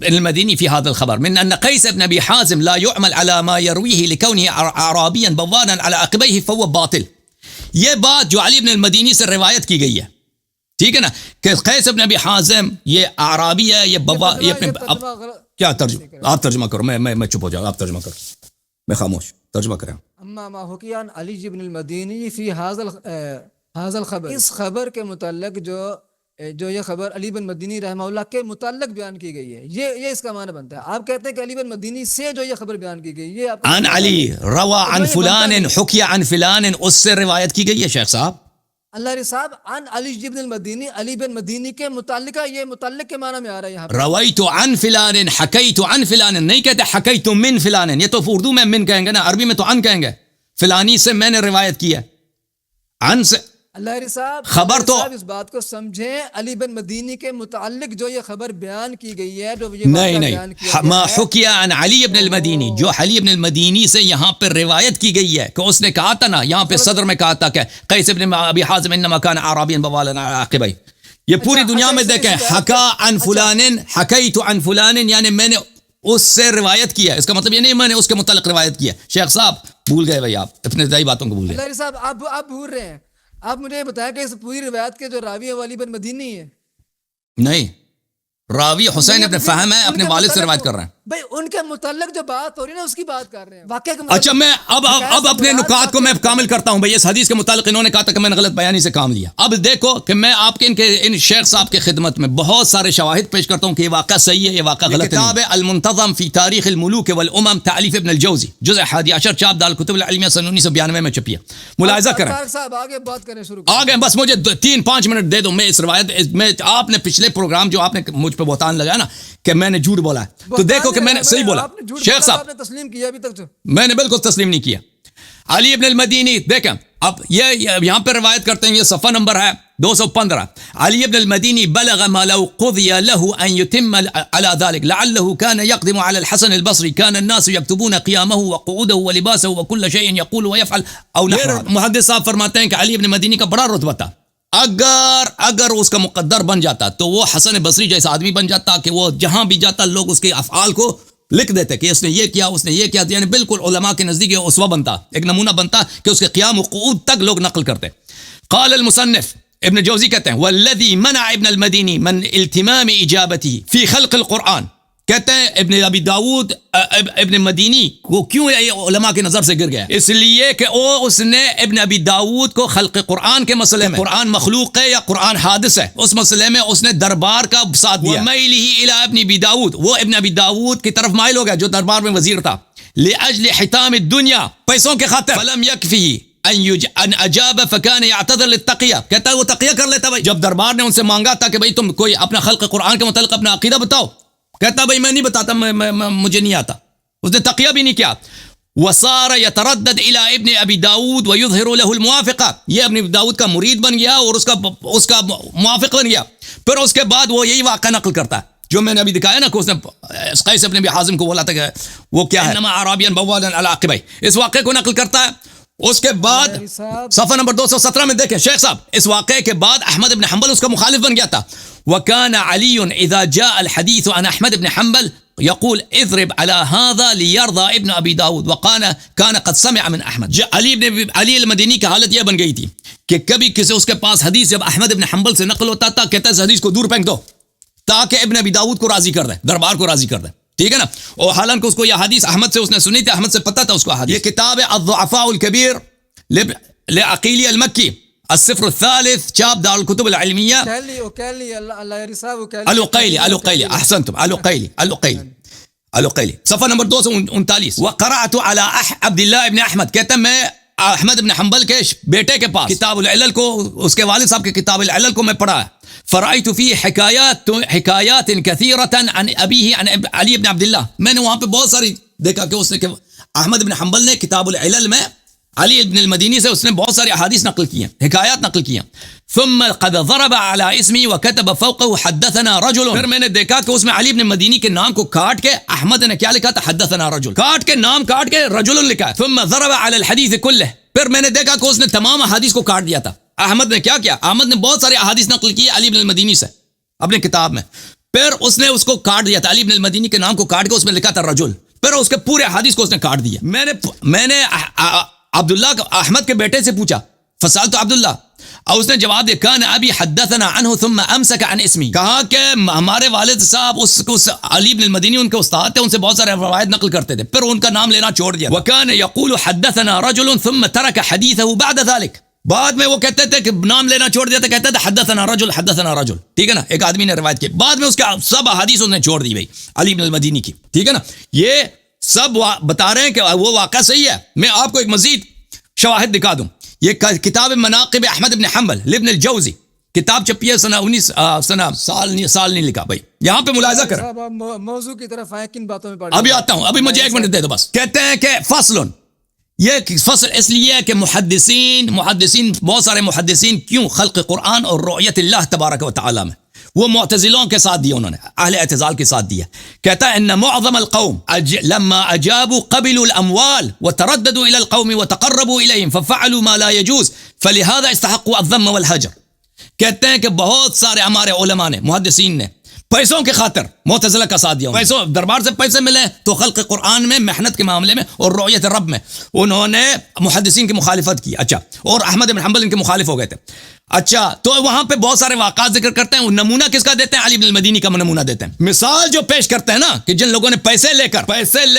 المديني في هذا الخبر من ان قيس بن ابي حازم لا يعمل على ما يرويه لكونه اعرابيا بوانا على عقبيه فهو باطل. یہ بات جو علی بن المدینی سے روایت کی گئی ہے، ٹھیک ہے نا، کہ قیس بن ابی حازم یہ اعرابی ہے، یہ بابا، یہ اپنے کیا ترجمہ، آپ ترجمہ کرو، میں چپ ہو جاؤں، آپ ترجمہ کرو، میں خاموش، ترجمہ کریں. اما ما حکی عن علی بن المدینی فی هذا الخبر، اس خبر کے متعلق جو یہ خبر علی بن مدینی رحمہ اللہ کے متعلق بیان کی گئی ہے، یہ اس کا معنی بنتا ہے. آپ کہتے ہیں کہ علی بن مدینی سے جو یہ خبر بیان کی گئی، یہ عن علی روا عن فلان حکی عن فلان، اس سے روایت کی گئی ہے شیخ صاحب. اللہ علیہ صاحب عن علی بن المدینی، علی بن مدینی کے متعلقہ، یہ متعلق کے معنی میں آ رہا ہے یہاں پر. رویت عن فلان حکیت عن فلان، نہیں کہتے حکیت من فلان، یہ تو اردو میں من کہیں گے نا، عربی میں تو عن کہیں گے. فلانی سے میں نے روایت کی ہے، عن سے. اللہ علیہ صاحب خبر تو اس بات کو سمجھیں، علی بن مدینی کے متعلق جو یہ خبر بیان کی گئی ہے، جو یہ نہیں ما حکی عن علی بن المدینی، جو علی بن المدینی سے یہاں پر روایت کی گئی ہے کہ اس نے کہا تھا نا، یہاں پہ صدر میں کہا تھا کہ قیس بن ابی حازم انما کان اعرابیا بوالا عاقبی. یہ پوری دنیا میں دیکھیں، حکا عن فلان حکیت عن فلان، یعنی میں نے اس سے روایت کیا ہے، اس کا مطلب یہ نہیں میں نے اس کے متعلق روایت کیا. شیخ صاحب بھول گئے بھائی، آپ ابتدائی باتوں کو بھول گئے. اللہ صاحب آپ بھول رہے ہیں. آپ مجھے یہ بتایا کہ اس پوری روایت کے جو راوی ہے وہ علی بن مدینی ہے. نہیں، راوی حسین ابن فہم ہے، اپنے والد سے روایت کر رہے ہیں. بھائی ان کے متعلق جو بات ہو رہی ہے نا، اس کی بات کر رہے ہیں. واقعہ کے اچھا، میں اب اپنے نکات کو میں کامل کرتا ہوں. بھائی اس حدیث کے متعلق انہوں نے کہا تھا کہ میں نے غلط بیانی سے کام لیا. اب دیکھو کہ میں آپ کے ان شیخ صاحب کی خدمت میں بہت سارے شواہد پیش کرتا ہوں کہ یہ واقعہ صحیح ہے، یہ واقعہ غلط ہے. کتاب المنتظم فی تاریخ الملوک والامم تالیف ابن الجوزی، جزء 11 چاپ دار الکتب العلمیہ سن 1992 میں چھپی ہے. ملاحظہ کریں. صاحب آگے بات کریں، شروع آگے بس مجھے 3-5 منٹ دے دو. میں اس روایت میں آپ نے پچھلے پروگرام جو آپ نے مجھ پہ بہتان لگایا نا کہ میں نے جھوٹ بولا ہے، تو دیکھو کہ میں نے صحیح بولا. شیخ صاحب نے تسلیم کیا ابھی تک؟ میں نے بالکل تسلیم نہیں کیا. علی ابن المدینی دیکھیں، اب یہ یہاں پہ روایت کرتے ہیں، یہ صفحہ نمبر ہے 215. علی ابن المدینی بلغ ما لو قضی له ان يتم على ذلك لعله كان يقدم على الحسن البصري كان الناس يكتبون قيامه وقعوده ولباسه وكل شيء يقول ويفعل او نحو. محدث صاحب فرماتے ہیں کہ علی ابن مدینی کا بڑا رتبہ تھا. اگر اس کا مقدر بن جاتا تو وہ حسن بصری جیسا آدمی بن جاتا کہ وہ جہاں بھی جاتا لوگ اس کے افعال کو لکھ دیتے کہ اس نے یہ کیا، اس نے یہ کیا، یعنی بالکل علماء کے نزدیک اسوہ بنتا، ایک نمونہ بنتا کہ اس کے قیام و قعود تک لوگ نقل کرتے. قال المصنف ابن جوزی کہتے ہیں والذی منع ابن المدینی من التمام اجابته فی خلق القرآن، کہتے ہیں ابن ابی داود ابن مدینی کو کیوں علماء کی نظر سے گر گیا؟ اس لیے کہ اس نے ابن ابی داود کو خلق قرآن کے مسئلے میں، قرآن مخلوق ہے یا قرآن حادث ہے، اس مسئلے میں اس نے دربار کا ساتھ دیا. ومیلہ الی ابن ابی داود، وہ ابن ابی داود کی طرف مائل ہو گیا جو دربار میں وزیر تھا. لاجل حطام الدنیا، پیسوں کے خاطر. فلم یکفی ان اجاب فکان یعتذر للتقیہ، کہتا ہے وہ تقیہ کر لیتا. بھائی جب دربار نے ان سے مانگا تھا کہ بھائی تم کوئی اپنا خلق قرآن کے متعلق اپنا عقیدہ بتاؤ، کہتا بھائی میں نہیں بتاتا، مجھے نہیں آتا. اس نے تقیہ بھی نہیں کیا. وصار يتردد الى ابن ابی داود ويظهر له الموافقہ، یہ ابن ابی داود کا مرید بن گیا اور اس کا موافق بن گیا. پھر اس کے بعد وہ یہی واقعہ نقل کرتا ہے جو میں نے ابھی دکھایا نا کہ اس نے قیس ابن ابی حازم کو بولا تھا کہ وہ کیا ہے، انما اعرابیا بوالا على عقبی، اس واقعے کو نقل کرتا ہے. اس کے بعد صفحہ نمبر 217 میں دیکھیں شیخ صاحب، اس واقعے کے بعد احمد بن حنبل اس کا مخالف بن گیا تھا. وكان علي اذا جاء الحديث عن احمد بن حنبل يقول اضرب على هذا ليرضى ابن ابي داود كان قد سمع من احمد. علی المدینی کی حالت یہ بن گئی تھی کہ کبھی کسی اس کے پاس حدیث جب احمد بن حنبل سے نقل ہوتا تھا، کہتا ہے اس حدیث کو دور پھینک دو تاکہ ابن ابی داود کو راضی کر دے، دربار کو راضی کر دے. ٹھیک ہے نا. اور حالانکہ اس کو یہ حدیث احمد سے اس نے سنی تھی، احمد سے پتہ تھا اس کو حدیث. یہ کتاب ہے الضعفاء الکبیر لعقیلی المکی، الصفر الثالث چاپ دار الکتب العلمیہ، العقیلی احسنتم، العقیلی صفحہ نمبر 239. وقرأت على عبد الله ابن احمد، کہتا ہے میں احمد ابن حنبل کے بیٹے کے پاس کتاب العلل کو، اس کے والد صاحب کی کتاب العلل کو میں پڑھا. فرأيت فيه حکایات كثيرة عن ابیہ عن علی ابن عبد اللہ، میں نے وہاں پہ بہت ساری دیکھا کہ اس نے کہ احمد ابن حنبل نے کتاب العلل میں علی ابن المدینی سے اس نے بہت ساری احادیث نقل کی ہیں، حکایات نقل کی ہیں. ثم قد ضرب على اسمي وكتب فوقه حدثنا رجل، پھر میں نے دیکھا کہ اس میں علی ابن مدینی کے نام کو کاٹ کے احمد نے کیا لکھا تھا، حدثنا رجل، کاٹ کے نام کاٹ کے رجل لکھا ہے. ثم ضرب على الحديث كله، پھر میں نے دیکھا کہ اس نے تمام احادیث کو کاٹ دیا تھا. احمد نے کیا کیا، احمد نے بہت ساری احادیث نقل کی علی ابن المدینی سے اپنے کتاب میں، پھر اس نے اس کو کاٹ دیا تھا، علی ابن المدینی کے نام کو کاٹ کے اس میں لکھا تھا رجل، پھر اس کے پورے احادیث کو اس نے کاٹ دیا. میں نے عبداللہ احمد کے بیٹے سے پوچھا فسألت عبد اللہ، اور اس نے جواب دیا کان ابی حدثنا عنہ ثم امسک عن اسمی، کہا کہ ہمارے والد صاحب اس علی بن المدینی ان کے استاد تھے، ان سے بہت سارے روایت نقل کرتے تھے، پھر ان کا نام لینا چھوڑ دیا. وکان یقول حدثنا رجل ثم ترک حدیثه بعد ذلك، بعد میں وہ کہتے تھے کہ نام لینا چھوڑ دیا تھا، کہتے تھے حدثنا رجل حدثنا رجل، ٹھیک ہے نا، ایک آدمی نے روایت کی، بعد میں اس کا سب احادیث اس نے چھوڑ دی بھائی علی بن المدینی کی، ٹھیک ہے نا. یہ سب بتا رہے ہیں کہ وہ واقعہ صحیح ہے. میں آپ کو ایک مزید شواہد دکھا دوں. یہ کتاب مناقب احمد بن حنبل لابن الجوزی، کتاب چھپی ہے سنہ 19 سال نہیں لکھا بھائی. یہاں پہ ملاحظہ کریں. صاحب آپ موضوع کی طرف آئیں، کن باتوں میں پڑھ ابھی آتا ہوں، ابھی مجھے ایک منٹ دے دو بس. کہتے ہیں کہ فصل، یہ فصل اس لیے ہے کہ محدثین بہت سارے محدثین کیوں خلق قرآن اور رؤیت اللہ تبارک و تعالی میں وہ معتزلوں کے ساتھ دیا، انہوں نے اہل اعتزال کے ساتھ دیا. کہتا ہے ان معظم القوم لما اجابوا قبلوا الاموال وترددوا الى القوم وتقربوا اليهم ففعلوا ما لا يجوز فلهذا استحقوا الذم والهجر. کہتے ہیں کہ بہت سارے ہمارے علماء نے، محدثین نے پیسوں کی خاطر معتزلہ کا ساتھ دیا، پیسوں دربار سے پیسے ملے تو خلق قرآن میں، محنت کے معاملے میں اور رؤیت رب میں انہوں نے محدثین کی مخالفت کی. اچھا، اور احمد بن حنبل ان کے مخالف ہو گئے تھے. اچھا، تو وہاں پہ بہت سارے واقعات ذکر کرتے ہیں. نمونہ کس کا دیتے ہیں؟ علی بن المدینی کا نمونہ دیتے ہیں. مثال جو پیش کرتے ہیں نا کہ جن لوگوں نے پیسے لے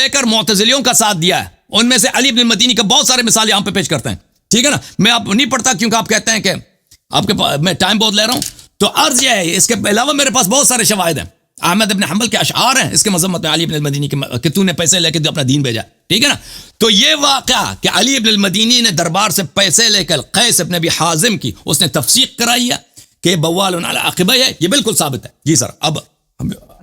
کر معتزلیوں کا ساتھ دیا ہے، ان میں سے علی بن المدینی کا بہت سارے مثال یہاں پہ پیش کرتے ہیں، ٹھیک ہے نا. میں آپ نہیں پڑھتا کیونکہ آپ کہتے ہیں کہ آپ کے میں ٹائم بہت لے رہا ہوں. تو عرض یہ ہے، اس کے علاوہ میرے پاس بہت سارے شواہد ہیں. احمد بن حنبل کے اشعار ہیں اس کے مذمت میں علی بن المدینی کے کہ تو نے پیسے لے کے اپنا دین بھیجا، ٹھیک ہے نا. تو یہ واقعہ کہ علی بن المدینی نے دربار سے پیسے لے کر قیس بن ابی حازم کی اس نے تفسیق کرائی ہے کہ بوال علی عقبہ ہے، یہ بالکل ثابت ہے. جی سر. اب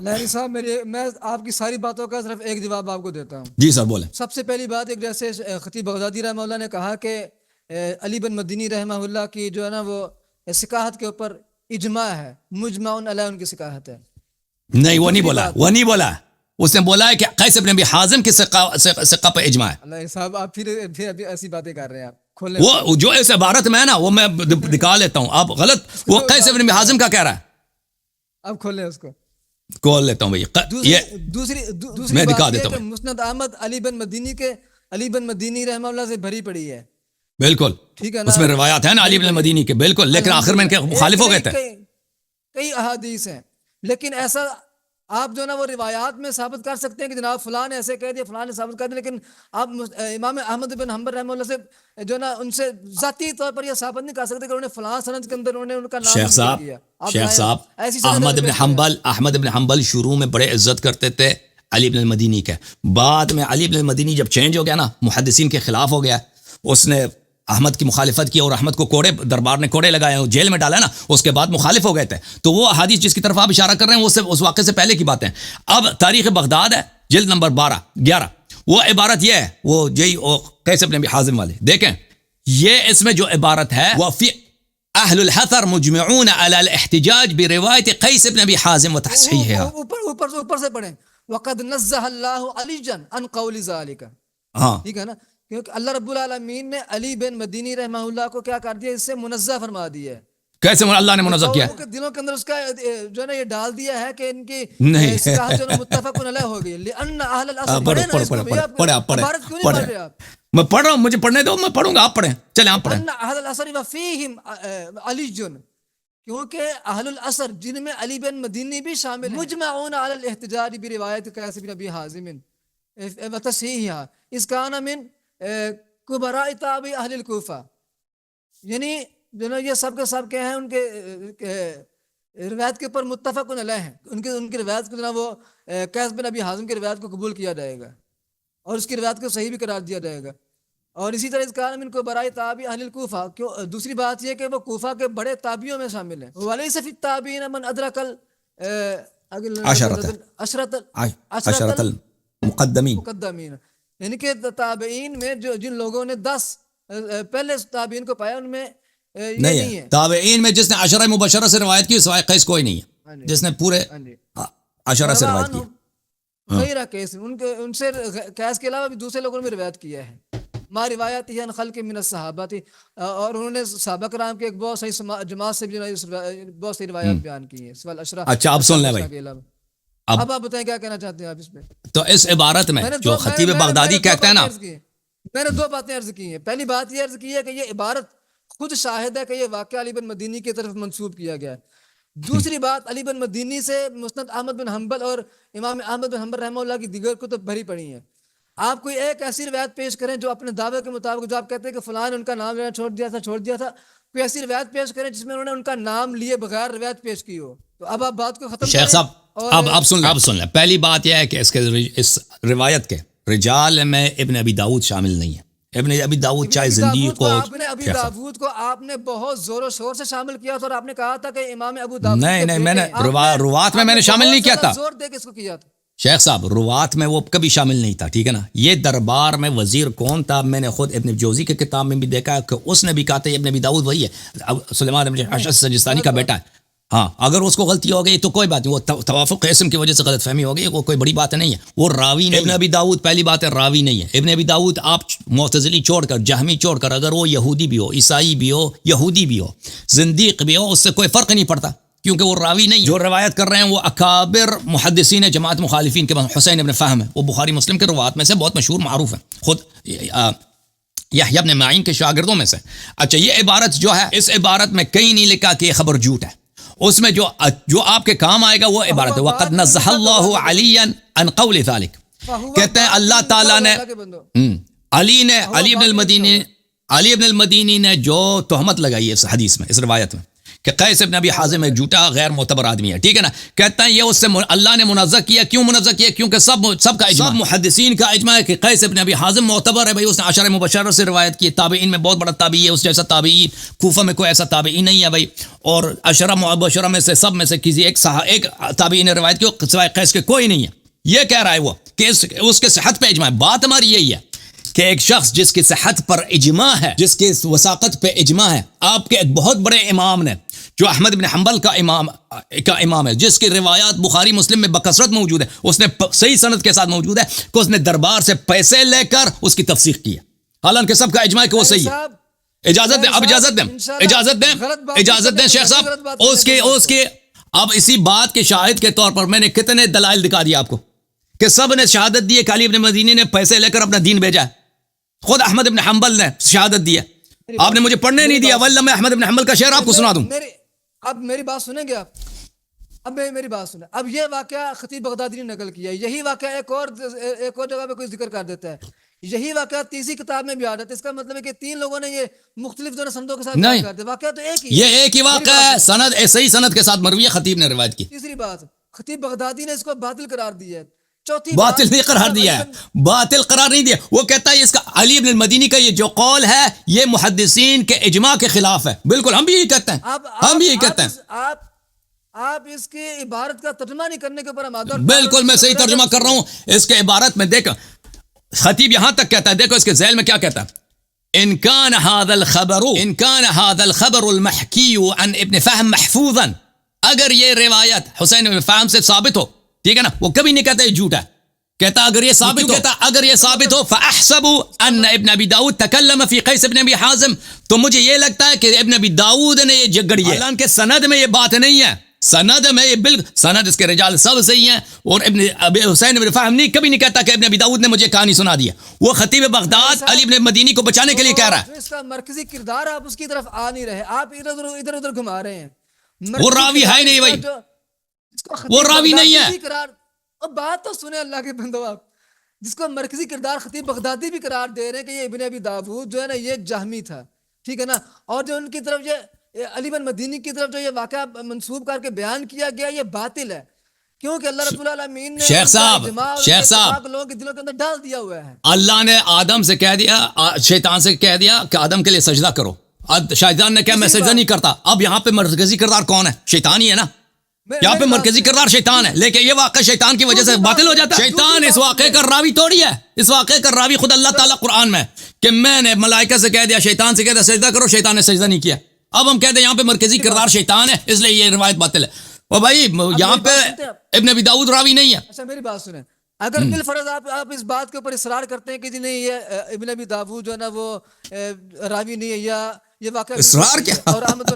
لہری صاحب میں آپ کی ساری باتوں کا صرف ایک جواب آپ کو دیتا ہوں. جی سر بولیں. سب سے پہلی بات، ایک جیسے خطیب بغدادی رحمہ اللہ نے کہا کہ علی بن مدینی رحمہ اللہ کی جو ہے نا وہ سکاحت کے اوپر اجماع ہے، مجمع علیہ ان کی سکاحت ہے. نہیں، وہ نہیں بولا. اس نے بولا ہے کہ قیس بن ابی حازم کی ثقہ پہ اجماع ہے. اللہ صاحب آپ پھر ابھی ایسی باتیں کر رہے ہیں. آپ کھولیں وہ جو اس عبارت میں ہے نا وہ میں دکھا لیتا ہوں، آپ غلط. وہ قیس بن ابی حازم کا کہہ رہا ہے. اب کھولیں اس کو، کھول لیتا ہوں بھائی. دوسری میں دکھا بات یہ دیتا کہ ہوں. مسند احمد علی بن مدینی رحمہ اللہ سے بھری پڑی ہے، بالکل ٹھیک ہے نا. اس میں روایات ہیں نا علی بن المدینی کے، بالکل، لیکن آخر میں ان کے مخالف ہو گئے تھے. کئی احادیث ہیں، لیکن ایسا آپ جو نا وہ روایات میں ثابت کر سکتے ہیں کہ جناب فلاں نے ایسے کہہ دیا، فلاں نے ثابت کر دیا، لیکن آپ امام احمد بن حنبل رحمہ اللہ سے جو نا ان سے ذاتی طور پر یہ ثابت نہیں کر سکتے کہ انہوں نے فلاں سند کے اندر انہوں نے ان کا نام شیخ صاحب احمد بن حنبل شروع میں بڑے عزت کرتے تھے علی بن المدینی کے. بعد میں علی بن المدینی جب چینج ہو گیا نا، محدثین کے خلاف ہو گیا، اس نے احمد کی مخالفت کی اور احمد کو دربار نے کوڑے لگائے، جیل میں ڈالا نا، اس کے بعد مخالف ہو گئے تھے. تو وہ احادیث جس کی طرف آپ اشارہ کر رہے ہیں وہ اس واقعے سے پہلے کی باتیں. اب تاریخ بغداد ہے، جلد نمبر 11، وہ عبارت یہ ہے، وہ قیس بن ابی حازم والے دیکھیں، یہ اس میں جو عبارت ہے وہ فی اہل الحثر مجمعون علی الاحتجاج بروایت قیس بن ابی حازم وتصحیحها. اوپر سے پڑھیں، وقد نزہ اللہ علی عن قول ذالک. ہاں ٹھیک ہے نا، کیونکہ اللہ رب العالمین نے علی بن مدینی رحمہ اللہ کو کیا کر دیا، اس سے منزہ فرما دیا ہے. کیسے اللہ نے منزہ کیا ہے؟ دلوں کے اندر اس کا جو ہے نا یہ ڈال دیا ہے کہ ان کی نہیں سکاحت جو ہے متفق علیہ ہو گئی. لأن اہل الاصل پڑھے میں پڑھ رہا ہوں، مجھے پڑھنے دو، میں پڑھوں گا، آپ پڑھیں، چلیں آپ پڑھیں. ان اہل الاصل وفیہم علی جن، کیونکہ اہل الاثر جن میں علی بن مدینی بھی شامل ہیں، مجمعون علی الاحتجاج بروایت قیس بن ابی حازم وتصحیحها اذ کان من کبراء تابعی اہل الکوفہ. یعنی جو نا یہ سب کے سب کے ہیں ان کے روایت کے اوپر متفق علیہ ہیں، ان کی روایت کو جو نا وہ قیس بن ابی حازم کی روایت کو قبول کیا جائے گا اور اس کی روایت کو صحیح بھی قرار دیا جائے گا. اور اسی طرح اس کان من کبراء تابعی اہل الکوفہ، دوسری بات یہ کہ وہ کوفہ کے بڑے تابعیوں میں شامل ہیں. ولیس فی التابعین من ادرک عشرۃ المقدمین، یعنی کہ تابعین میں جن لوگوں نے 10 پہلے تابعین کو پایا ان میں یہ نہیں ہے. تابعین میں جس نے عشرہ مبشرہ سے روایت کی سوائے قیس کوئی نہیں ہے جس نے پورے عشرہ سے روایت کی. غیر قیس، ان سے قیس کے علاوہ بھی دوسرے لوگوں نے روایت کیا ہے. ما روایت ہی ان خلق من الصحابہ، اور انہوں نے صحابہ کرام کے ایک بہت صحیح جماعت سے بھی بہت سی روایات بیان کی ہیں سوال عشرہ. اچھا اب سن لیں بھائی، اب آپ بتائیں کیا کہنا چاہتے ہیں آپ اس پہ. تو اس عبارت میں جو خطیب بغدادی کہتے ہیں نا، میں نے 2 باتیں عرض کی ہیں. پہلی بات یہ عرض کی ہے کہ یہ عبارت خود شاہد ہے کہ یہ واقعہ علی بن مدینی کی طرف منسوب کیا گیا ہے. دوسری بات، علی بن مدینی سے مسند احمد بن حنبل اور امام احمد بن حنبل رحمہ اللہ کی دیگر کتب بھری پڑی ہیں. آپ کوئی ایک ایسی روایت پیش کریں جو اپنے دعوے کے مطابق، جو آپ کہتے ہیں کہ فلاں نے ان کا نام لینا چھوڑ دیا تھا، کوئی ایسی روایت پیش کریں جس میں انہوں نے ان کا نام لیے بغیر روایت پیش کی ہو. تو اب آپ بات کو ختم شیخ صاحب اب سن لیں. پہلی بات یہ ہے کہ اس روایت کے رجال میں ابن ابی داؤد شامل نہیں ہے. ابن ابی داؤد چاہے زندگی کو ابی داؤد کو آپ نے بہت زور و شور سے شامل کیا تھا، اور آپ نے کہا تھا کہ امام ابو داؤد نہیں میں نے روات میں نے شامل نہیں کیا تھا. زور دے کے اس کو کیا تھا شیخ صاحب. روات میں وہ کبھی شامل نہیں تھا، ٹھیک ہے نا. یہ دربار میں وزیر کون تھا؟ میں نے خود ابن جوزی کے کتاب میں بھی دیکھا کہ اس نے بھی کہا تھا ابن ابی داؤد وہی ہے، سلیمان بن اشعث سجستانی کا بیٹا ہے. ہاں اگر اس کو غلطی ہو گئی تو کوئی بات نہیں، وہ توافق اسم کی وجہ سے غلط فہمی ہو گئی، وہ کوئی بڑی بات نہیں ہے. وہ راوی نہیں. ابن ابی داؤد پہلی بات ہے راوی نہیں ہے. ابن ابی داؤد آپ معتزلی چھوڑ کر، جہمی چھوڑ کر، اگر وہ یہودی بھی ہو، عیسائی بھی ہو، یہودی بھی ہو، زندیق بھی ہو، اس سے کوئی فرق نہیں پڑتا، کیونکہ وہ راوی نہیں. جو روایت کر رہے ہیں وہ اکابر محدثین جماعت مخالفین کے حسین ابن فہم ہے، وہ بخاری مسلم کے روات میں سے بہت مشہور معروف ہے، خود یحییٰ ابن معین کے شاگردوں میں سے. اچھا یہ عبارت جو ہے، اس عبارت میں کہیں نہیں لکھا کہ یہ خبر جھوٹ ہے. اس میں جو آپ کے کام آئے گا وہ عبارت ہے وَقَدْ نَزَّحَ اللَّهُ عَلِيًّا عَنْ قَوْلِ ذَلِكَ. کہتے ہیں اللہ تعالیٰ نے علی ابن المدینی نے جو تہمت لگائی ہے اس حدیث میں، اس روایت میں، کہ قیس ابن ابی حازم ایک جھوٹا غیر معتبر آدمی ہے، ٹھیک ہے نا. کہتا ہے یہ اس سے اللہ نے منزہ کیا. کیوں منزہ کیا؟ کیونکہ سب کا اجماع، محدثین کا اجماع ہے کہ قیس ابن ابی حازم معتبر ہے. بھائی اس نے عشرہ مبشرہ سے روایت کی، تابعین میں بہت بڑا تابعی ہے، اس جیسا تابعی کوفہ میں کوئی ایسا تابعی نہیں ہے بھائی. اور عشرہ مبشرہ میں سے سب میں سے کسی ایک تابعی نے روایت کی، سوائے قیس کے کوئی نہیں ہے. یہ کہہ رہا ہے وہ کہ اس کے صحت پہ اجماع ہے. بات ہماری یہی ہے کہ ایک شخص جس کی صحت پر اجماع ہے، جس کی وثاقت پہ اجماع ہے، آپ کے ایک بہت بڑے امام نے جو احمد بن حنبل کا امام ہے، جس کی روایات بخاری مسلم میں بکثرت موجود ہے، اس نے صحیح سند کے ساتھ موجود ہے کہ اس نے دربار سے پیسے لے کر اس کی تفسیق کی ہے، حالانکہ سب کا اجماع ہے کہ وہ صحیح ہے. اجازت دیں، اب اجازت دیں شیخ صاحب. اس کے اب اسی بات کے شاہد کے طور پر میں نے کتنے دلائل دکھا دیا آپ کو کہ سب نے شہادت دی ہے کہ علی ابن مدینی نے پیسے لے کر اپنا دین بھیجا ہے. خود احمد بن حنبل نے شہادت دی ہے. آپ نے مجھے پڑھنے نہیں دیا، واللہ میں احمد بن حنبل کا شعر آپ کو سنا دوں. اب میری بات سنیں گے آپ؟ اب میری بات سنیں. اب یہ واقعہ خطیب بغدادی نے نقل کیا ہے. یہی واقعہ ایک اور جگہ پہ کوئی ذکر کر دیتا ہے. یہی واقعہ تیسری کتاب میں بھی آ جاتا ہے. اس کا مطلب ہے کہ تین لوگوں نے یہ مختلف جو سندوں کے ساتھ بیان کر دیا. واقعہ تو ایک ہی ہے، یہ ایک ہی واقعہ ہے، سند صحیح سند کے ساتھ مروی ہے، خطیب نے روایت کی. تیسری بات، خطیب بغدادی نے اس کو باطل قرار دیا ہے. چوتھی باطل نہیں قرار دیا ہے، باطل قرار نہیں دیا. وہ کہتا ہے اس کا علی ابن المدینی کا یہ جو قول ہے یہ محدثین کے اجماع کے خلاف ہے. بالکل ہم بھی یہی کہتے ہیں، ہم بھی یہی کہتے ہیں. آپ اس کی عبارت کا ترجمہ نہیں کرنے کے اوپر آمادہ. بالکل میں صحیح ترجمہ کر رہا ہوں. اس کے عبارت میں دیکھ خطیب یہاں تک کہتا ہے، دیکھو اس کے ذیل میں کیا کہتا ہے. ان كان هذا الخبر المحكي عن ابن فهم محفوظا، اگر یہ روایت حسین ابن فهم سے ثابت ہو، ٹھیک ہے نا، وہ کبھی نہیں کہتا یہ جھوٹا ہے، کہتا اگر یہ ثابت ہو فاحسب ان ابن ابی داؤد تکلم فی قیس ابن ابی حازم، تو مجھے یہ لگتا ہے کہ ابن ابی داؤد نے یہ جگڑی ہے، حالانکہ سند میں یہ بات نہیں ہے. سند میں یہ بالکل سند اس کے رجال سب صحیح ہیں، اور حسین ابن فہم نہیں کبھی نہیں کہتا کہ ابن ابی داؤد نے مجھے کہانی سنا دیا. وہ خطیب بغداد علی ابن مدینی کو بچانے کے لیے کہہ رہا ہے. اس کا مرکزی کردار آپ اس کی طرف آ نہیں رہے، آپ ادھر ادھر گھما رہے ہیں. وہ راوی ہے نہیں بھائی، وہ راوی نہیں ہے. اب بات تو سنیں اللہ کے بندو، آپ جس کو مرکزی کردار خطیب بغدادی بھی قرار دے رہے ہیں کہ یہ ابن ابی داؤد جو ہے نا یہ جہمی تھا، ٹھیک ہے نا، اور جو ان کی طرف یہ علی بن مدینی کی طرف جو یہ واقعہ منسوب کر کے بیان کیا گیا یہ باطل ہے، کیونکہ اللہ رب العالمین نے شیخ صاحب لوگوں کے دلوں کے اندر ڈال دیا ہوا ہے. اللہ نے آدم سے کہہ دیا، شیطان سے کہہ دیا کہ آدم کے لیے سجدہ کرو، شیطان نے کہا میں سجدہ نہیں کرتا. اب یہاں پہ مرکزی کردار کون ہے؟ شیطان ہی ہے نا. یہاں پہ مرکزی کردار شیطان ہے، لیکن یہ واقعہ شیطان کی وجہ سے باطل ہو جاتا ہے. شیطان اس واقعے کا راوی توڑی ہے، اس واقعے کا راوی خود اللہ تعالیٰ قرآن میں کہ میں نے ملائکہ سے کہہ دیا، شیطان سے کہہ دیا سجدہ کرو، شیطان نے سجدہ نہیں کیا. اب ہم کہتے ہیں یہاں پہ مرکزی کردار شیطان ہے، اس لیے یہ روایت باطل ہے. اور بھائی یہاں پہ ابن ابی داؤد راوی نہیں ہے. اچھا میری بات سنیں، اگر بالفرض آپ اس بات کے اوپر اصرار کرتے ہیں کہ جی نہیں یہ ابن ابی داؤد جو ہے نا وہ راوی نہیں ہے، یا یہ واقعہ اصرار کیا، اور احمد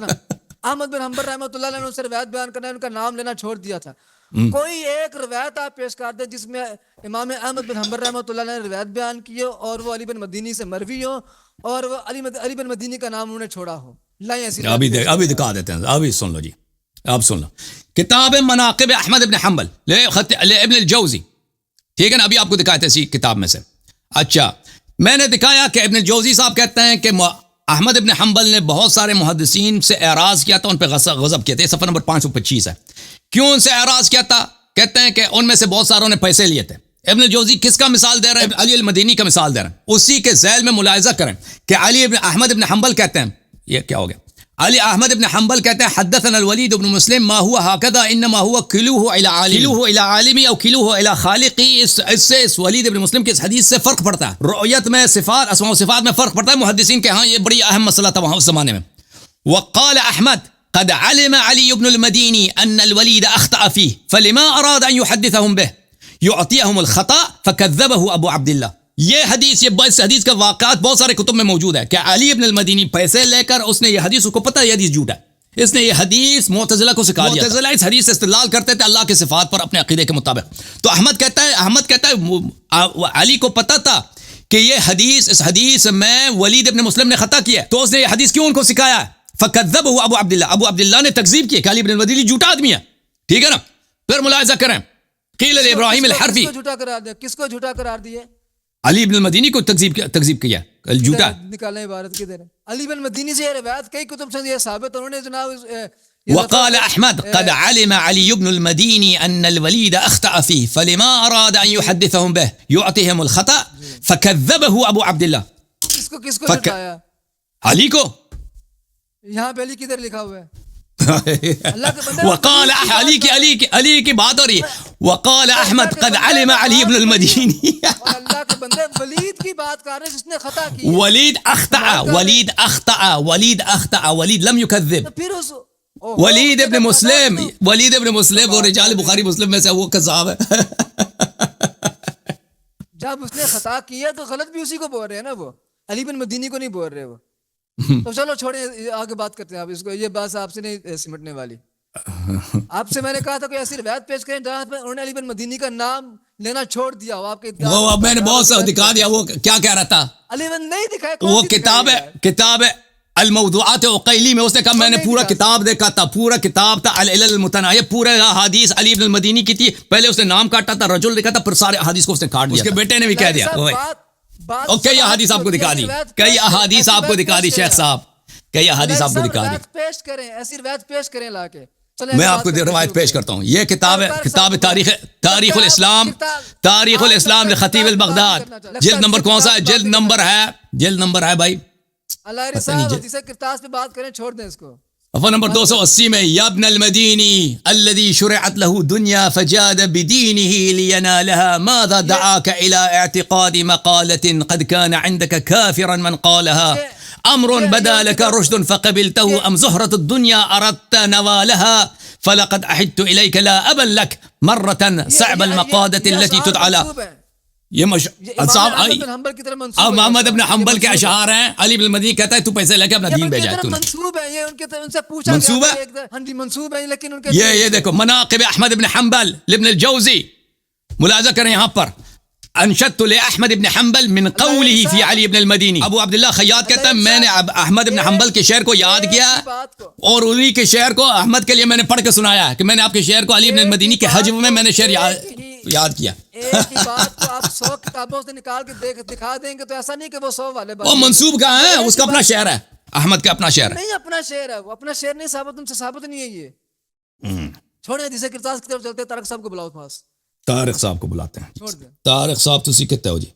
بن حنبل رحمۃ اللہ علیہ نے ان سے روایت بیان کرنا، ان کا نام لینا چھوڑ دیا تھا، کوئی ایک روایت آپ پیش کر دیں جس میں امام احمد بن حنبل رحمۃ اللہ علیہ نے روایت بیان کی ہو اور وہ علی بن مدینی سے مروی ہو، اور وہ علی بن مدینی کا نام انہوں نے چھوڑا ہو. لائیں ایسی ابھی دکھا دیتے ہیں, ابھی سن لو جی, اب سن لو کتاب مناقب احمد ابن حنبل ابن الجوزی, ٹھیک ہے نا, ابھی آپ کو دکھایا تھا اسی کتاب میں سے. اچھا, میں نے دکھایا کہ ابن الجوزی صاحب کہتے ہیں کہ احمد ابن حنبل نے بہت سارے محدثین سے اعراض کیا تھا, ان پہ غضب کیا تھا. صفحہ نمبر 525 ہے. کیوں ان سے اعراض کیا تھا؟ کہتے ہیں کہ ان میں سے بہت ساروں نے پیسے لیے تھے. ابن الجوزی کس کا مثال دے رہے ہیں؟ علی المدینی کا مثال دے رہے ہیں. اسی کے ذیل میں ملاحظہ کریں کہ احمد ابن حنبل کہتے ہیں, یہ کیا ہو گیا, احمد ابن حنبل کہتے ہیں حدثنا الولید ابن مسلم ما هو هكذا انما هو كلوه الى عالمی او كلوه الى خالقی. اس سے اس ولید ابن مسلم کی اس حدیث سے فرق پڑتا ہے, رؤیت میں صفات, اسماء و صفات میں فرق پڑتا ہے. محدثین کے ہاں یہ بڑی اہم مسئلہ تھا وہاں اس زمانے میں. وقال احمد قد علم علي بن المديني ان الوليد اخطأ فيه فلما اراد ان يحدثهم به يعطيهم الخطأ فكذبه ابو عبد الله. یہ حدیث, یہ اس حدیث کا واقعات بہت سارے کتب میں موجود ہے کہ علی ابن المدینی پیسے لے کر اس نے یہ حدیث, اس کو پتہ ہے یہ حدیث جھوٹ ہے, اس نے یہ حدیث معتزلہ کو سکھا دیا. معتزلہ اس حدیث سے استدلال کرتے تھے اللہ کے صفات پر اپنے عقیدے کے مطابق. تو احمد کہتا ہے علی کو پتہ تھا کہ یہ حدیث, اس حدیث میں ولید ابن مسلم نے خطا کیا, تو اس نے یہ حدیث کیوں ان کو سکھایا ہے؟ فکذبہ ابو عبداللہ, ابو عبداللہ نے تکذیب کی کہ علی ابن المدینی جھوٹا آدمی ہے. ٹھیک ہے نا, پھر ملاحظہ کریں قیل ابراہیم الحرفی, کس کو جھوٹا قرار دیا؟ علی ابن المدینی کو تکذیب کیا جھوٹا. نکالیں عبارت کدھر ہے؟ علی بن مدینی سے یہ روایت کئی کتب سے یہ ثابت, انہوں نے جناب وقال احمد قد علم علي بن المديني ان الوليد اخطأ فيه فلما اراد ان يحدثهم به يعطيهم الخطأ فكذبه ابو عبد الله. کس کو بتایا؟ علی کو. یہاں پہ علی کدھر لکھا ہوا ہے؟ وقال علی کی بات ہو رہی ہے. وقال احمد قد علم علي بن المديني اللہ کے بندے ولید کی بات کر رہے ہیں جس نے خطا کی. ولید اخطأ ولید لم يكذب. پھر اس ولید ابن مسلم وہ رجال بخاری مسلم میں سے وہ کذاب ہے. جب اس نے خطا کیا تو غلط بھی اسی کو بول رہے ہیں نا, وہ علی بن مدینی کو نہیں بول رہے وہ. تو چلو چھوڑیں, آگے بات کرتے ہیں. آپ اس کو, یہ بات آپ سے نہیں سمٹنے والی. آپ سے میں نے کہا تھا کہ ایسی روایت پیش کریں جہاں پہ انہوں نے علی بن مدینی کا نام لینا چھوڑ دیا ہو. آپ کے وہ میں نے بہت سا دکھا دیا. وہ کیا کہہ رہا تھا؟ علی بن نہیں دکھایا. وہ کتاب ہے الموضوعات عقیلی میں اس نے کہا میں نے پورا کتاب دیکھا تھا, پورا کتاب تھا العلل المتناہیہ, پورے احادیث علی بن المدینی کی تھی. پہلے اس نے نام کاٹا تھا, رجل لکھا تھا, پھر سارے احادیث کو اس نے کاٹ دیا. اس کے بیٹے نے بھی کہہ دیا. اور کئی احادیث آپ کو دکھا دی, کئی احادیث آپ کو دکھا دی شیخ صاحب, کئی احادیث آپ کو دکھا دی. پیش کریں, ایسی روایت پیش کریں لا کے. میں آپ کو روایت پیش کرتا ہوں. یہ کتاب ہے, کتاب تاریخ الاسلام لخطیب البغداد. جلد نمبر کون سا ہے؟ جلد نمبر ہے بھائی. اللہ صاحب حدیث کرتاس پہ بات کریں, چھوڑ دیں اس کو. صفحہ نمبر 280 میں یا ابن المدینی الذي شرعت له دنیا فجاد بدینه لینالها ماذا دعاك الى اعتقاد مقالة قد كان عندك كافرا من قالها امر بدا لك رشد فقبلته ام زهرة الدنيا اردت نوالها فلقد احدت اليك لا ابا لك مرة صعب المقادة التي تدعى. یہ محمد ابن حنبل کے اشعار ہیں. علی بن المدینی کہتا ہے تو پیسے لے کے اپنا دین بھیجا ہے. منسوب ہے یہ, ان کے ان سے پوچھا منسوب ہے. ہاں جی منسوب ہے, لیکن ان کے یہ دیکھو مناقب احمد ابن حنبل ابن الجوزی, ملاحظہ کریں یہاں پر. انشدت لاحمد ابن حنبل من قوله في علي ابن المديني. ابو عبداللہ خیاط کہتا ہے میں نے احمد ابن حنبل کے شعر کو یاد کیا اور انہی کے شعر کو احمد کے لیے میں نے پڑھ کے سنایا ہے کہ میں نے آپ کے شعر کو علی ابن المدینی کے حجب میں نے شعر یاد کیا. ایک ہی بات کو آپ 100 کتابوں سے نکال کے دکھا دیں گے تو ایسا نہیں کہ وہ 100 والے وہ منسوب کہاں ہے, اس کا اپنا شعر ہے, احمد کا اپنا شعر ہے. نہیں اپنا شعر ہے, وہ اپنا شعر نہیں ثابت, ان سے ثابت نہیں ہے یہ. چھوڑیں حدیث کرتاس کی طرف چلتے ہیں. طارق صاحب کو بلاؤ پاس. طارق صاحب کو بلاتے ہیں. چھوڑ دیں. طارق صاحب تسی کہتے ہو جی.